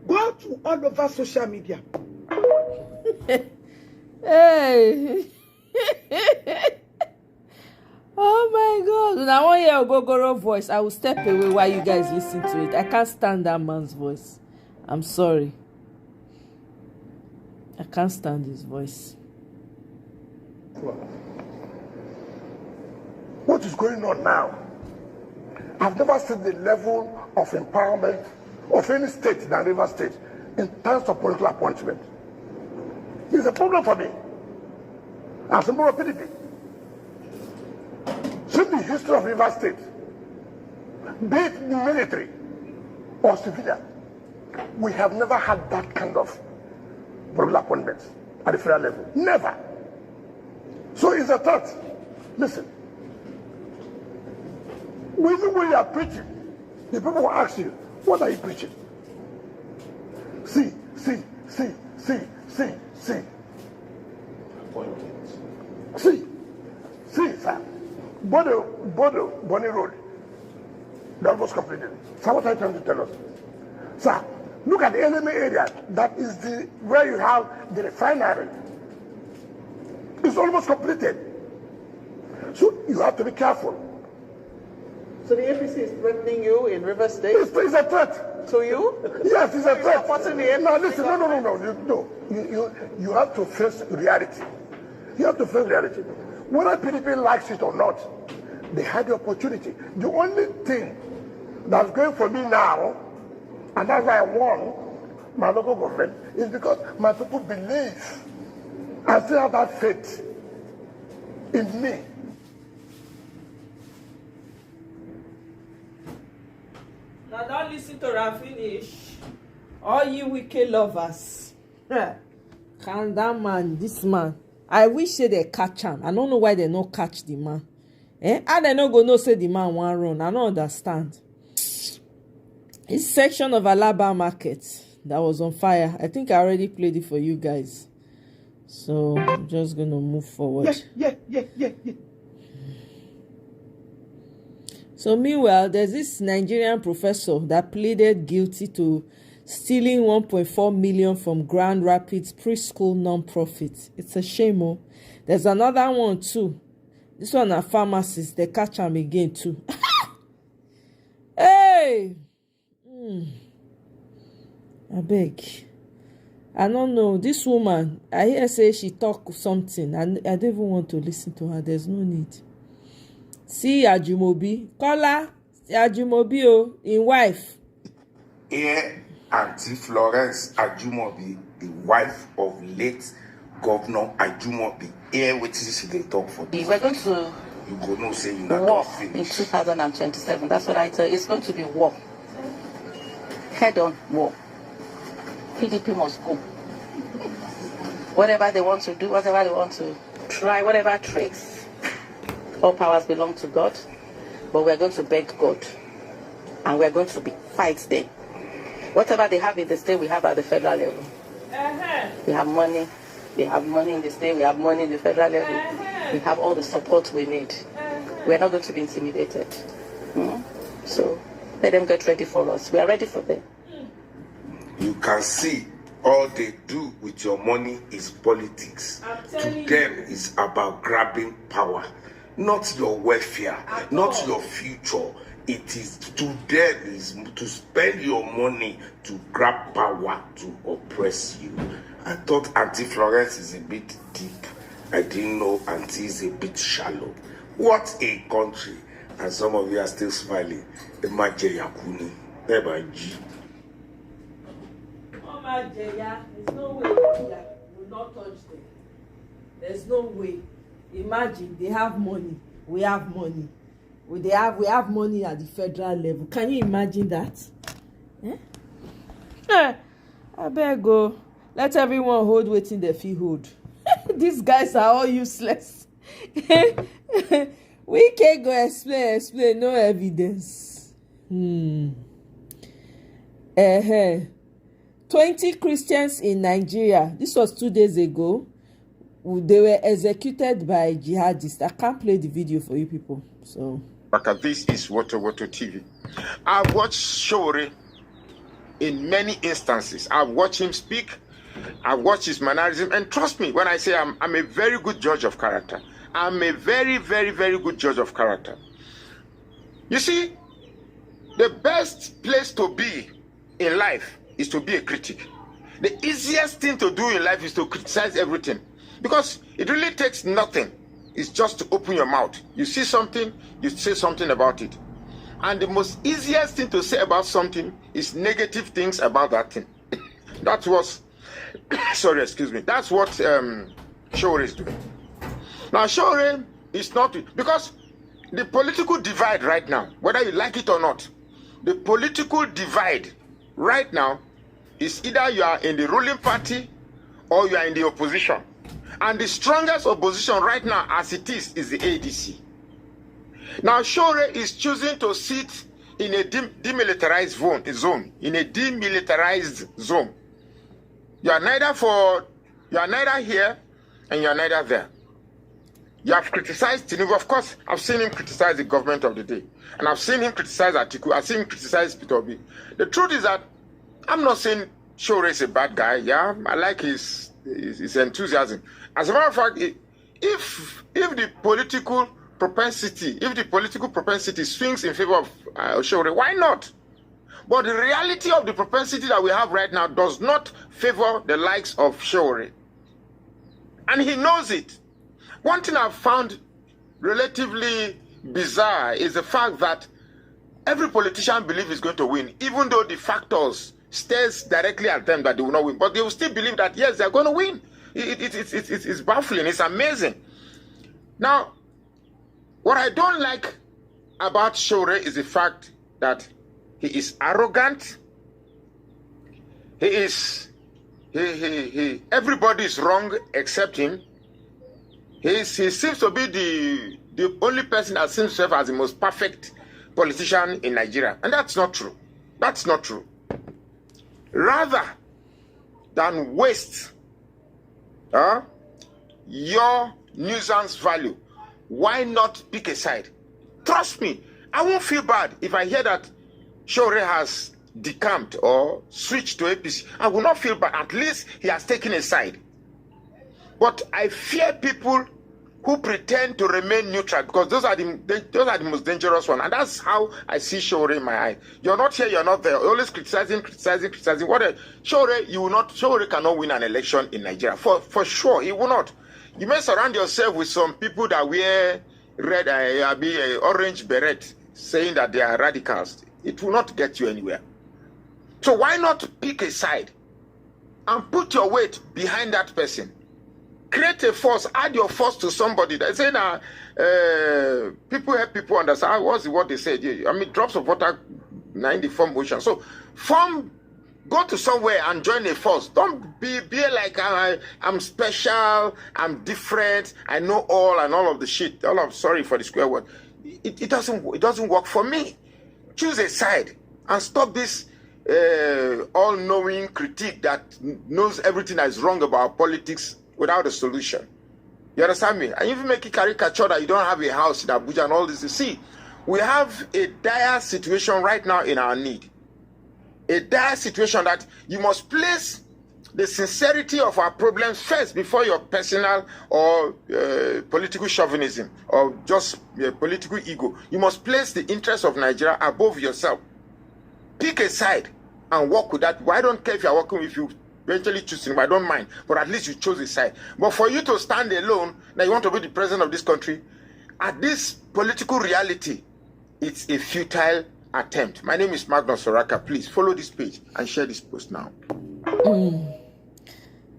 Speaker 20: Go to all over social media.
Speaker 5: Hey. Oh my God. Now I want to hear Ogogoro voice. I will step away while you guys listen to it. I can't stand that man's voice. I'm sorry. I can't stand his voice.
Speaker 21: What is going on now? I've never seen the level of empowerment of any state than River State in terms of political appointment. It's a problem for me. As a member of PDP, see the history of River State, be it military or civilian, we have never had that kind of political appointments at the federal level. Never. So it's a threat. Listen. When you are preaching, the people will ask you, what are you preaching? See. See, sir. Bonny Road. That was completed. So what are you trying to tell us? Sir, look at the enemy area. That is where you have the refinery. It's almost completed. So you have to be careful.
Speaker 10: So the APC is threatening you in River State?
Speaker 21: It's a threat.
Speaker 8: To you?
Speaker 21: Yes, it's a threat.
Speaker 8: Supporting the
Speaker 21: No, listen, no. You have to face reality. You have to face reality. Whether PDP likes it or not, they had the opportunity. The only thing that's going for me now, and that's why I won my local government, is because my people believe and still have that faith in me.
Speaker 5: Now don't listen to her finish. All you wicked lovers. Calm down, man. This man. I wish say they catch him. I don't know why they not catch the man. And they not go no say the man want run. I don't understand. It's section of Alaba market that was on fire. I think I already played it for you guys. So I'm just gonna move forward.
Speaker 21: Yeah.
Speaker 5: So meanwhile, there's this Nigerian professor that pleaded guilty to stealing 1.4 million from Grand Rapids preschool non-profit. It's a shame. Oh. There's another one too. This one a pharmacist. They catch him again too. Hey! I beg. I don't know. This woman, I hear say she talk something and I don't even want to listen to her. There's no need. See Ajumobi. Kola, Ajumobi, oh, in wife.
Speaker 1: Here, Auntie Florence Ajumobi, the wife of late Governor Ajumobi. Here, what is they talk for?
Speaker 3: We're going to
Speaker 1: you go no say you not
Speaker 3: war
Speaker 1: finish.
Speaker 3: in 2027. That's what I tell you. It's going to be war. Head-on war. PDP must go. Whatever they want to do, whatever they want to try, whatever tricks. All powers belong to God, but we're going to beg God, and we're going to fight them. Whatever they have in the state, we have at the federal level. We have money. They have money in the state. We have money in the federal level. We have all the support we need. We're not going to be intimidated. So let them get ready for us. We are ready for them.
Speaker 1: You can see all they do with your money is politics. To them, it's about grabbing power. Not your welfare, not your future. It is to them is to spend your money to grab power to oppress you. I thought Auntie Florence is a bit deep. I didn't know Auntie is a bit shallow. What a country! And some of you are still smiling. Imagine Yakuni, never G.
Speaker 5: Oh my Jaya, there's no way we will not touch them. There's no way. Imagine they have money, we have money. We have money at the federal level. Can you imagine that? I better go. Let everyone hold waiting the fee hold. These guys are all useless. We can't go explain, no evidence. 20 Christians in Nigeria. This was 2 days ago. They were executed by jihadists. I can't play the video for you people. So
Speaker 18: This is Woto TV. I've watched Shore in many instances. I've watched him speak. I've watched his mannerism. And trust me, when I say I'm a very good judge of character. I'm a very, very, very good judge of character. You see, the best place to be in life is to be a critic. The easiest thing to do in life is to criticize everything. Because it really takes nothing. It's just to open your mouth. You see something, you say something about it. And the most easiest thing to say about something is negative things about that thing. That was, sorry, excuse me. That's what Shore is doing. Now, Shore is not, because the political divide right now, whether you like it or not, the political divide right now is either you are in the ruling party or you are in the opposition. And the strongest opposition right now, as it is the ADC. Now, Shore is choosing to sit in a demilitarized zone, in a demilitarized zone. You are neither here and you are neither there. You have criticized Tinubu. Of course, I've seen him criticize the government of the day. And I've seen him criticize Atiku. I've seen him criticize Peter Obi. The truth is that I'm not saying Shore is a bad guy. Yeah, I like his enthusiasm. As a matter of fact, if the political propensity swings in favor of Shore, why not? But the reality of the propensity that we have right now does not favor the likes of Showore. And he knows it. One thing I've found relatively bizarre is the fact that every politician believes he's going to win, even though the factors stares directly at them that they will not win. But they will still believe that, yes, they're going to win. It's baffling. It's amazing. Now, what I don't like about Showore is the fact that he is arrogant. Everybody is wrong except him. He seems to be the only person that seems to have as the most perfect politician in Nigeria. And that's not true. That's not true. Rather than waste your nuisance value, why not pick a side? Trust me, I won't feel bad if I hear that Showore has decamped or switched to APC. I will not feel bad. At least he has taken a side. But I fear people who pretend to remain neutral, because those are the most dangerous ones. And that's how I see Showore in my eye. You're not here, you're not there. You're always criticizing. Showore cannot win an election in Nigeria. For sure, he will not. You may surround yourself with some people that wear red, orange beret, saying that they are radicals. It will not get you anywhere. So why not pick a side and put your weight behind that person? Create a force, add your force to somebody. They say now, people help people understand. What's what they said? I mean, drops of water in the form ocean. So go to somewhere and join a force. Don't be like I'm special, I'm different, I know all and all of the shit. Sorry for the square word. It doesn't work for me. Choose a side and stop this all-knowing critique that knows everything that is wrong about politics without a solution. You understand me? And even make a caricature that you don't have a house in Abuja and all this. You see, we have a dire situation right now in our need. A dire situation that you must place the sincerity of our problems first before your personal or political chauvinism or just political ego. You must place the interests of Nigeria above yourself. Pick a side and work with that. Well, I don't care if you're working with you. Eventually choosing, I don't mind, but at least you chose a side. But for you to stand alone, now you want to be the president of this country, at this political reality, it's a futile attempt. My name is Magnus Oraka. Please follow this page and share this post now.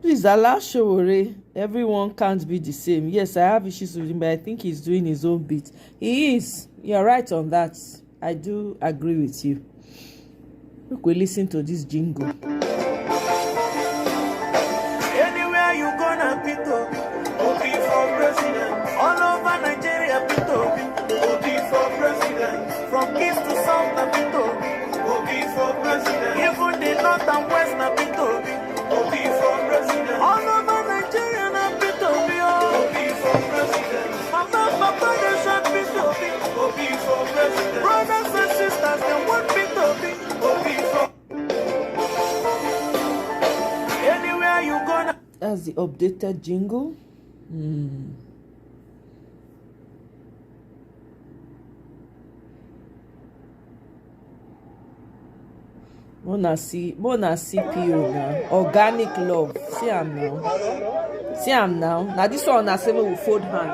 Speaker 5: Please allow Showore. Everyone can't be the same. Yes, I have issues with him, but I think he's doing his own bit. He is. You're right on that. I do agree with you. Look, we listen to this jingle.
Speaker 4: You gonna Pito, Obi for president. All over Nigeria, Pito, Obi for president. From east to south, na Pito, Obi for president. Even the north and west, na Pito, Obi for president. All over Nigeria, na Pito, Obi for president. Mama, papa, they shot Pito, Obi for president. Brothers and sisters, they want Pito, Obi for. Anywhere you gonna.
Speaker 5: That's the updated jingle. Mona CPO now. Organic love. See am now. Now this one na say we will fold hand.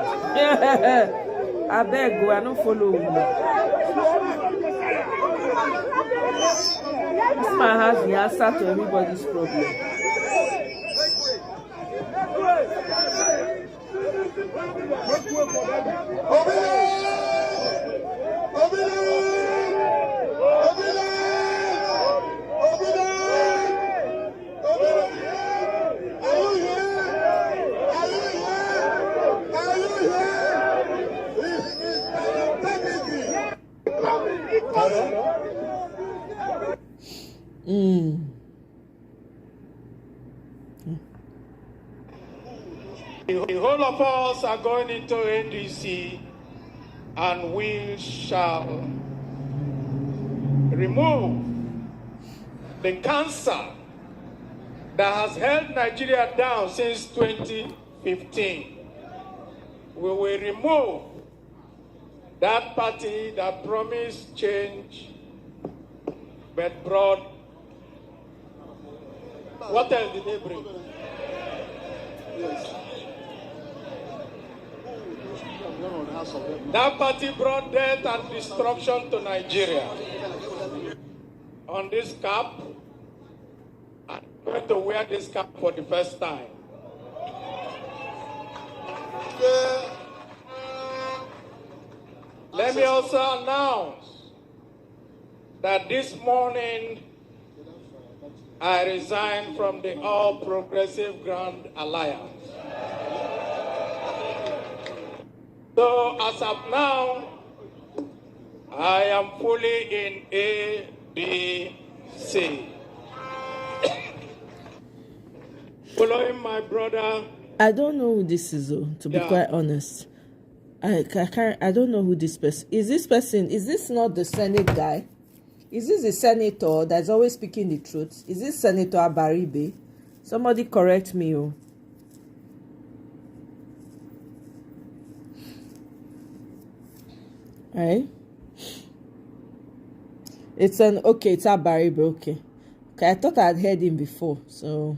Speaker 5: I beg go, I don't follow now. This man has the answer to everybody's problem.
Speaker 7: The whole of us are going into ADC, and we shall remove the cancer that has held Nigeria down since 2015. We will remove that party that promised change but brought. What else did they bring? Yes. That party brought death and destruction to Nigeria. On this cap, I'm going to wear this cap for the first time. Let me also announce that this morning I resigned from the All Progressive Grand Alliance. So as of now, I am fully in ADC. Following my brother.
Speaker 5: I don't know who this is, though, to be quite honest. I don't know who this person is. Is this not the Senate guy? Is this the senator that's always speaking the truth? Is this Senator Abaribe? Somebody correct me. Oh. Right? It's Abaribe, okay. I thought I'd heard him before, so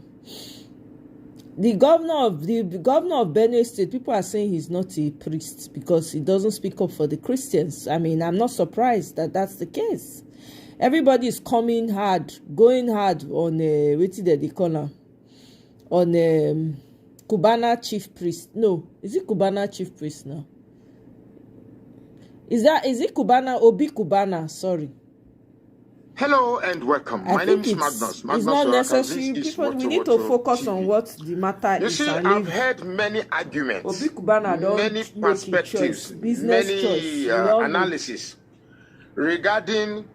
Speaker 5: the governor of Benue State, people are saying he's not a priest because he doesn't speak up for the Christians. I mean, I'm not surprised that that's the case. Everybody is going hard on Cubana chief priest. No, is it Cubana chief priest now? Is it Cubana? Obi Cubana, sorry.
Speaker 18: Hello and welcome. My name is Magnus.
Speaker 5: It's not necessary. We need to focus on what the matter is.
Speaker 18: You see, I've heard many arguments, many perspectives, many analysis regarding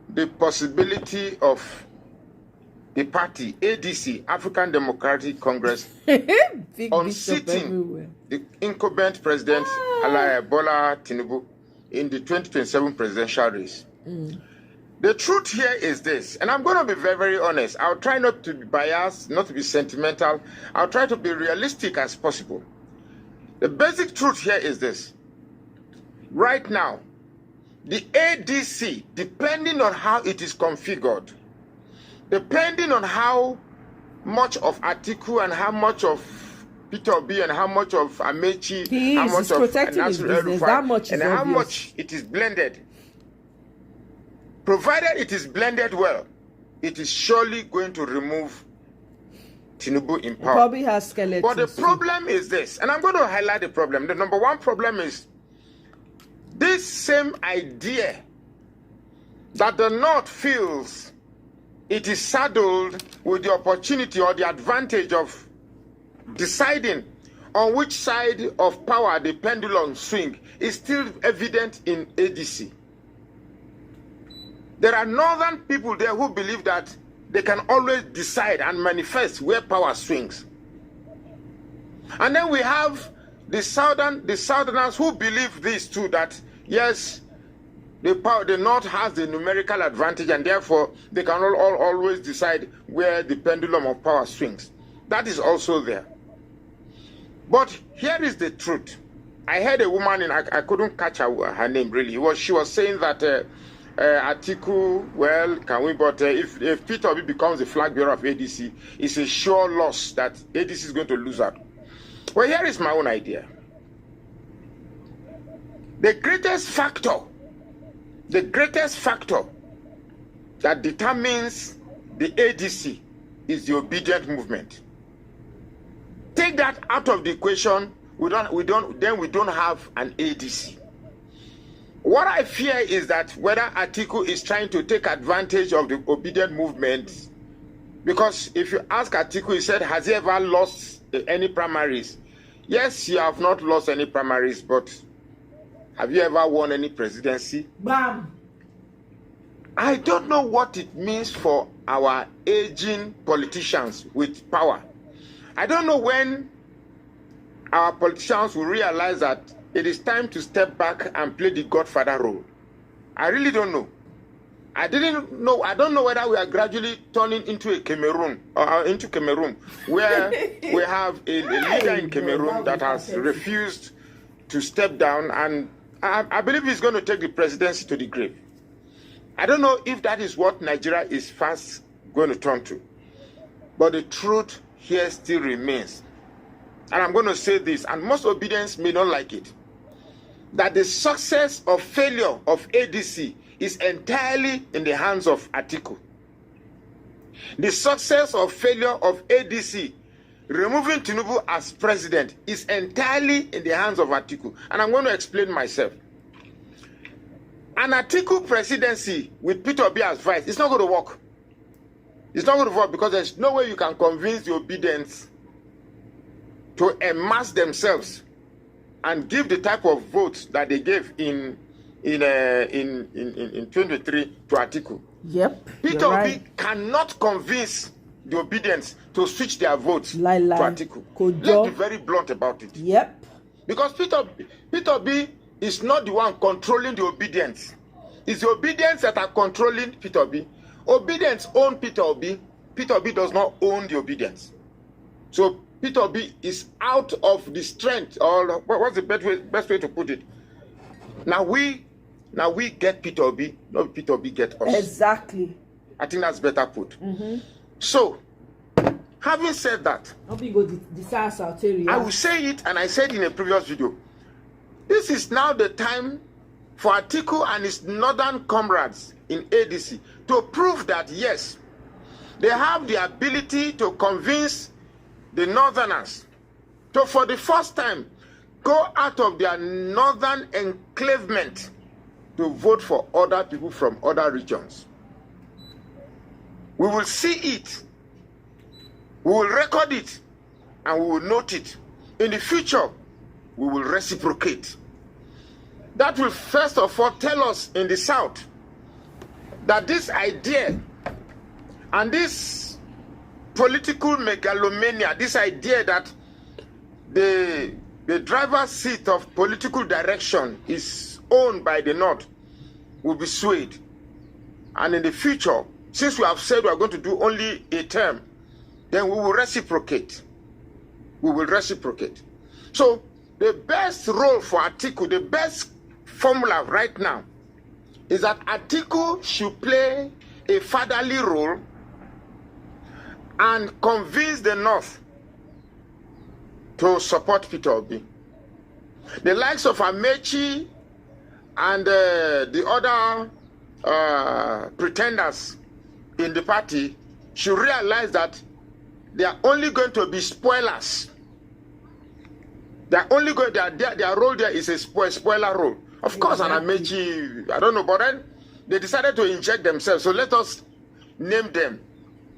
Speaker 18: the possibility of the party, ADC, African Democratic Congress, unseating the incumbent president, Bola Tinubu, in the 2027 presidential race. The truth here is this, and I'm going to be very, very honest. I'll try not to be biased, not to be sentimental. I'll try to be realistic as possible. The basic truth here is this. Right now, the ADC, depending on how it is configured, depending on how much of Atiku and how much of Peter Obi and how much of Amechi, how much of Nasir El-Rufai, and how much it is blended, provided it is blended well, it is surely going to remove Tinubu in power.
Speaker 5: Probably has skeletons.
Speaker 18: But the problem is this, and I'm going to highlight the problem. The number one problem is this same idea that the North feels it is saddled with the opportunity or the advantage of deciding on which side of power the pendulum swing is still evident in ADC. There are northern people there who believe that they can always decide and manifest where power swings. And then we have the southerners who believe this too, that yes, the North has the numerical advantage and therefore they can always decide where the pendulum of power swings. That is also there. But here is the truth. I heard a woman, I couldn't catch her name really. She was saying that Atiku, well, can we, but if Peter Obi becomes the flag bearer of ADC, it's a sure loss that ADC is going to lose out. Well, here is my own idea. The greatest factor that determines the ADC is the obedient movement. Take that out of the equation, we don't have an ADC. What I fear is that whether Atiku is trying to take advantage of the obedient movement, because if you ask Atiku, he said, has he ever lost any primaries? Yes, you have not lost any primaries, but have you ever won any presidency?
Speaker 5: Bam!
Speaker 18: I don't know what it means for our aging politicians with power. I don't know when our politicians will realize that it is time to step back and play the Godfather role. I really don't know. I don't know whether we are gradually turning into a Cameroon, where we have a leader in Cameroon that has refused to step down, and I believe he's going to take the presidency to the grave. I don't know if that is what Nigeria is fast going to turn to. But the truth here still remains. And I'm going to say this, and most obedience may not like it, that the success or failure of ADC is entirely in the hands of Atiku. The success or failure of ADC removing Tinubu as president is entirely in the hands of Atiku. And I'm going to explain myself. An Atiku presidency with Peter Obi as vice, it's not going to work. It's not going to work because there's no way you can convince the obedience to amass themselves and give the type of votes that they gave in 23 to Atiku.
Speaker 5: Yep.
Speaker 18: Peter Obi cannot convince the obedience to switch their votes to Atiku. Let's be very blunt about it.
Speaker 5: Yep.
Speaker 18: Because Peter Obi is not the one controlling the obedience. It's the obedience that are controlling Peter Obi. Obedience own Peter Obi. Peter Obi does not own the obedience. So Peter Obi is out of the strength, or what's the best way to put it? Now we get Peter Obi, not Peter Obi get us.
Speaker 5: Exactly.
Speaker 18: I think that's better put. So, having said that, I will say it, and I said in a previous video, this is now the time for Atiku and his northern comrades in ADC to prove that yes, they have the ability to convince the northerners to, for the first time, go out of their northern enclavement to vote for other people from other regions. We will see it, we will record it, and we will note it. In the future, we will reciprocate. That will first of all tell us in the south that this idea and this political megalomania, this idea that the driver's seat of political direction is owned by the North will be swayed. And in the future, since we have said we are going to do only a term, then we will reciprocate. We will reciprocate. So the best role for Atiku, the best formula right now, is that Atiku should play a fatherly role and convince the North to support Peter Obi. The likes of Amechi and the other pretenders in the party should realize that they are only going to be spoilers. They are only going. Their role there is a spoiler role. Of course, and Amechi, I don't know, but then they decided to inject themselves. So let us name them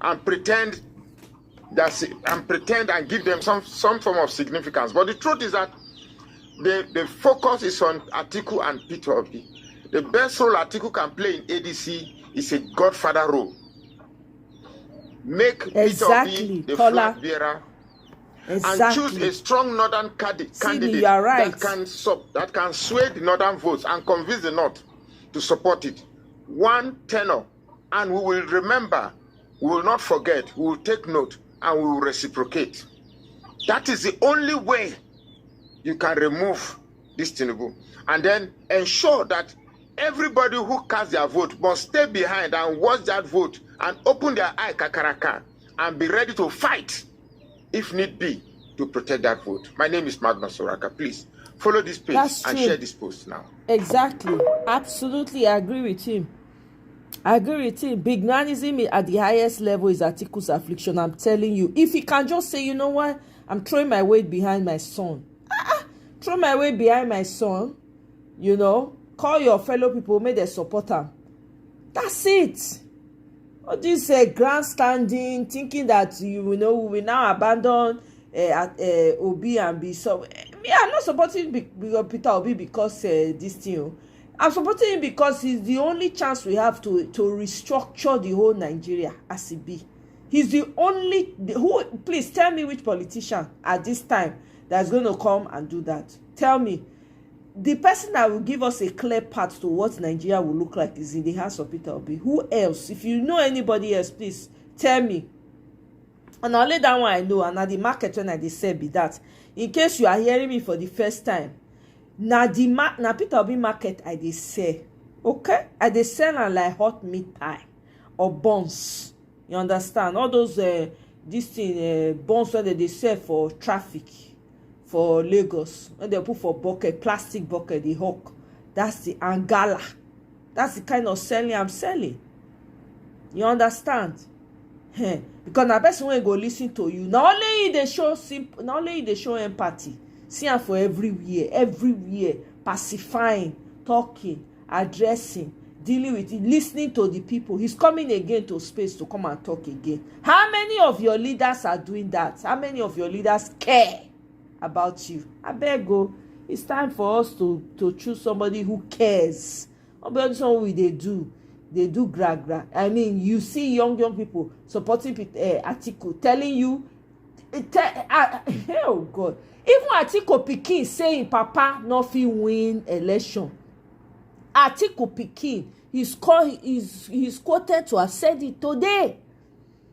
Speaker 18: and pretend and give them some form of significance. But the truth is that the focus is on Atiku and Peter Obi. The best role Atiku can play in ADC is a godfather role. Make Peter Obi the flag bearer and choose a strong northern candidate that can sway the northern votes and convince the North to support it. One tenor, and we will remember, we will not forget, we will take note, and we will reciprocate. That is the only way you can remove this Tinubu, and then ensure that everybody who casts their vote must stay behind and watch that vote and open their eye kakaraka and be ready to fight if need be to protect that vote. My name is Magnus Oraka. Please follow this page and share this post now.
Speaker 5: Exactly. Absolutely, I agree with him. Bignanism at the highest level is Atiku's affliction. I'm telling you. If he can just say, you know what, I'm throwing my weight behind my son. Throw my weight behind my son. You know, call your fellow people, make them support him. That's it. All this grandstanding, thinking that we will now abandon Obi and be so. Me, I'm not supporting Peter Obi because this thing. I'm supporting him because he's the only chance we have to restructure the whole Nigeria as it be. He's the only who. Please tell me which politician at this time that's going to come and do that. Tell me. The person that will give us a clear path to what Nigeria will look like is in the hands of Peter Obi. Who else? If you know anybody else, please tell me. And I'll let that one I know. And at the market when I said be that. In case you are hearing me for the first time, na Peter Obi market I dey say. Okay? And they sell am like hot meat pie or buns. You understand? All those this thing buns wey they sell for traffic for Lagos, when they put for bucket, plastic bucket, the hawk. That's the angala. That's the kind of selling I'm selling. You understand? Because na person wey go listen to you. Not only you dey show not only you dey show empathy. See am for everywhere, pacifying, talking, addressing, dealing with it, listening to the people. He's coming again to space to come and talk again. How many of your leaders are doing that? How many of your leaders care about you? Abeg o, it's time for us to choose somebody who cares. About something they do gra. I mean, you see young people supporting Atiku, telling you, oh God, even Atiku pikin saying Papa no fit win election. Atiku pikin, he's quoted to have said it today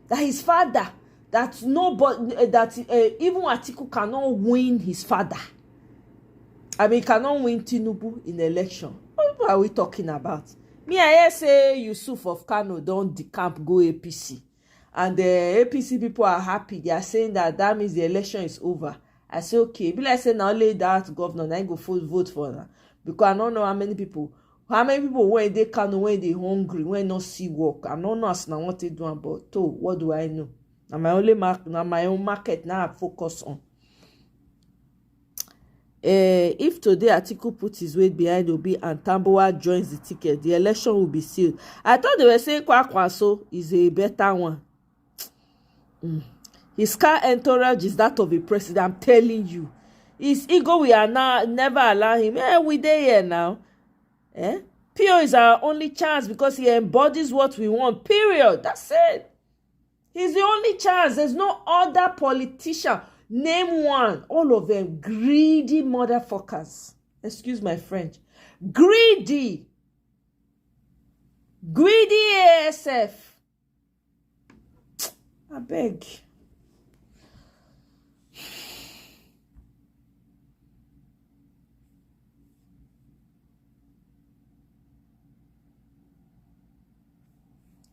Speaker 5: that his father, that nobody, that even Atiku cannot win his father. I mean, cannot win Tinubu in election. What are we talking about? Me, I hear say Yusuf of Kano don't decamp go APC. And the APC people are happy. They are saying that means the election is over. I say, okay. Be like say now only that governor, I go vote for her. Because I don't know how many people when they Kano, when they hungry, when not see work. I don't know as now what they do about. So what do I know? Now my own market now I focus on. If today Atiku put his weight behind Obi and Tambuwa joins the ticket, the election will be sealed. I thought they were saying Kwakwaso is a better one. His car entourage is that of a president. I'm telling you. His ego, we are now never allow him. We there here now. Pio is our only chance because he embodies what we want. Period. That's it. He's the only chance. There's no other politician. Name one. All of them greedy motherfuckers. Excuse my French. Greedy. Greedy ASF. I beg.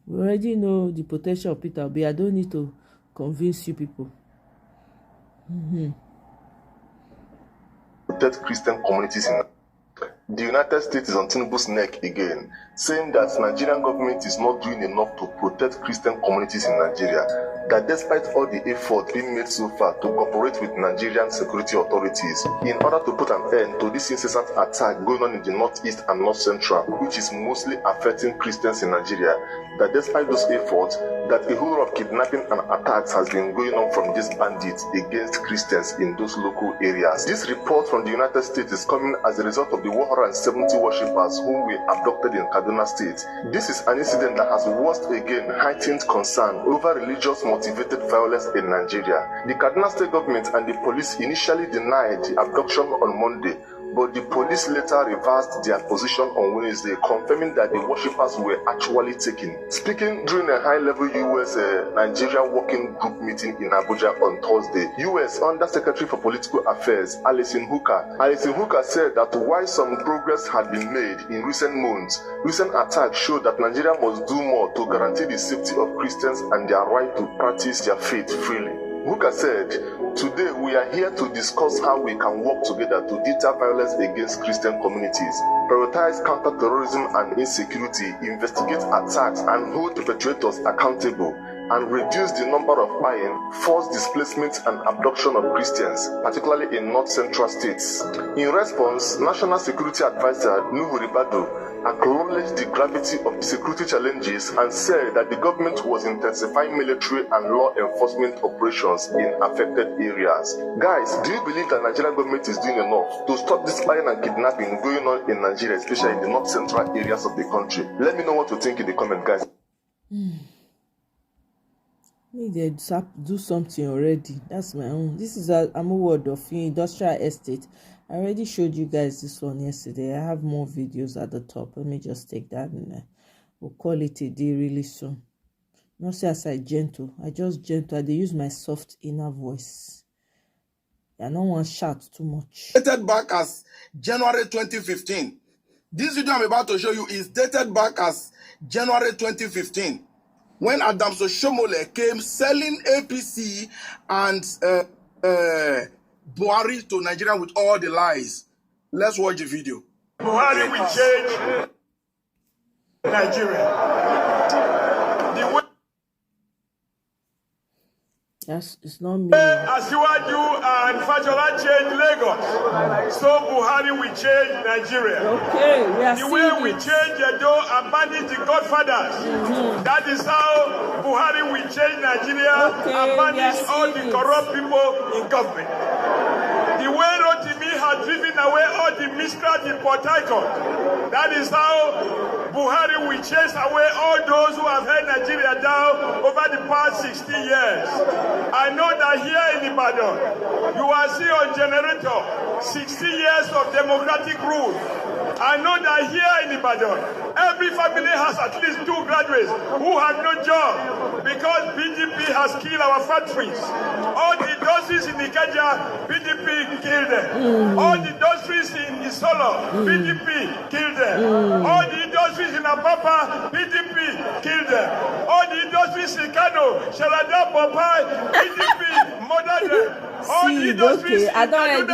Speaker 5: We already know the potential of Peter Obi. I don't need to convince you people.
Speaker 2: Protect Christian communities in the United States is on Tinubu's neck again, saying that Nigerian government is not doing enough to protect Christian communities in Nigeria. That despite all the effort being made so far to cooperate with Nigerian security authorities in order to put an end to this incessant attack going on in the northeast and north central, which is mostly affecting Christians in Nigeria, that despite those efforts, that a whole lot of kidnapping and attacks has been going on from these bandits against Christians in those local areas. This report from the United States is coming as a result of the 170 worshippers whom we abducted in Kaduna State. This is an incident that has once again heightened concern over religious motivated violence in Nigeria. The Kaduna State government and the police initially denied the abduction on Monday, but the police later reversed their position on Wednesday, confirming that the worshippers were actually taken. Speaking during a high-level U.S. Nigeria working group meeting in Abuja on Thursday, U.S. Undersecretary for Political Affairs Alison Hooker said that while some progress had been made in recent months, recent attacks show that Nigeria must do more to guarantee the safety of Christians and their right to practice their faith freely. Hooker said, "Today we are here to discuss how we can work together to deter violence against Christian communities, prioritize counter-terrorism and insecurity, investigate attacks and hold perpetrators accountable, and reduce the number of buying, forced displacement and abduction of Christians, particularly in north central states." In response, National Security Advisor Nuhu Ribadu acknowledged the gravity of security challenges and said that the government was intensifying military and law enforcement operations in affected areas. Guys, do you believe that Nigerian government is doing enough to stop this spying and kidnapping going on in Nigeria, especially in the north central areas of the country? Let me know what you think in the comment, guys.
Speaker 5: They do something already. That's my own. This is a word of industrial estate. I already showed you guys this one yesterday. I have more videos at the top. Let me just take that and we'll call it a day really soon. Not say as I gentle. I just gentle. I use my soft inner voice. I don't want to shout too much.
Speaker 21: Back as January 2015.
Speaker 6: This video I'm about to show you is dated back as January 2015, when Adams Oshomole came selling APC and Buhari to Nigeria with all the lies. Let's watch the video.
Speaker 9: Buhari will change Nigeria. The way
Speaker 5: Yes, it's not me.
Speaker 9: Asiwaju and Fashola change Lagos, so Buhari will change Nigeria.
Speaker 5: Okay, we are
Speaker 9: the way we change Edo and bandit the Godfathers. That is how Buhari will change Nigeria and banish all the corrupt people in government. The way Rotimi has driven away all the miscreants in Port Harcourt. That is how Buhari will chase away all those who have held Nigeria down over the past 60 years. I know that here in Ibadan, you are seeing on generator 60 years of democratic rule. I know that here in Ibadan, every family has at least 2 graduates who have no job because PDP has killed our factories. All the industries in Ikeja, PDP killed them. All the industries in Isolo, PDP killed them. All the industries in Apapa, PDP killed them. All the industries in Kano, Shalada, Popai, PDP murdered them.
Speaker 5: See, okay, I don't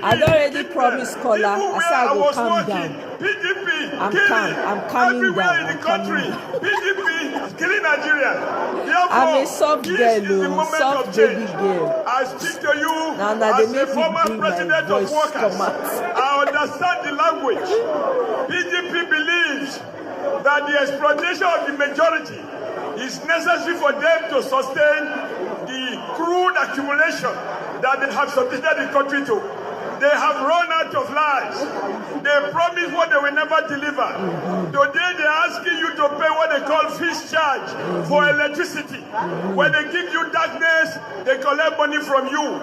Speaker 5: already promise caller. I said I will calm down. I'm calming down.
Speaker 9: In the country, PDP is killing Nigeria. Therefore,
Speaker 5: I'm a soft girl, soft baby girl.
Speaker 9: I speak to you
Speaker 5: now
Speaker 9: as
Speaker 5: they
Speaker 9: a
Speaker 5: make
Speaker 9: former president of workers. I understand the language. PDP believes that the exploitation of the majority is necessary for them to sustain the crude accumulation that they have submitted the country to. They have run out of lies. They promise what they will never deliver. Today they are asking you to pay what they call fees charge for electricity. When they give you darkness, they collect money from you.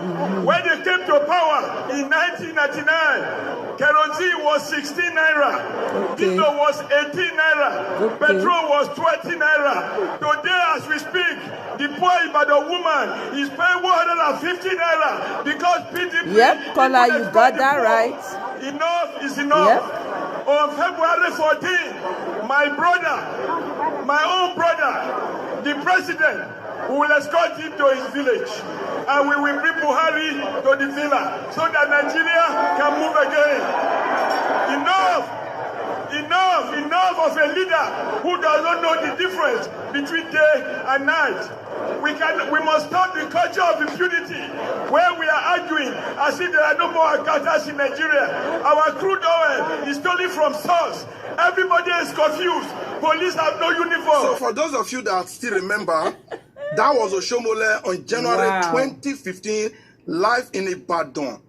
Speaker 9: When they came to power in 1999, kerosene was 16 naira. Diesel was 18 naira. Petrol was 20 naira. Today as we speak, the poor Ibadan woman is paying 150 naira because PDP.
Speaker 5: Yep, caller, you got that right.
Speaker 9: Enough is enough. Yep. On February 14, my brother, my own brother, the president, will escort him to his village. And we will bring Buhari to the villa so that Nigeria can move again. Enough of a leader who does not know the difference between day and night. We must stop the culture of impunity where we are arguing as if there are no more Akatas in Nigeria. Our crude oil is stolen from source. Everybody is confused. Police have no uniform.
Speaker 6: So for those of you that still remember, that was Oshomole on January 2015, live in Ibadan.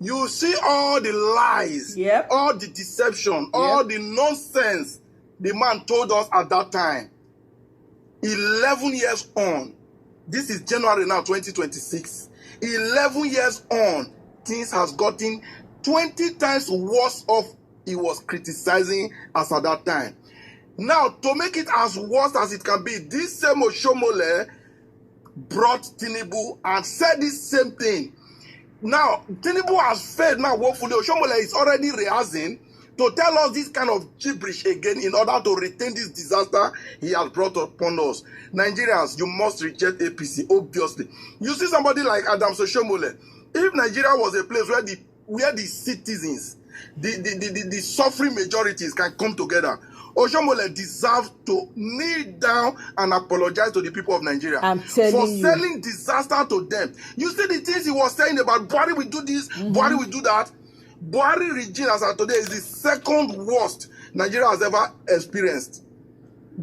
Speaker 6: You see all the lies, all the deception, all the nonsense the man told us at that time. 11 years on, this is January now 2026. 11 years on, things has gotten 20 times worse off he was criticizing us at that time. Now, to make it as worse as it can be, this same Oshomole brought Tinubu and said this same thing. Now, Tinubu has failed now, woefully. Oshomole is already rehearsing to tell us this kind of gibberish again in order to retain this disaster he has brought upon us. Nigerians, you must reject APC, obviously. You see somebody like Adams Oshomole. If Nigeria was a place where the citizens, the suffering majorities can come together, Oshomole deserves to kneel down and apologize to the people of Nigeria for selling disaster to them. You see the things he was saying about Buhari will do this, Buhari will do that. Buhari regime as of today is the second worst Nigeria has ever experienced,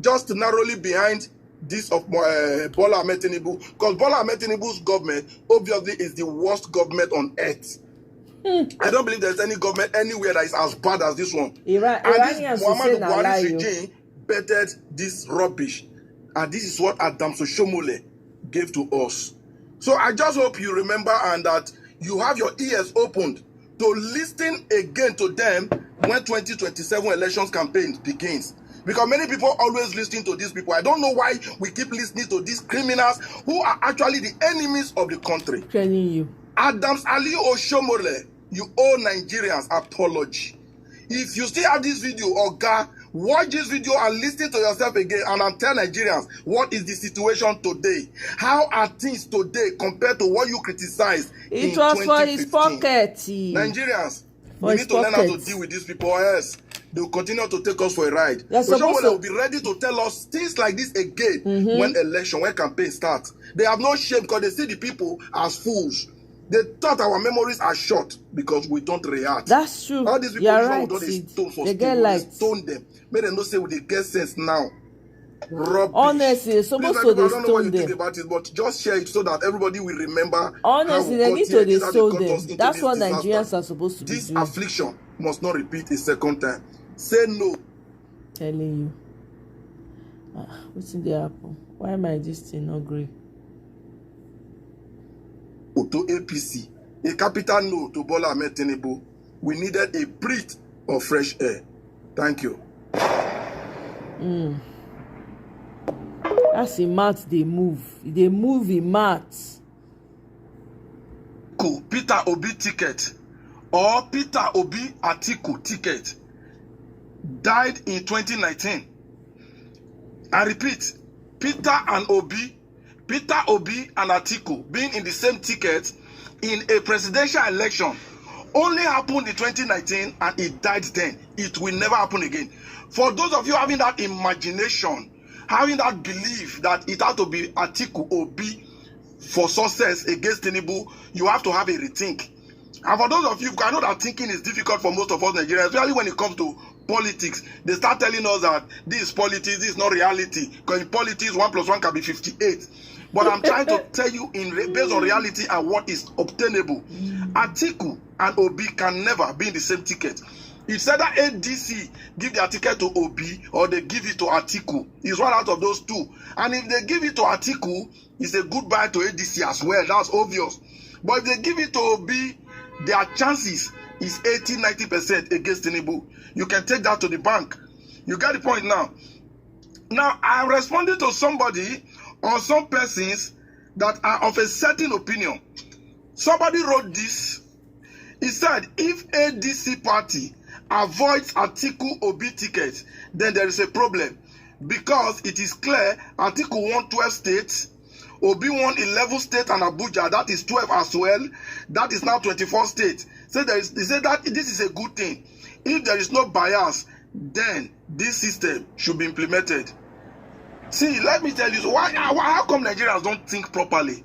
Speaker 6: just narrowly behind this of Bola Ahmed Tinubu, because Bola Ahmed Tinubu's government obviously is the worst government on earth. I don't believe there's any government anywhere that is as bad as this one. And this Muhammadu Buhari's regime bettered this rubbish. And this is what Adams Oshomole gave to us. So I just hope you remember and that you have your ears opened to listen again to them when 2027 elections campaign begins. Because many people always listen to these people. I don't know why we keep listening to these criminals who are actually the enemies of the country.
Speaker 5: Telling you.
Speaker 6: Adams Ali Oshomole, you owe Nigerians apology. If you still have this video, Oga, watch this video and listen to yourself again and tell Nigerians what is the situation today. How are things today compared to what you criticized in 2015?
Speaker 5: It was for his pocket.
Speaker 6: Nigerians, we need to learn how to deal with these people, or else they will continue to take us for a ride. Someone will be ready to tell us things like this again when campaign starts. They have no shame because they see the people as fools. They thought our memories are short because we don't react.
Speaker 5: That's true.
Speaker 6: All these people
Speaker 5: right,
Speaker 6: they get like stone them. Make them not say they get sense now. Rubbish.
Speaker 5: Honestly, supposed to
Speaker 6: I don't know what you think about it, but just share it so that everybody will remember.
Speaker 5: Honestly, they need to stone them. That's what Nigerians are supposed to be
Speaker 6: This
Speaker 5: doing.
Speaker 6: affliction must not repeat a second time. Say no.
Speaker 5: Telling you. What's in the apple? Why am I this thing not green?
Speaker 6: To APC, a capital no to Bola Ahmed Tinubu. We needed a breath of fresh air. Thank you.
Speaker 5: That's a mat they move. They move in mats.
Speaker 6: Peter Obi ticket or Peter Obi Atiku ticket died in 2019. I repeat, Peter Obi and Atiku being in the same ticket in a presidential election only happened in 2019 and it died then. It will never happen again. For those of you having that imagination, having that belief that it has to be Atiku Obi for success against Tinubu, you have to have a rethink. And for those of you, I know that thinking is difficult for most of us Nigerians, especially when it comes to politics. They start telling us that this is politics, this is not reality. Because in politics, 1 + 1 can be 58. But I'm trying to tell you, based on reality and what is obtainable, Atiku and Obi can never be in the same ticket. If either ADC give their ticket to Obi or they give it to Atiku, it's one out of those two. And if they give it to Atiku, it's a goodbye to ADC as well. That's obvious. But if they give it to Obi, their chances is 80-90% against Tinubu. You can take that to the bank. You get the point now. Now, I responded to somebody or some persons that are of a certain opinion. Somebody wrote this. He said, if ADC party avoids Atiku Obi ticket, then there is a problem. Because it is clear Atiku won 12 states, Obi won 11 states and Abuja, that is 12 as well. That is now 24 states. So they say that this is a good thing. If there is no bias, then this system should be implemented. See, let me tell you, so how come Nigerians don't think properly?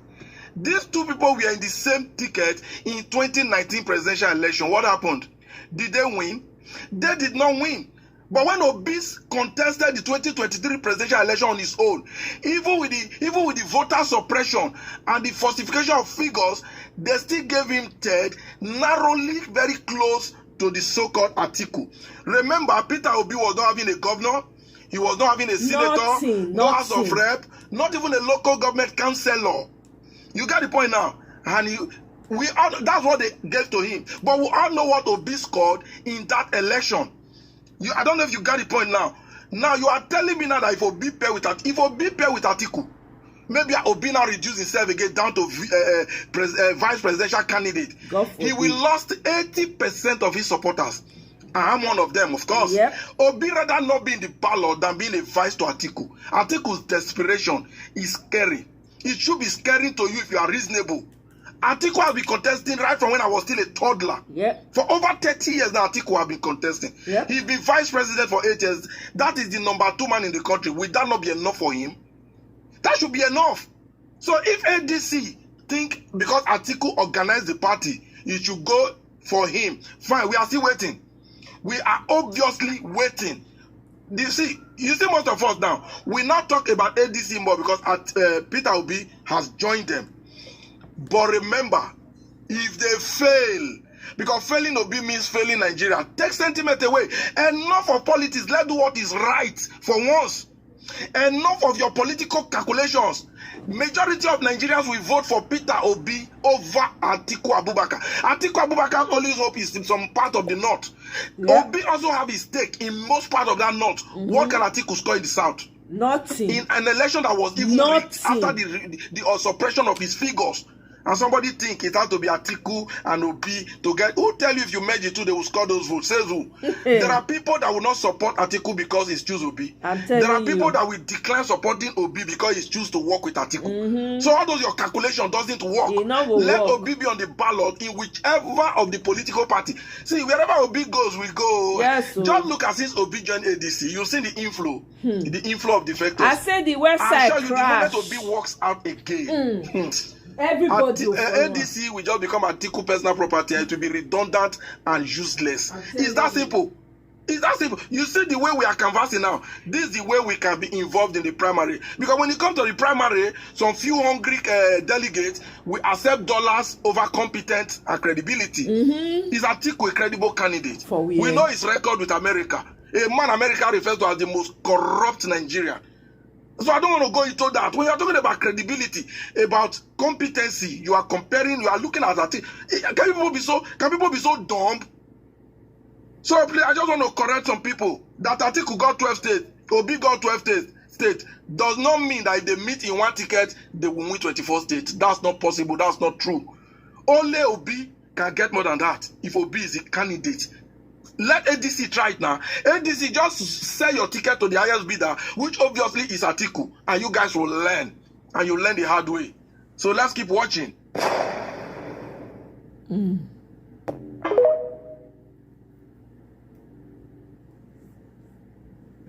Speaker 6: These two people were in the same ticket in 2019 presidential election. What happened? Did they win? They did not win. But when Obi contested the 2023 presidential election on his own, even with the voter suppression and the falsification of figures, they still gave him third, narrowly very close to the so-called Atiku. Remember, Peter Obi was not having a governor, he was not having a senator, no House of Rep, not even a local government councillor. You get the point now? And that's what they gave to him. But we all know what Obi scored in that election. I don't know if you got the point now. Now you are telling me now that if Obi pair with Atiku, maybe Obi now reduce himself again down to vice presidential candidate. He will lost 80% of his supporters. I'm one of them, of course. Yep. Obi rather not be in the ballot than being a vice to Atiku. Atiku's desperation is scary. It should be scary to you if you are reasonable. Atiku has been contesting right from when I was still a toddler. Yep. For over 30 years now, Atiku has been contesting. Yep. He's been vice president for 8 years. That is the #2 man in the country. Will that not be enough for him? That should be enough. So if ADC think because Atiku organized the party, you should go for him. Fine, we are still waiting. We are obviously waiting. You see most of us now, we now talk about ADC more because Peter Obi has joined them. But remember, if they fail, because failing Obi means failing Nigeria, take sentiment away. Enough of politics. Let's do what is right for once. Enough of your political calculations. Majority of Nigerians will vote for Peter Obi over Atiku Abubakar. Atiku Abubakar's only hope is in some part of the north. Yeah. Obi also have his stake in most part of that north. What can Atiku score in the south?
Speaker 5: Nothing.
Speaker 6: In an election that was even after the suppression of his figures. And somebody think it has to be Atiku and Obi to get. Who tell you if you merge the two, they will score those votes? Says who? There are people that will not support Atiku because he's choose Obi. There are people that will decline supporting Obi because he's choose to work with Atiku. So all those your calculation doesn't work. Let Obi be on the ballot in whichever of the political party. See, wherever Obi goes, we go.
Speaker 5: Yes,
Speaker 6: just look at since Obi joined ADC, you see the inflow of defectors.
Speaker 5: I said the website
Speaker 6: I'm sure you, the
Speaker 5: crashed.
Speaker 6: moment Obi walks out again.
Speaker 5: Everybody
Speaker 6: ADC will just become Atiku personal property and it will be redundant and useless. It's that simple. It's that simple. You see the way we are canvassing now. This is the way we can be involved in the primary. Because when it comes to the primary, some few hungry delegates will accept dollars over competence and credibility. Is Atiku a credible candidate? We know his record with America. A man America refers to as the most corrupt Nigeria. So I don't want to go into that. When you are talking about credibility, about competency, you are comparing, you are looking at that. Can people be so dumb? So please, I just want to correct some people that Atiku got 12 states, Obi got 12 states, does not mean that if they meet in one ticket, they will win 24 states. That's not possible. That's not true. Only Obi can get more than that if Obi is a candidate. Let ADC try it now. ADC, just sell your ticket to the highest bidder, which obviously is Atiku, and you guys will learn, and you learn the hard way. So let's keep watching.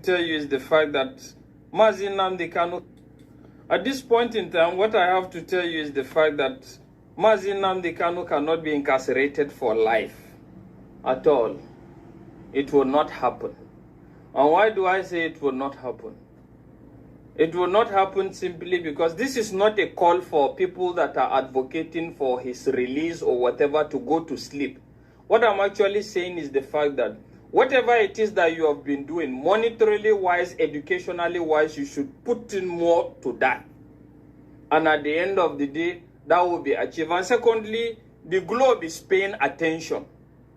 Speaker 7: Tell you is the fact that Mazi Nnamdi Kanu, at this point in time, what I have to tell you is the fact that Mazi Nnamdi Kanu cannot be incarcerated for life at all. It will not happen. And why do I say it will not happen? It will not happen simply because this is not a call for people that are advocating for his release or whatever to go to sleep. What I'm actually saying is the fact that whatever it is that you have been doing, monetarily wise, educationally wise, you should put in more to that. And at the end of the day, that will be achieved. And secondly, the globe is paying attention.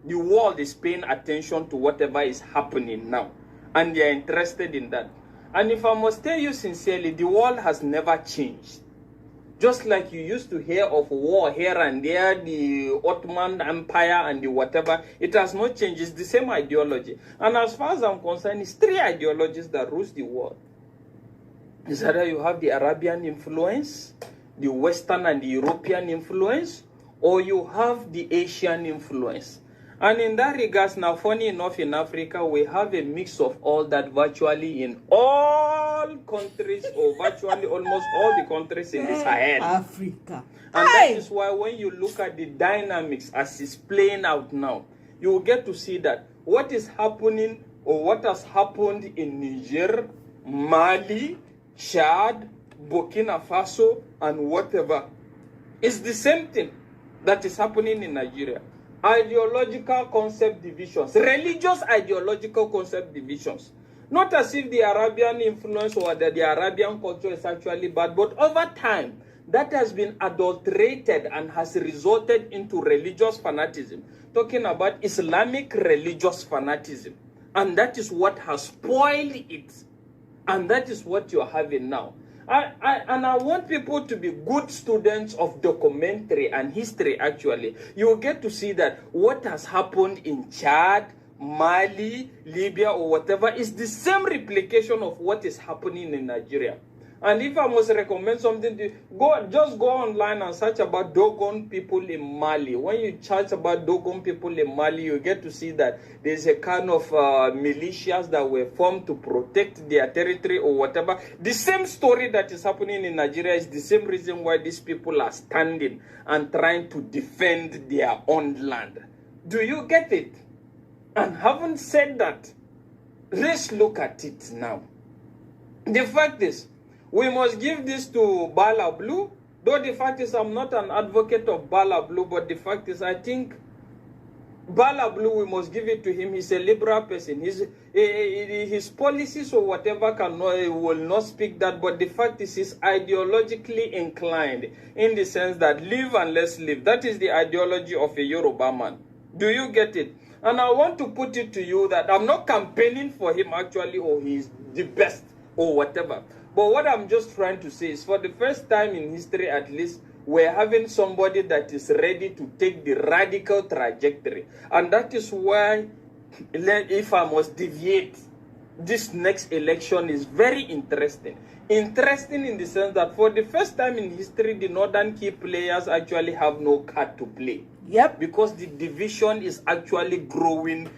Speaker 7: The world is paying attention to whatever is happening now. And they are interested in that. And if I must tell you sincerely, the world has never changed. Just like you used to hear of war here and there, the Ottoman Empire and the whatever, it has not changed. It's the same ideology. And as far as I'm concerned, it's three ideologies that rules the world. It's either you have the Arabian influence, the Western and the European influence, or you have the Asian influence. And in that regards, now funny enough, in Africa, we have a mix of all that virtually in all countries, or virtually almost all the countries in the Sahel.
Speaker 5: Africa.
Speaker 7: And that is why when you look at the dynamics as it's playing out now, you will get to see that what is happening or what has happened in Niger, Mali, Chad, Burkina Faso, and whatever is the same thing that is happening in Nigeria. Ideological concept divisions, religious ideological concept divisions. Not as if the Arabian influence or the Arabian culture is actually bad, but over time, that has been adulterated and has resulted into religious fanaticism. Talking about Islamic religious fanaticism. And that is what has spoiled it. And that is what you're having now. And I want people to be good students of documentary and history, actually. You will get to see that what has happened in Chad, Mali, Libya, or whatever is the same replication of what is happening in Nigeria. And if I must recommend something to you, just go online and search about Dogon people in Mali. When you search about Dogon people in Mali, you get to see that there's a kind of militias that were formed to protect their territory or whatever. The same story that is happening in Nigeria is the same reason why these people are standing and trying to defend their own land. Do you get it? And having said that, let's look at it now. The fact is, we must give this to Bala Blue. Though the fact is I'm not an advocate of Bala Blue, but the fact is I think Bala Blue, we must give it to him. He's a liberal person. His policies or whatever will not speak that, but the fact is he's ideologically inclined in the sense that live and let's live. That is the ideology of a Yoruba man. Do you get it? And I want to put it to you that I'm not campaigning for him actually, or he's the best or whatever. But what I'm just trying to say is for the first time in history, at least, we're having somebody that is ready to take the radical trajectory. And that is why, if I must deviate, this next election is very interesting. Interesting in the sense that for the first time in history, the northern key players actually have no card to play.
Speaker 5: Yep.
Speaker 7: Because the division is actually growing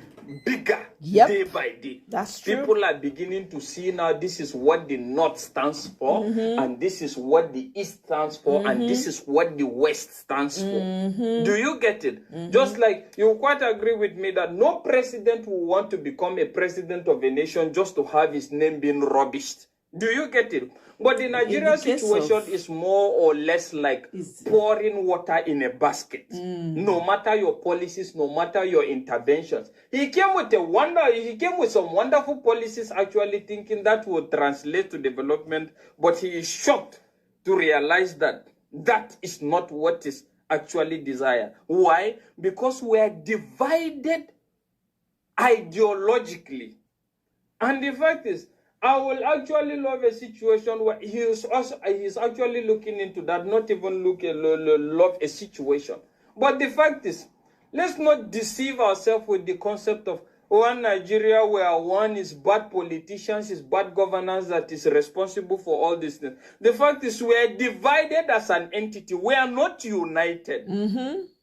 Speaker 7: bigger day by day.
Speaker 5: That's true.
Speaker 7: People are beginning to see now this is what the North stands for, and this is what the East stands for, and this is what the West stands for. Do you get it? Just like you quite agree with me that no president will want to become a president of a nation just to have his name being rubbished. Do you get it? But the Nigerian situation is more or less like pouring water in a basket. No matter your policies, no matter your interventions. He came with some wonderful policies, actually thinking that would translate to development, but he is shocked to realize that that is not what is actually desired. Why? Because we are divided ideologically. And the fact is, I will actually love a situation where he's actually looking into that, not even love a situation. But the fact is, let's not deceive ourselves with the concept of one Nigeria where one is bad politicians, is bad governance that is responsible for all these things. The fact is we are divided as an entity. We are not united.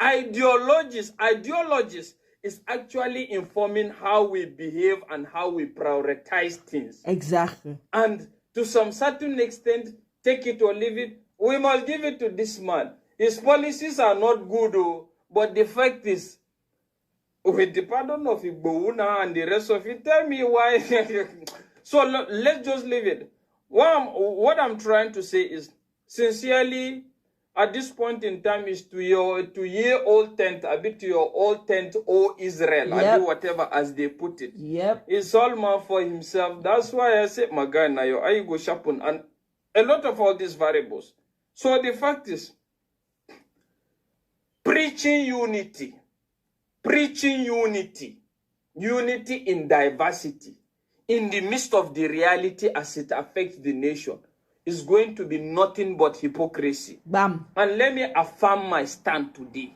Speaker 7: Ideologies is actually informing how we behave and how we prioritize things.
Speaker 5: Exactly.
Speaker 7: And to some certain extent, take it or leave it, we must give it to this man. His policies are not good, but the fact is, with the pardon of Igbouna and the rest of it, tell me why. So let's just leave it. What I'm trying to say is, sincerely, at this point in time is to your old tent, a bit to your old tent, O Israel, I do whatever as they put it. It's all man for himself. That's why I say, my guy, now I go sharpen and a lot of all these variables. So the fact is, preaching unity in diversity, in the midst of the reality as it affects the nation, is going to be nothing but hypocrisy.
Speaker 5: Bam.
Speaker 7: And let me affirm my stand today.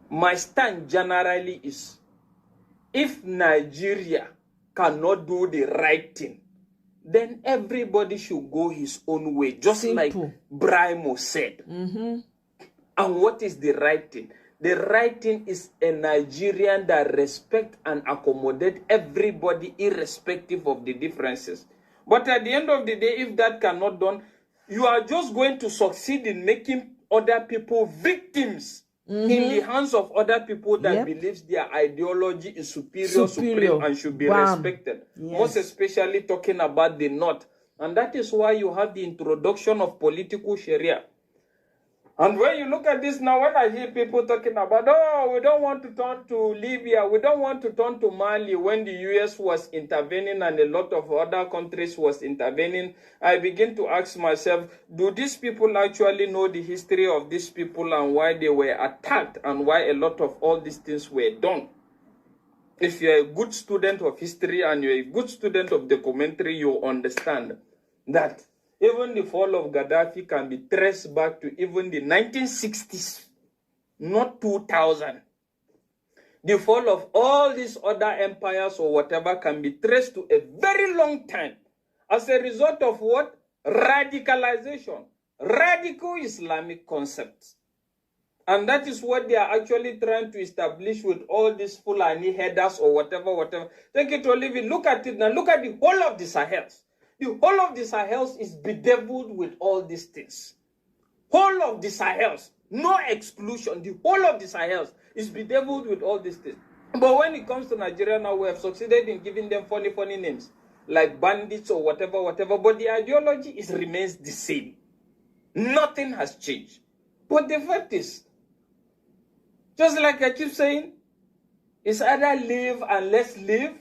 Speaker 7: My stand generally is, if Nigeria cannot do the right thing, then everybody should go his own way, just like Brimo said. And what is the right thing? The right thing is a Nigerian that respect and accommodate everybody irrespective of the differences. But at the end of the day, if that cannot done, you are just going to succeed in making other people victims in the hands of other people that believes their ideology is superior, supreme, and should be respected. Most especially talking about the North. And that is why you have the introduction of political Sharia. And when you look at this now, when I hear people talking about, oh, we don't want to turn to Libya, we don't want to turn to Mali, when the US was intervening and a lot of other countries was intervening, I begin to ask myself, do these people actually know the history of these people and why they were attacked and why a lot of all these things were done? If you're a good student of history and you're a good student of documentary, you understand that even the fall of Gaddafi can be traced back to even the 1960s, not 2000. The fall of all these other empires or whatever can be traced to a very long time as a result of what? Radicalization. Radical Islamic concepts. And that is what they are actually trying to establish with all these Fulani headers or whatever. Take it or leave it. Look at it now. Look at the whole of the Sahels. The whole of the Sahels is bedeviled with all these things. Whole of the Sahels, no exclusion. The whole of the Sahels is bedeviled with all these things. But when it comes to Nigeria now, we have succeeded in giving them funny names, like bandits or whatever. But the ideology remains the same. Nothing has changed. But the fact is, just like I keep saying, it's either live and let's live,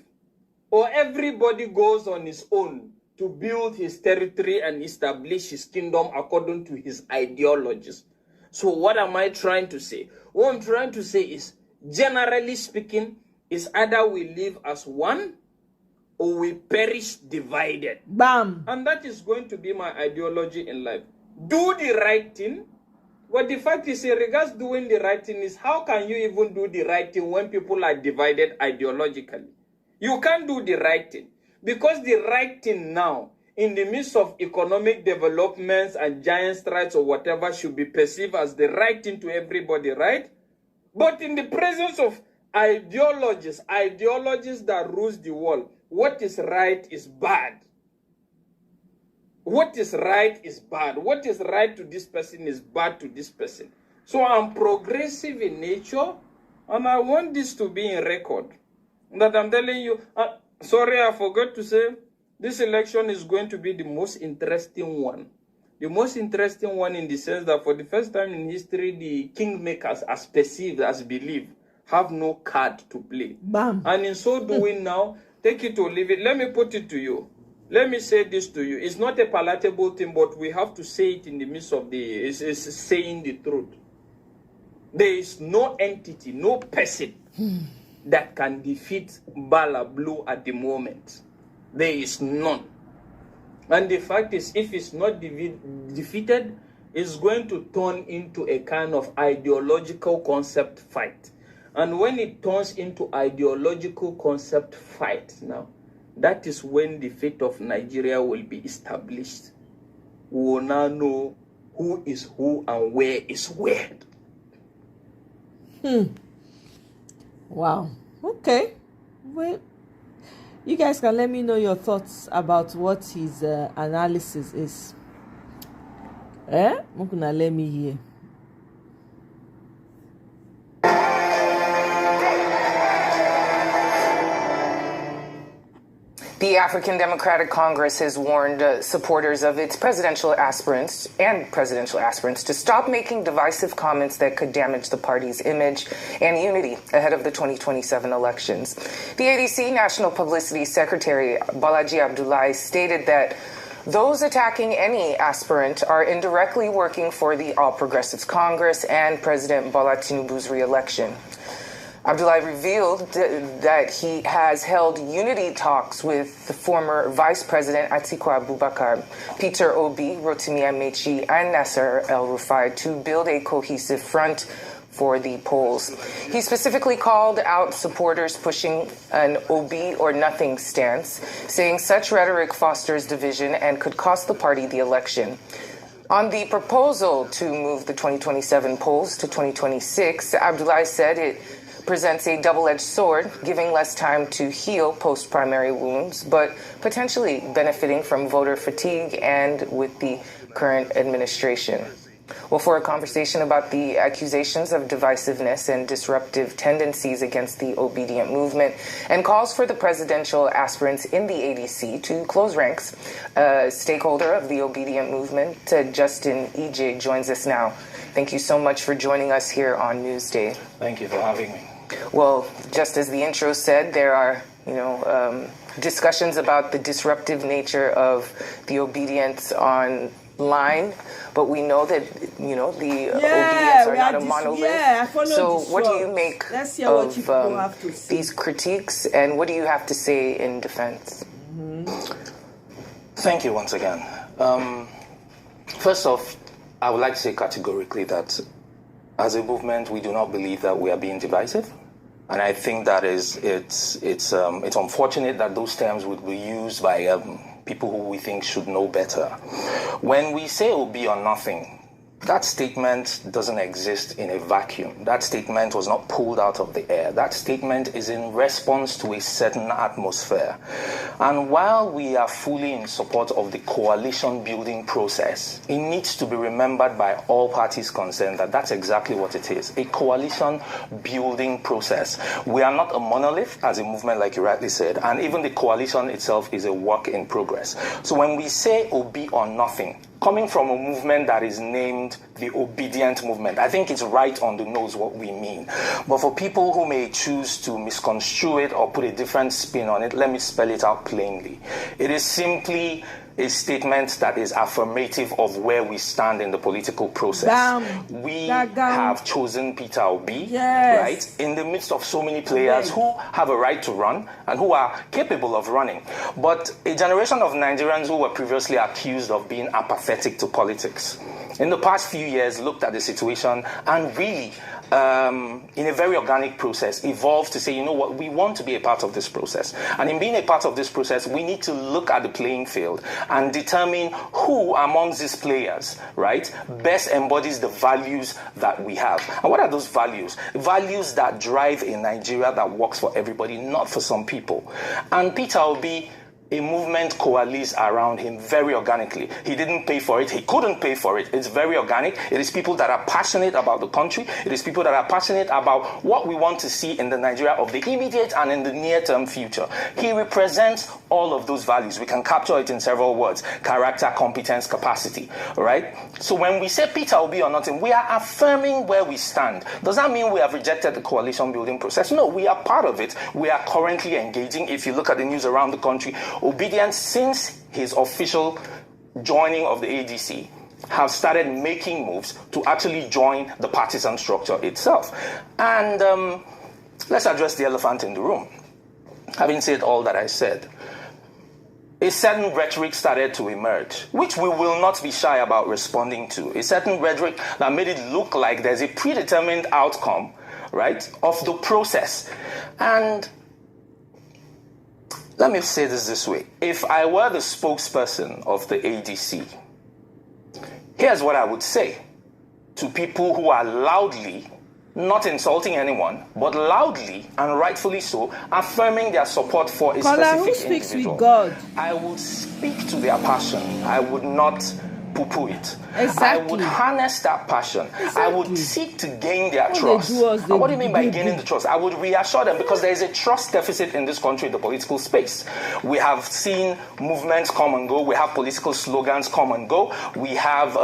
Speaker 7: or everybody goes on his own to build his territory and establish his kingdom according to his ideologies. So what am I trying to say? What I'm trying to say is, generally speaking, is either we live as one or we perish divided.
Speaker 5: Bam!
Speaker 7: And that is going to be my ideology in life. Do the right thing, But the fact is, in regards to doing the right thing, is how can you even do the right thing when people are divided ideologically? You can't do the right thing. Because the right thing now, in the midst of economic developments and giant strides or whatever, should be perceived as the right thing to everybody, right? But in the presence of ideologies that rules the world, what is right is bad. What is right is bad. What is right to this person is bad to this person. So I'm progressive in nature, and I want this to be in record. That I'm telling you, sorry, I forgot to say, this election is going to be the most interesting one. The most interesting one in the sense that for the first time in history, the kingmakers, as perceived, as believed, have no card to play.
Speaker 5: Bam.
Speaker 7: And in so doing now, take it or leave it. Let me put it to you. Let me say this to you. It's not a palatable thing, but we have to say it in the midst of it's saying the truth. There is no entity, no person that can defeat Bala Blue at the moment. There is none. And the fact is, if it's not defeated, it's going to turn into a kind of ideological concept fight. And when it turns into ideological concept fight now, that is when the fate of Nigeria will be established. We will now know who is who and where is where.
Speaker 5: Wow. Okay. Well, you guys can let me know your thoughts about what his analysis is. Mukuna, let me hear.
Speaker 11: The African Democratic Congress has warned supporters of its presidential aspirants to stop making divisive comments that could damage the party's image and unity ahead of the 2027 elections. The ADC National Publicity Secretary Balaji Abdullahi stated that those attacking any aspirant are indirectly working for the All Progressives Congress and President Bola Tinubu's re-election. Abdullahi revealed that he has held unity talks with the former Vice President Atiku Abubakar, Peter Obi, Rotimi Amechi, and Nasser El-Rufai to build a cohesive front for the polls. He specifically called out supporters pushing an Obi or nothing stance, saying such rhetoric fosters division and could cost the party the election. On the proposal to move the 2027 polls to 2026, Abdullahi said it presents a double-edged sword, giving less time to heal post-primary wounds, but potentially benefiting from voter fatigue and with the current administration. Well, for a conversation about the accusations of divisiveness and disruptive tendencies against the obedient movement and calls for the presidential aspirants in the ADC to close ranks, a stakeholder of the obedient movement, Justin EJ, joins us now. Thank you so much for joining us here on Newsday.
Speaker 12: Thank you for having me.
Speaker 11: Well, just as the intro said, there are, discussions about the disruptive nature of the obedience online, but we know that, the obedience are not a monolith.
Speaker 5: I follow
Speaker 11: so
Speaker 5: this
Speaker 11: what do
Speaker 5: one.
Speaker 11: you make
Speaker 5: Let's hear what you people
Speaker 11: of
Speaker 5: have to say.
Speaker 11: these critiques, and what do you have to say in defense?
Speaker 12: Thank you once again. First off, I would like to say categorically that as a movement, we do not believe that we are being divisive. And I think that it's unfortunate that those terms would be used by people who we think should know better. When we say it will be or nothing, that statement doesn't exist in a vacuum. That statement was not pulled out of the air. That statement is in response to a certain atmosphere. And while we are fully in support of the coalition building process, it needs to be remembered by all parties concerned that that's exactly what it is, a coalition building process. We are not a monolith as a movement, like you rightly said, and even the coalition itself is a work in progress. So when we say Obi or nothing, coming from a movement that is named the Obedient Movement, I think it's right on the nose what we mean. But for people who may choose to misconstrue it or put a different spin on it, let me spell it out plainly. It is simply a statement that is affirmative of where we stand in the political process. We have chosen Peter Obi, right, in the midst of so many players who have a right to run and who are capable of running. But a generation of Nigerians who were previously accused of being apathetic to politics in the past few years, looked at the situation and really, in a very organic process, evolved to say, you know what, we want to be a part of this process. And in being a part of this process, we need to look at the playing field and determine who amongst these players, right, best embodies the values that we have. And what are those values? Values that drive a Nigeria that works for everybody, not for some people. And Peter Obi, a movement coalesced around him very organically. He didn't pay for it. He couldn't pay for it. It's very organic. It is people that are passionate about the country. It is people that are passionate about what we want to see in the Nigeria of the immediate and in the near-term future. He represents all of those values. We can capture it in several words: character, competence, capacity. All right? So when we say Peter Obi or nothing, we are affirming where we stand. Does that mean we have rejected the coalition building process? No, we are part of it. We are currently engaging. If you look at the news around the country, Obedience, since his official joining of the ADC, have started making moves to actually join the partisan structure itself. And let's address the elephant in the room. Having said all that I said, a certain rhetoric started to emerge, which we will not be shy about responding to. A certain rhetoric that made it look like there's a predetermined outcome, right, of the process. And let me say this way. If I were the spokesperson of the ADC, here's what I would say to people who are loudly, not insulting anyone, but loudly and rightfully so, affirming their support for a specific
Speaker 5: who speaks
Speaker 12: individual.
Speaker 5: With God?
Speaker 12: I would speak to their passion. I would not poo-poo it.
Speaker 5: Exactly.
Speaker 12: I would harness that passion.
Speaker 5: Exactly.
Speaker 12: I would seek to gain their trust. And what do you mean by gaining the trust? I would reassure them, because there is a trust deficit in this country, in the political space. We have seen movements come and go. We have political slogans come and go. We have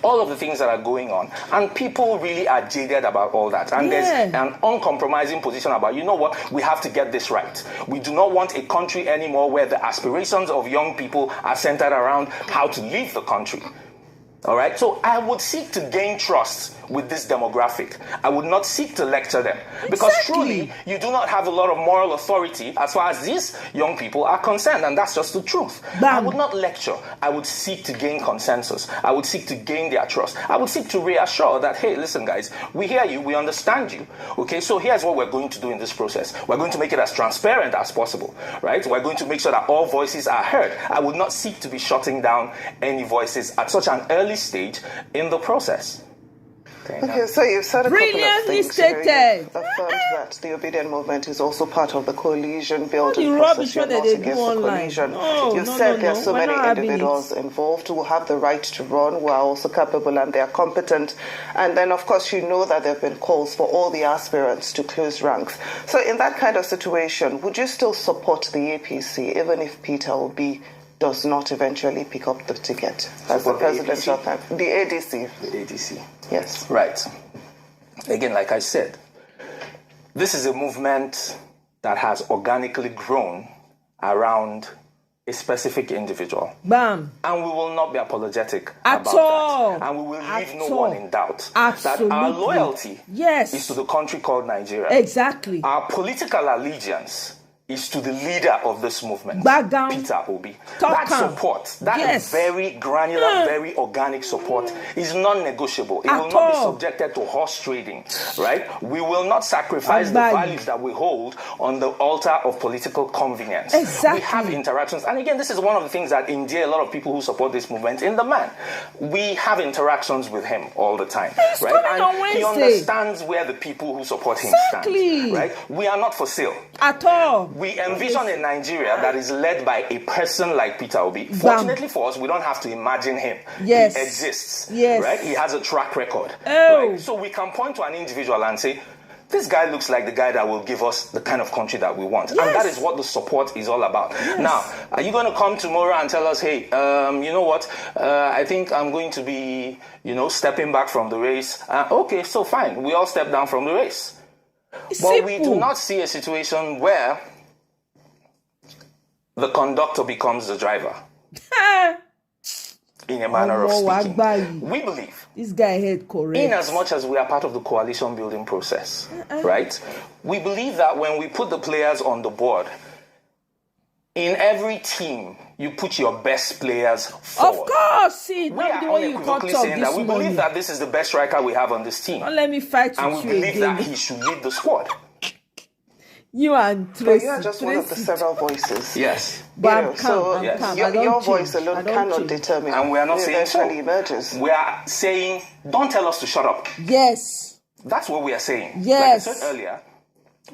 Speaker 12: all of the things that are going on, and people really are jaded about all that. And there's an uncompromising position about, you know what, we have to get this right. We do not want a country anymore where the aspirations of young people are centered around how to leave the country. All right, so I would seek to gain trust with this demographic. I would not seek to lecture them, because truly you do not have a lot of moral authority as far as these young people are concerned, and that's just the truth. I would not lecture. I would seek to gain consensus. I would seek to gain their trust. I would seek to reassure that, hey, listen guys, we hear you, we understand you. Okay, so here's what we're going to do in this process. We're going to make it as transparent as possible, right? We're going to make sure that all voices are heard. I would not seek to be shutting down any voices at such an early stage in the process.
Speaker 8: Okay, so you've said a couple of things.
Speaker 5: Stated.
Speaker 8: You've affirmed that the Obedient Movement is also part of the coalition building
Speaker 5: rubbish
Speaker 8: process. You're not against the coalition. You've said there are so many individuals involved who have the right to run, who are also capable and they are competent. And then, of course, you know that there have been calls for all the aspirants to close ranks. So in that kind of situation, would you still support the APC, even if Peter Obi does not eventually pick up the ticket as the presidential candidate? The ADC.
Speaker 12: The ADC.
Speaker 8: Yes.
Speaker 12: Right. Again, like I said, this is a movement that has organically grown around a specific individual.
Speaker 5: Bam.
Speaker 12: And we will not be apologetic
Speaker 5: at
Speaker 12: about
Speaker 5: all.
Speaker 12: That. And we will leave no one in doubt.
Speaker 5: Absolutely.
Speaker 12: That our loyalty
Speaker 5: is
Speaker 12: to the country called Nigeria.
Speaker 5: Exactly.
Speaker 12: Our political allegiance is to the leader of this movement, Peter Obi. That support, that very granular, very organic support is non-negotiable. It will not be subjected to horse trading, right? We will not sacrifice the values that we hold on the altar of political convenience.
Speaker 5: Exactly.
Speaker 12: We have interactions. And again, this is one of the things that endear a lot of people who support this movement in the man. We have interactions with him all the time, right? And he understands where the people who support him stand, right? We are not for sale.
Speaker 5: At all.
Speaker 12: We envision a Nigeria that is led by a person like Peter Obi. Fortunately for us, we don't have to imagine him.
Speaker 5: Yes.
Speaker 12: He exists.
Speaker 5: Yes.
Speaker 12: Right? He has a track record.
Speaker 5: Oh.
Speaker 12: Right? So we can point to an individual and say, this guy looks like the guy that will give us the kind of country that we want. Yes. And that is what the support is all about. Yes. Now, are you going to come tomorrow and tell us, hey, you know what, I think I'm going to be, stepping back from the race. Okay, so fine. We all step down from the race. But we do not see a situation where the conductor becomes the driver. In a manner of speaking. We believe,
Speaker 5: this guy had correct.
Speaker 12: In as much as we are part of the coalition building process, right? We believe that when we put the players on the board, in every team, you put your best players forward.
Speaker 5: Of course, see,
Speaker 12: we are unequivocally saying that we believe that this is the best striker we have on this team.
Speaker 5: Don't let me fight
Speaker 12: and
Speaker 5: with
Speaker 12: we
Speaker 5: you
Speaker 12: believe
Speaker 5: again.
Speaker 12: that he should lead the squad.
Speaker 5: You and
Speaker 22: But
Speaker 5: Tracy.
Speaker 22: you are just one of the several voices.
Speaker 12: Yes.
Speaker 5: But I'm calm,
Speaker 12: yes.
Speaker 22: Your voice alone cannot determine
Speaker 12: and we are not
Speaker 22: who
Speaker 12: saying
Speaker 22: eventually emerges.
Speaker 12: We are saying, don't tell us to shut up.
Speaker 5: Yes.
Speaker 12: That's what we are saying.
Speaker 5: Yes.
Speaker 12: Like I said earlier,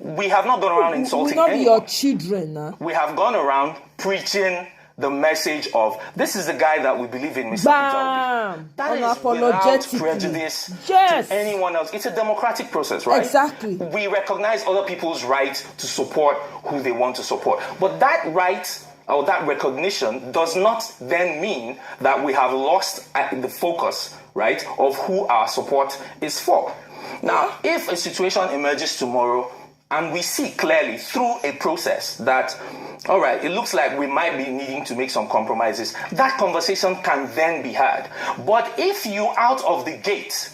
Speaker 12: we have not gone around insulting
Speaker 5: not
Speaker 12: anyone.
Speaker 5: your children. Huh?
Speaker 12: We have gone around preaching the message of, this is the guy that we believe in, Mr.
Speaker 5: Bam!
Speaker 12: That is without prejudice to anyone else. It's a democratic process, right?
Speaker 5: Exactly.
Speaker 12: We recognize other people's right to support who they want to support. But that right or that recognition does not then mean that we have lost the focus, right, of who our support is for. Now, if a situation emerges tomorrow and we see clearly through a process that, all right, it looks like we might be needing to make some compromises, that conversation can then be had. But if you, out of the gate,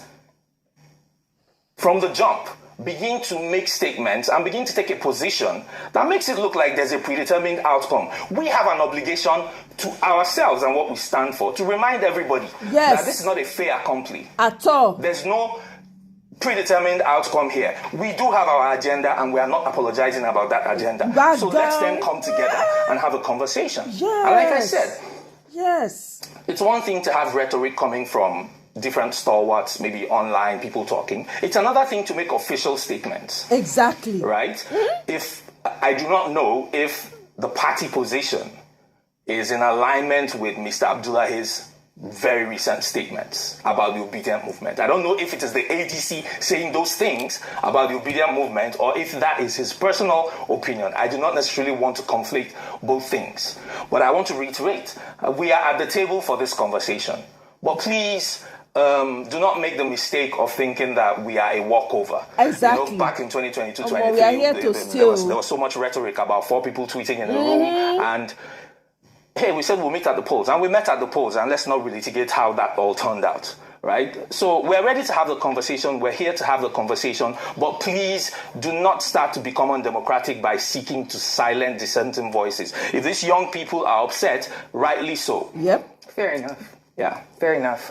Speaker 12: from the jump, begin to make statements and begin to take a position that makes it look like there's a predetermined outcome, we have an obligation to ourselves and what we stand for to remind everybody that this is not a fait accompli.
Speaker 5: At all.
Speaker 12: There's no predetermined outcome here. We do have our agenda and we are not apologizing about that agenda. So let's then come together and have a conversation.
Speaker 5: Yes.
Speaker 12: And like I said,
Speaker 5: it's
Speaker 12: one thing to have rhetoric coming from different stalwarts, maybe online, people talking. It's another thing to make official statements.
Speaker 5: Exactly.
Speaker 12: Right? If I do not know if the party position is in alignment with Mr. Abdullahi's very recent statements about the obedient movement. I don't know if it is the ADC saying those things about the obedient movement or if that is his personal opinion. I do not necessarily want to conflate both things. But I want to reiterate, we are at the table for this conversation. But please, do not make the mistake of thinking that we are a walkover.
Speaker 5: Exactly.
Speaker 12: You know, back in 2022,
Speaker 5: we are here to
Speaker 12: there was so much rhetoric about 4 people tweeting in the room, and hey, we said we'll meet at the polls, and we met at the polls, and let's not relitigate how that all turned out, right? So we're ready to have the conversation. We're here to have the conversation, but please do not start to become undemocratic by seeking to silence dissenting voices. If these young people are upset, rightly so.
Speaker 5: Yep.
Speaker 11: Fair enough.
Speaker 12: Yeah.
Speaker 11: Fair enough.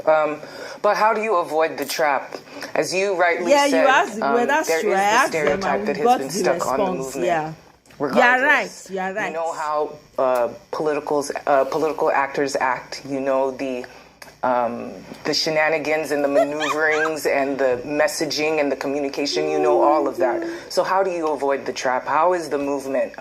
Speaker 11: But how do you avoid the trap? As you rightly said,
Speaker 5: you asked, that's
Speaker 11: there
Speaker 5: true.
Speaker 11: is the stereotype that has been stuck on the movement.
Speaker 5: Yeah.
Speaker 11: Regardless.
Speaker 5: You're right.
Speaker 11: You know how political actors act. You know the shenanigans and the maneuverings and the messaging and the communication. You know all of that. So how do you avoid the trap? How is the movement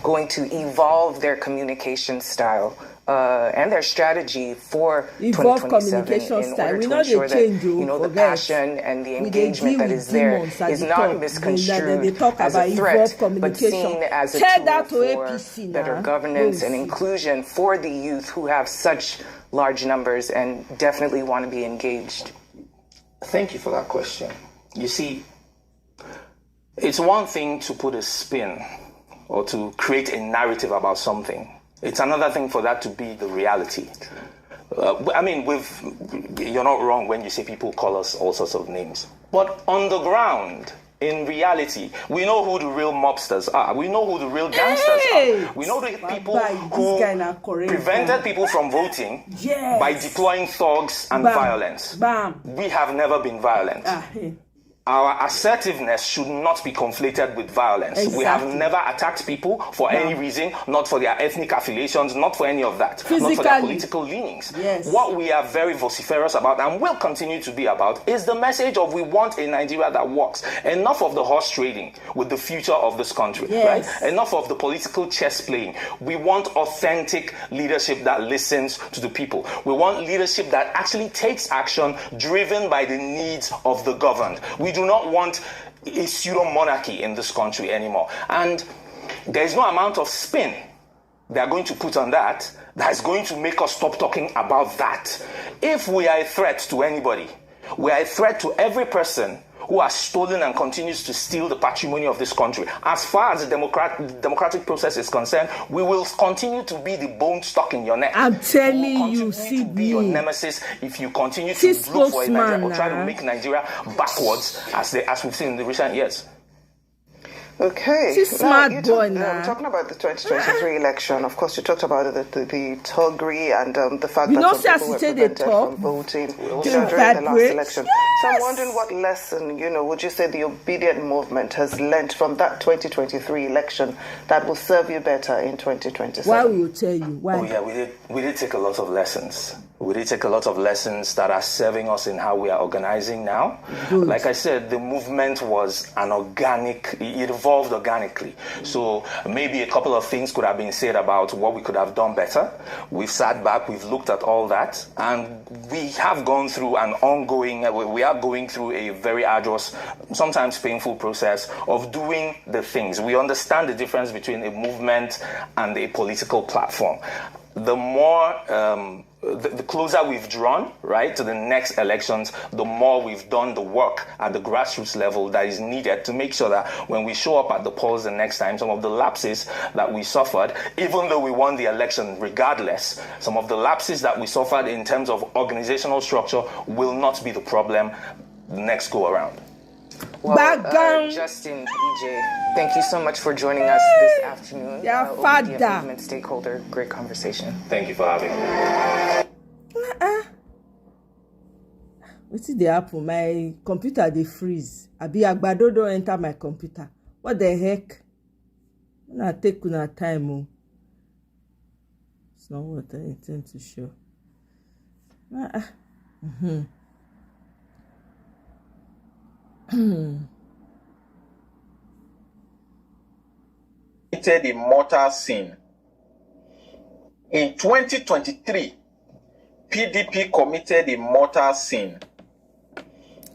Speaker 11: going to evolve their communication style and their strategy for 2027 in order to ensure that the passion and the engagement that is there is not misconstrued as a threat, but seen as a tool for better governance and inclusion for the youth who have such large numbers and definitely want to be engaged?
Speaker 12: Thank you for that question. You see, it's one thing to put a spin or to create a narrative about something. It's another thing for that to be the reality. I mean, you're not wrong when you say people call us all sorts of names. But on the ground, in reality, we know who the real mobsters are. We know who the real gangsters are. We know the people who prevented people from voting by deploying thugs and violence. We have never been violent. Our assertiveness should not be conflated with violence. Exactly. We have never attacked people for any reason, not for their ethnic affiliations, not for any of that, not for their political leanings.
Speaker 5: Yes.
Speaker 12: What we are very vociferous about and will continue to be about is the message of we want a Nigeria that works. Enough of the horse trading with the future of this country, right? Enough of the political chess playing. We want authentic leadership that listens to the people. We want leadership that actually takes action driven by the needs of the governed. We do not want a pseudo-monarchy in this country anymore. And there's no amount of spin they're going to put on that is going to make us stop talking about that. If we are a threat to anybody, we are a threat to every person who has stolen and continues to steal the patrimony of this country. As far as the democratic process is concerned, we will continue to be the bone stuck in your neck.
Speaker 5: I'm telling you, see,
Speaker 12: be your nemesis if you continue to look for a Nigeria or try to make Nigeria backwards as we've seen in the recent years.
Speaker 8: Okay.
Speaker 3: She's smart boy
Speaker 8: now. Talking about the 2023 election, of course, you talked about the thuggery and the fact that some people were prevented from voting during the last election. So I'm wondering what lesson, would you say the obedient movement has learned from that 2023 election that will serve you better in 2027?
Speaker 5: Why will you tell you? Why?
Speaker 12: Oh yeah, we did take a lot of lessons. We did take a lot of lessons that are serving us in how we are organizing now.
Speaker 5: Good.
Speaker 12: Like I said, the movement was it evolved organically. So maybe a couple of things could have been said about what we could have done better. We've sat back, we've looked at all that, and we have gone through we are going through a very arduous, sometimes painful process of doing the things. We understand the difference between a movement and a political platform. The more the closer we've drawn, right, to the next elections, the more we've done the work at the grassroots level that is needed to make sure that when we show up at the polls the next time, some of the lapses that we suffered, even though we won the election regardless, some of the lapses that we suffered in terms of organizational structure will not be the problem next go around.
Speaker 11: Well, Justin, EJ, thank you so much for joining us this afternoon. Obedient Movement stakeholder, great conversation.
Speaker 12: Thank you for having me.
Speaker 5: What is the apple? My computer they freeze. Abi agbado don't enter my computer. What the heck? I take una time. Oh. It's not what I intend to show.
Speaker 13: Committed a mortal sin. In 2023, PDP committed a mortal sin.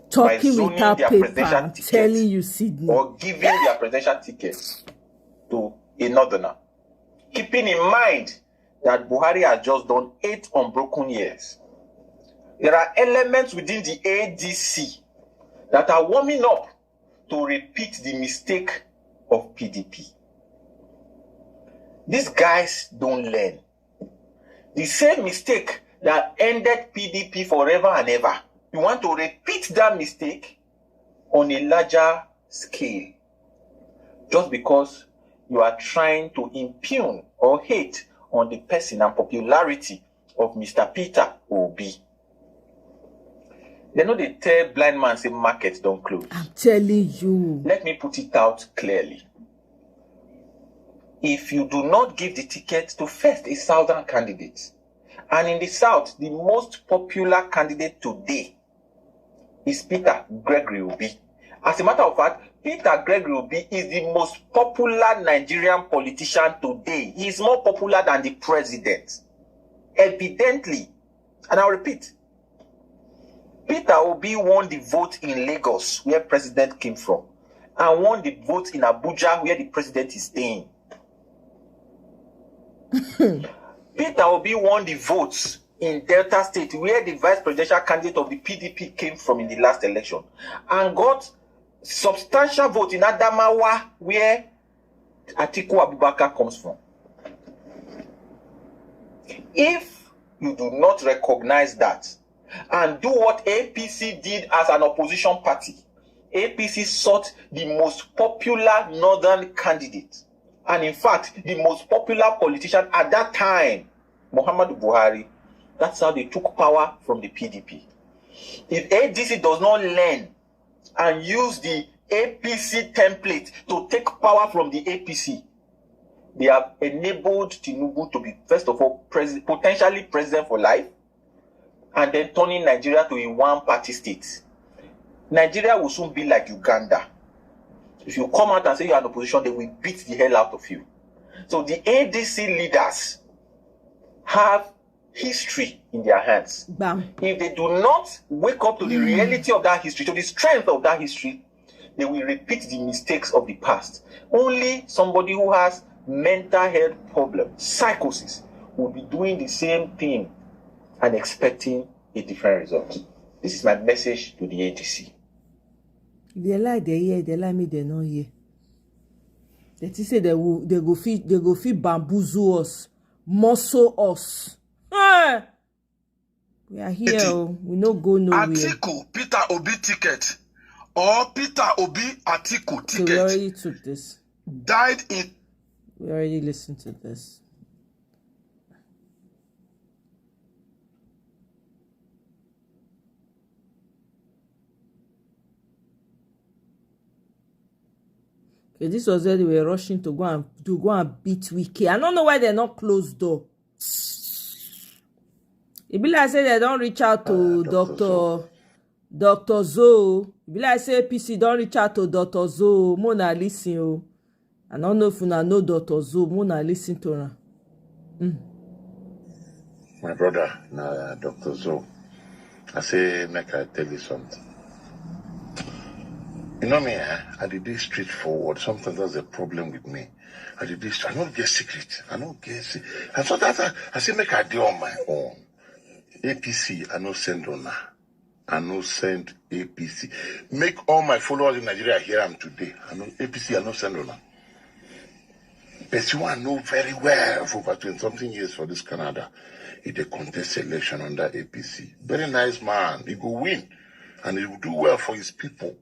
Speaker 5: Talking without paper, I'm telling you, Sydney.
Speaker 13: Or giving their presidential ticket to a northerner. Keeping in mind that Buhari has just done 8 unbroken years. There are elements within the ADC that are warming up to repeat the mistake of PDP. These guys don't learn. The same mistake that ended PDP forever and ever. You want to repeat that mistake on a larger scale. Just because you are trying to impugn or hate on the person and popularity of Mr. Peter Obi. They know they tell blind man say market don't close.
Speaker 5: I'm telling you.
Speaker 13: Let me put it out clearly. If you do not give the ticket to first a southern candidate, and in the south, the most popular candidate today is Peter Gregory Obi. As a matter of fact, Peter Gregory Obi is the most popular Nigerian politician today. He is more popular than the president. Evidently. And I'll repeat. Peter Obi won the vote in Lagos, where president came from, and won the vote in Abuja, where the president is staying. Peter Obi won the votes in Delta State, where the vice presidential candidate of the PDP came from in the last election, and got substantial vote in Adamawa, where Atiku Abubakar comes from. If you do not recognize that, and do what APC did as an opposition party, APC sought the most popular northern candidate. And in fact, the most popular politician at that time, Muhammadu Buhari. That's how they took power from the PDP. If ADC does not learn and use the APC template to take power from the APC, they have enabled Tinubu to be, first of all, potentially president for life, and then turning Nigeria to a one-party state. Nigeria will soon be like Uganda. If you come out and say you are in opposition, they will beat the hell out of you. So the ADC leaders have history in their hands.
Speaker 5: Bam.
Speaker 13: If they do not wake up to the reality of that history, to the strength of that history, they will repeat the mistakes of the past. Only somebody who has mental health problems, psychosis, will be doing the same thing and expecting a different result. This is my message to the ADC.
Speaker 5: They lie, they hear, they lie me, they not hear. They say they go fit bamboozle us, muscle us. Ah! We are here, we no go nowhere.
Speaker 6: Atiku Peter Obi ticket or Peter Obi Atiku
Speaker 5: So we already took this.
Speaker 6: died in.
Speaker 5: We already listened to this. Okay, this was where they were rushing to go and beat Wiki. I don't know why they're not closed door. It be like say they don't reach out to Dr. Zoe. It be like say PC don't reach out to Dr. Zoe. Mona listen, oh. I don't know if you know Dr. Zoe. Mona listen to her.
Speaker 14: My brother, Dr. Zoe. I say, make I tell you something. You know me, I did this straightforward. Sometimes there's a problem with me. I did this, I don't get secret. I don't get secret. And so that I say, make I do on my own. APC, I no send on her. I no send APC. Make all my followers in Nigeria hear them today. I know APC, I no send on her. But you I know very well for over 20-something years for this Canada. He dey contest election under APC. Very nice man. He go win. And he will do well for his people.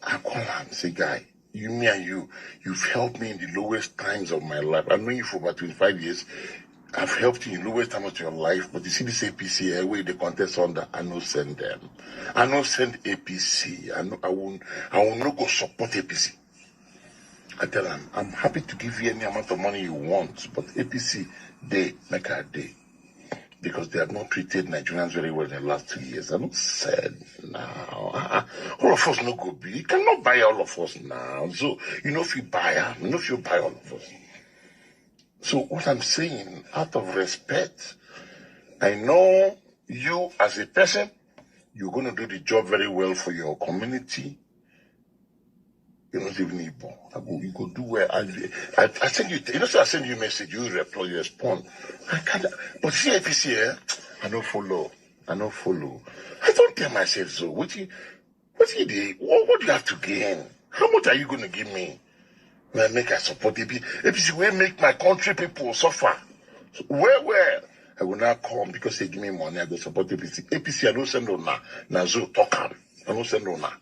Speaker 14: I call him, say, guy, me and you've helped me in the lowest times of my life. I've known you for about 25 years. I've helped you in the lowest times of your life. But you see this APC, where they contest under, I no send them. I no send APC. I will not go support APC. I tell him, I'm happy to give you any amount of money you want, but APC, they make a day. Because they have not treated Nigerians very well in the last 2 years. I don't said now. All of us no go be. You cannot buy all of us now. So, if you buy them, if you buy all of us. So what I'm saying, out of respect, I know you as a person, you're going to do the job very well for your community. You're not even Igbo. You go do well. I send you, so I send you a message, you reply, you respond. I can't, but see APC here, I don't follow. I don't tell myself so. What do you have to gain? How much are you going to give me? When I make I support APC will make my country people suffer. So where? I will not come because they give me money, I go support APC. APC, I don't send on now. Zo talk am. I don't send on now.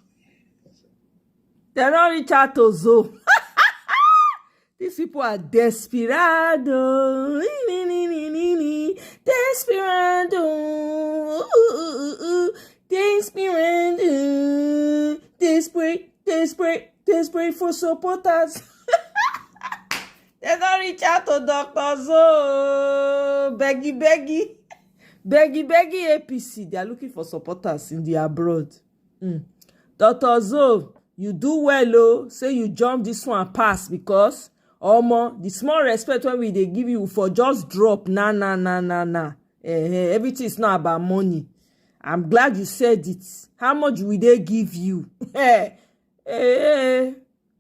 Speaker 5: They don't reach out to Zoe. These people are desperado. Desperado. Desperate. Desperate for supporters. They don't reach out to Dr. Zoe. Beggy APC. They are looking for supporters in the abroad. Dr. Zoe, you do well, oh. Say you jump this one pass because the small respect when they give you for just drop. Nah. Everything is not about money. I'm glad you said it. How much will they give you?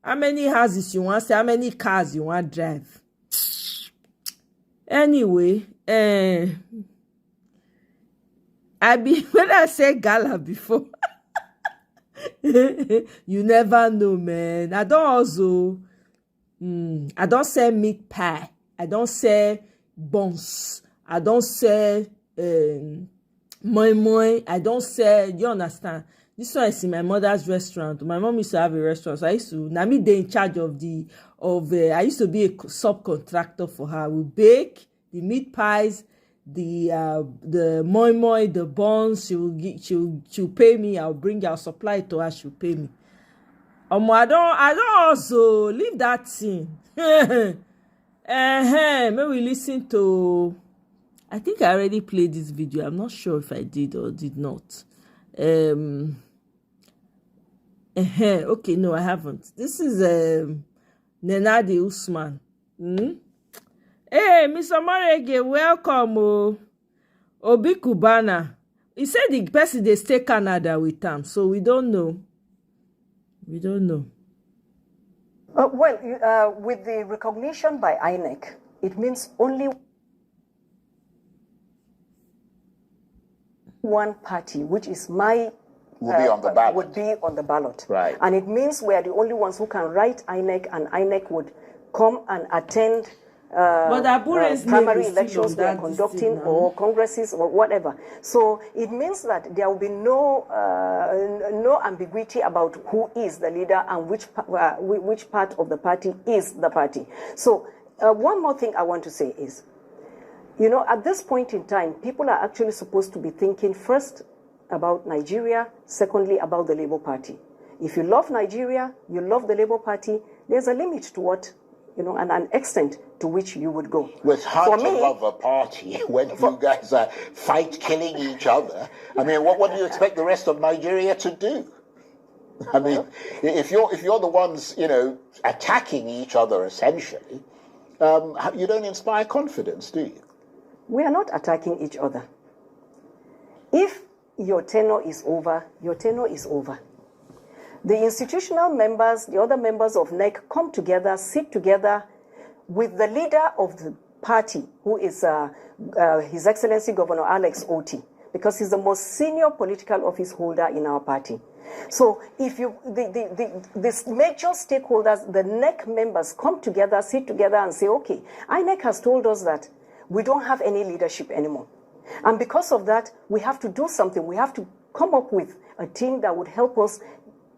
Speaker 5: How many houses you want? How many cars you want drive? Anyway, when I say gala before, you never know, man. I don't also, I don't sell meat pie. I don't sell buns. I don't sell moi. I don't sell. You understand? This one is in my mother's restaurant. My mom used to have a restaurant, so I used to. Now me, they in charge of I used to be a subcontractor for her. We bake the meat pies, the moi, the buns. She'll pay me. I'll supply it to her. She'll pay me. I don't also leave that thing. Maybe we listen to. I think I already played this video. I'm not sure if I did or did not. Okay, no, I haven't. This is Nenadi Usman. Hey, Mr. Morege, welcome. Obi Kubana. He said the person they stay Canada with him, so we don't know.
Speaker 15: With the recognition by INEC, it means only one party, which is my
Speaker 22: would be on the ballot.
Speaker 15: Would be on the ballot.
Speaker 22: Right.
Speaker 15: And it means we are the only ones who can write INEC, and INEC would come and attend primary elections they are conducting or congresses or whatever. So it means that there will be no ambiguity about who is the leader and which part of the party is the party. So one more thing I want to say is, at this point in time, people are actually supposed to be thinking first about Nigeria, secondly about the Labour Party. If you love Nigeria, you love the Labour Party, there's a limit to what, and an extent to which you would go.
Speaker 16: Well, it's hard to love a party when you guys are killing each other. I mean, what do you expect the rest of Nigeria to do? I mean, if you're the ones, attacking each other essentially, you don't inspire confidence, do you?
Speaker 15: We are not attacking each other. If your tenure is over, your tenure is over. The institutional members, the other members of NEC come together, sit together with the leader of the party, who is His Excellency Governor Alex Oti, because he's the most senior political office holder in our party. So if the major stakeholders, the NEC members come together, sit together and say, okay, INEC has told us that we don't have any leadership anymore. And because of that, we have to do something. We have to come up with a team that would help us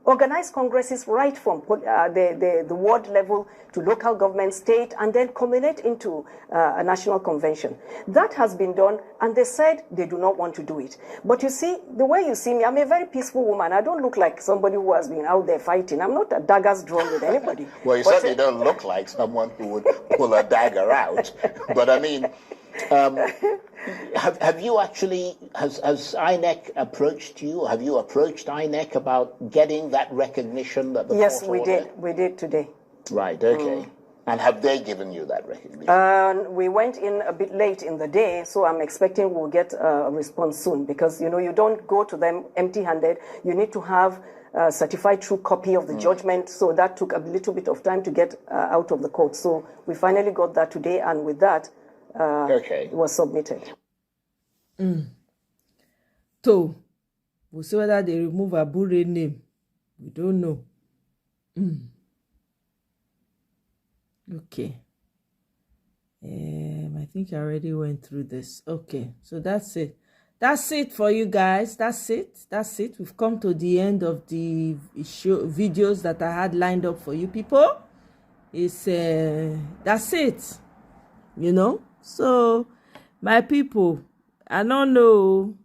Speaker 15: organize congresses right from the ward level to local government, state, and then culminate into a national convention. That has been done, and they said they do not want to do it. But you see, the way you see me, I'm a very peaceful woman. I don't look like somebody who has been out there fighting. I'm not a daggers drawn with anybody.
Speaker 16: Well, you certainly don't look like someone who would pull a dagger out. But I mean, have you actually, has INEC approached you? Have you approached INEC about getting that recognition that the
Speaker 15: Yes,
Speaker 16: court
Speaker 15: we
Speaker 16: ordered?
Speaker 15: did. We did today.
Speaker 16: Right, okay. And have they given you that recognition?
Speaker 15: We went in a bit late in the day, so I'm expecting we'll get a response soon, because, you don't go to them empty-handed. You need to have a certified true copy of the judgment, so that took a little bit of time to get out of the court. So we finally got that today, and with that, it was submitted.
Speaker 5: So, we'll see whether they remove Abure name. We don't know. Okay. I think I already went through this. Okay, so that's it. That's it for you guys. That's it. We've come to the end of the videos that I had lined up for you people. That's it. So my people, I don't know.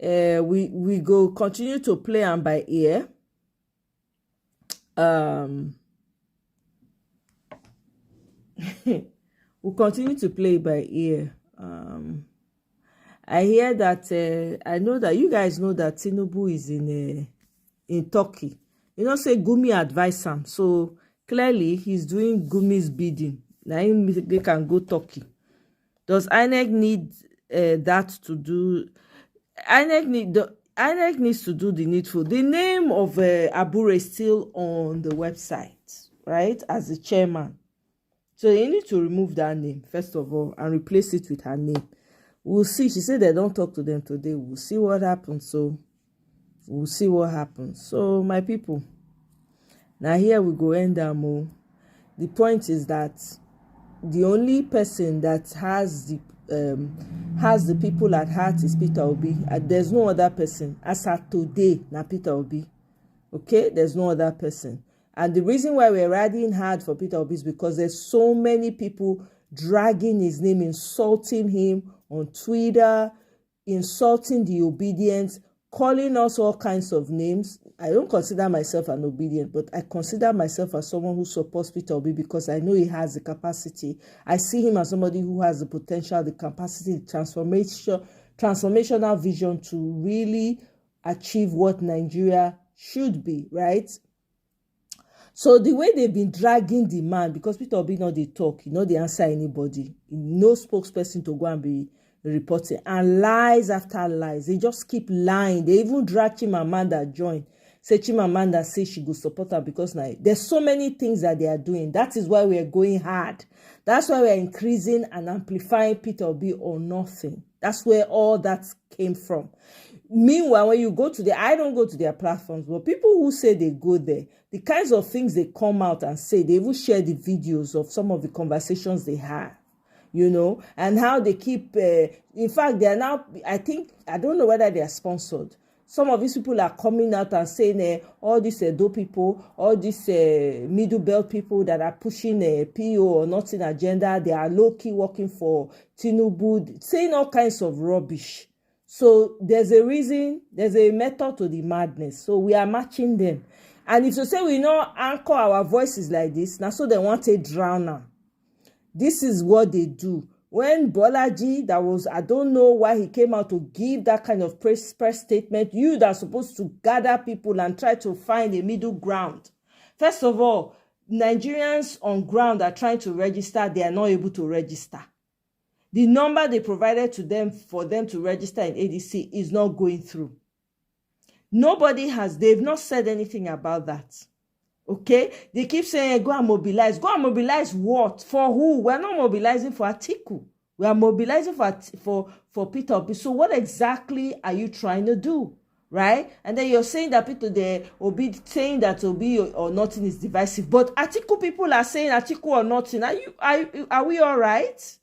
Speaker 5: We go continue to play am by ear. We'll continue to play by ear. I hear that I know that you guys know that Tinubu is in Turkey. Say Gumi advise him, so clearly he's doing Gumi's bidding. Now they can go Turkey. Does INEC need that to do? INEC needs to do the needful. The name of Abure is still on the website, right? As the chairman. So you need to remove that name, first of all, and replace it with her name. We'll see. She said they don't talk to them today. We'll see what happens. So we'll see what happens. So my people, now here we go end them. The point is that the only person that has the people at heart is Peter Obi. There's no other person. As at today, now Peter Obi. Okay, there's no other person. And the reason why we're riding hard for Peter Obi is because there's so many people dragging his name, insulting him on Twitter, insulting the obedient, calling us all kinds of names. I don't consider myself an obedient, but I consider myself as someone who supports Peter Obi because I know he has the capacity. I see him as somebody who has the potential, the capacity, the transformational vision to really achieve what Nigeria should be, right? So the way they've been dragging the man, because Peter Obi know they talk, they answer anybody. No spokesperson to go and be reporting. And lies after lies. They just keep lying. They even drag Chimamanda join, say Chimamanda say she go support her because now there's so many things that they are doing. That is why we are going hard. That's why we are increasing and amplifying Peter Obi or nothing. That's where all that came from. Meanwhile, when you go to I don't go to their platforms, but people who say they go there, the kinds of things they come out and say, they even share the videos of some of the conversations they have, you know, and how they keep, in fact, they are now, I don't know whether they are sponsored. Some of these people are coming out and saying all these Edo people, all these middle belt people that are pushing a PO or nothing agenda, they are low-key working for Tinubu, saying all kinds of rubbish. So there's a reason, there's a method to the madness. So we are matching them. And if you say we not anchor our voices like this, now so they want a drowner. This is what they do. When Bolaji, that was, I don't know why he came out to give that kind of press statement, you that are supposed to gather people and try to find a middle ground. First of all, Nigerians on ground are trying to register, they are not able to register. The number they provided to them for them to register in ADC is not going through. They've not said anything about that. Okay? They keep saying, go and mobilize. Go and mobilize what? For who? We're not mobilizing for Atiku. We are mobilizing for Peter Obi. So what exactly are you trying to do? Right? And then you're saying that people, Obi saying that Obi or nothing is divisive. But Atiku people are saying Atiku or nothing. Are we all right?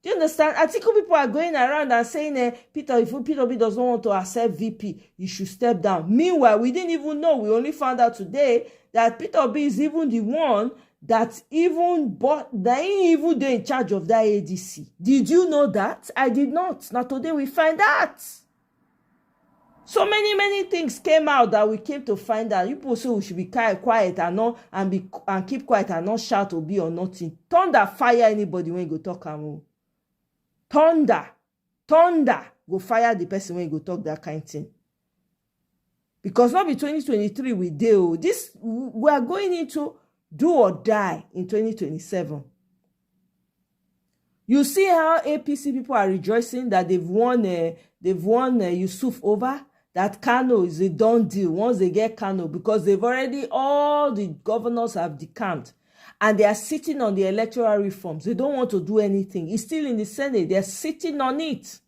Speaker 5: Do you understand? Atiku people are going around and saying, if Peter Obi doesn't want to accept VP, you should step down. Meanwhile, we didn't even know. We only found out today that Peter Obi is even the one that even in charge of that ADC. Did you know that? I did not. Now today we find out. So many things came out that we came to find out. People say we should be quiet and keep quiet and not shout Obi or nothing. Thunder fire anybody when you go talk am. Thunder go fire the person when you go talk that kind of thing. Because not be 2023 we do. We are going into do or die in 2027. You see how APC people are rejoicing that they've won Yusuf over. That Kano is a done deal once they get Kano, because all the governors have decamped. And they are sitting on the electoral reforms. They don't want to do anything. It's still in the Senate. They're sitting on it.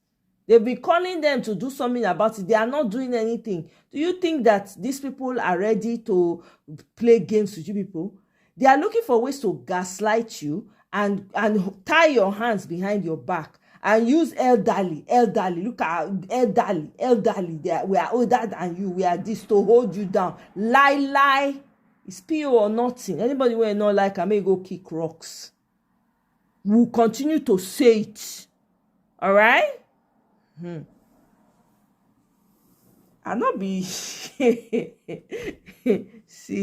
Speaker 5: They've been calling them to do something about it. They are not doing anything. Do you think that these people are ready to play games with you people? They are looking for ways to gaslight you and tie your hands behind your back and use elderly. Look at elderly. We are older than you. We are this to hold you down. Lie. It's PO or nothing. Anybody will not like, I may go kick rocks. We'll continue to say it. All right? I not be see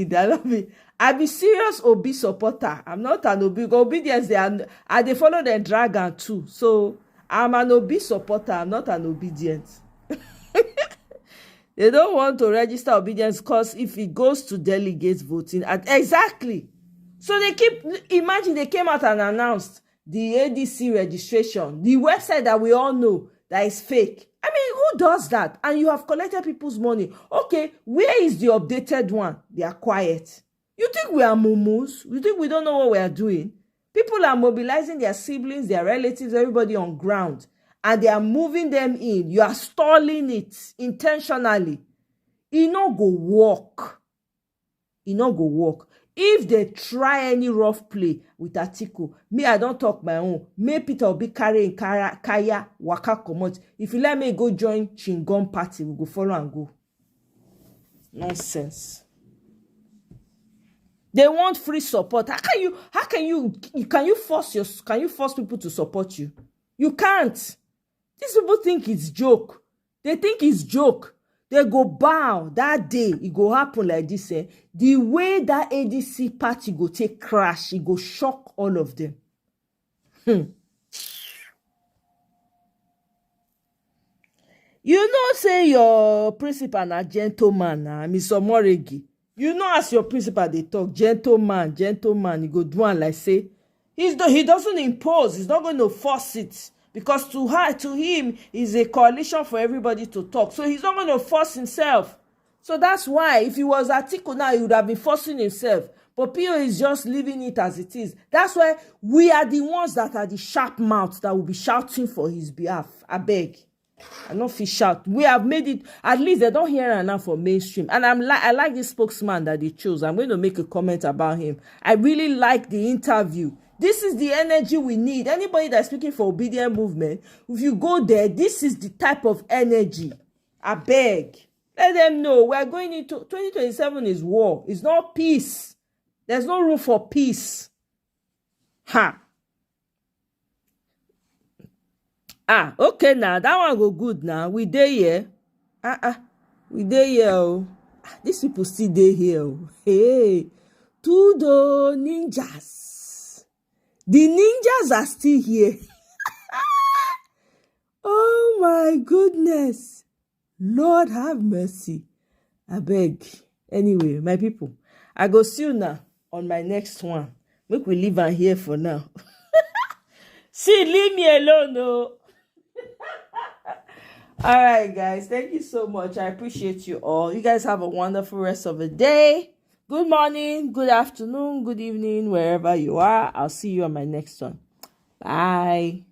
Speaker 5: that not be. I be serious Obi supporter. I'm not an Obi. Obedience they follow the dragon too. So I'm an Obi supporter. I'm not an obedient. They don't want to register obedience because if it goes to delegates voting, exactly. So imagine they came out and announced the ADC registration, the website that we all know that is fake. I mean, who does that? And you have collected people's money. Okay, where is the updated one? They are quiet. You think we are mumus? You think we don't know what we are doing? People are mobilizing their siblings, their relatives, everybody on ground. And they are moving them in. You are stalling it intentionally. It not go work. If they try any rough play with Atiku, me, I don't talk my own. May Peter will be carrying Kaya waka comot. If you let me go join Chingom party, we go follow and go. Nonsense. They want free support. Can you force people to support you? You can't. These people think it's joke. They think it's joke. They go bow that day. It go happen like this. The way that ADC party go take crash, it go shock all of them. You know, say your principal na gentleman, Mr. Moregi. You know, as your principal they talk, gentleman. He go do one like say he doesn't impose. He's not going to force it. Because to him is a coalition for everybody to talk. So he's not going to force himself. So that's why if he was Atiku now, he would have been forcing himself. But PO is just leaving it as it is. That's why we are the ones that are the sharp mouths that will be shouting for his behalf. I beg. I not feel shout. We have made it, at least they don't hear enough for mainstream. And I like this spokesman that they chose. I'm going to make a comment about him. I really like the interview. This is the energy we need. Anybody that's speaking for obedient movement, if you go there, this is the type of energy. I beg. Let them know we're going into 2027 is war. It's not peace. There's no room for peace. Ha. Okay now. That one go good now. We dey here. We dey here. Oh. These people still dey here. Oh. Hey. Tudo ninjas. The ninjas are still here. Oh my goodness. Lord have mercy. I beg. Anyway, my people, I go see you now on my next one. Make we leave am here for now. See, leave me alone, no. All right, guys. Thank you so much. I appreciate you all. You guys have a wonderful rest of the day. Good morning, good afternoon, good evening, wherever you are. I'll see you on my next one. Bye.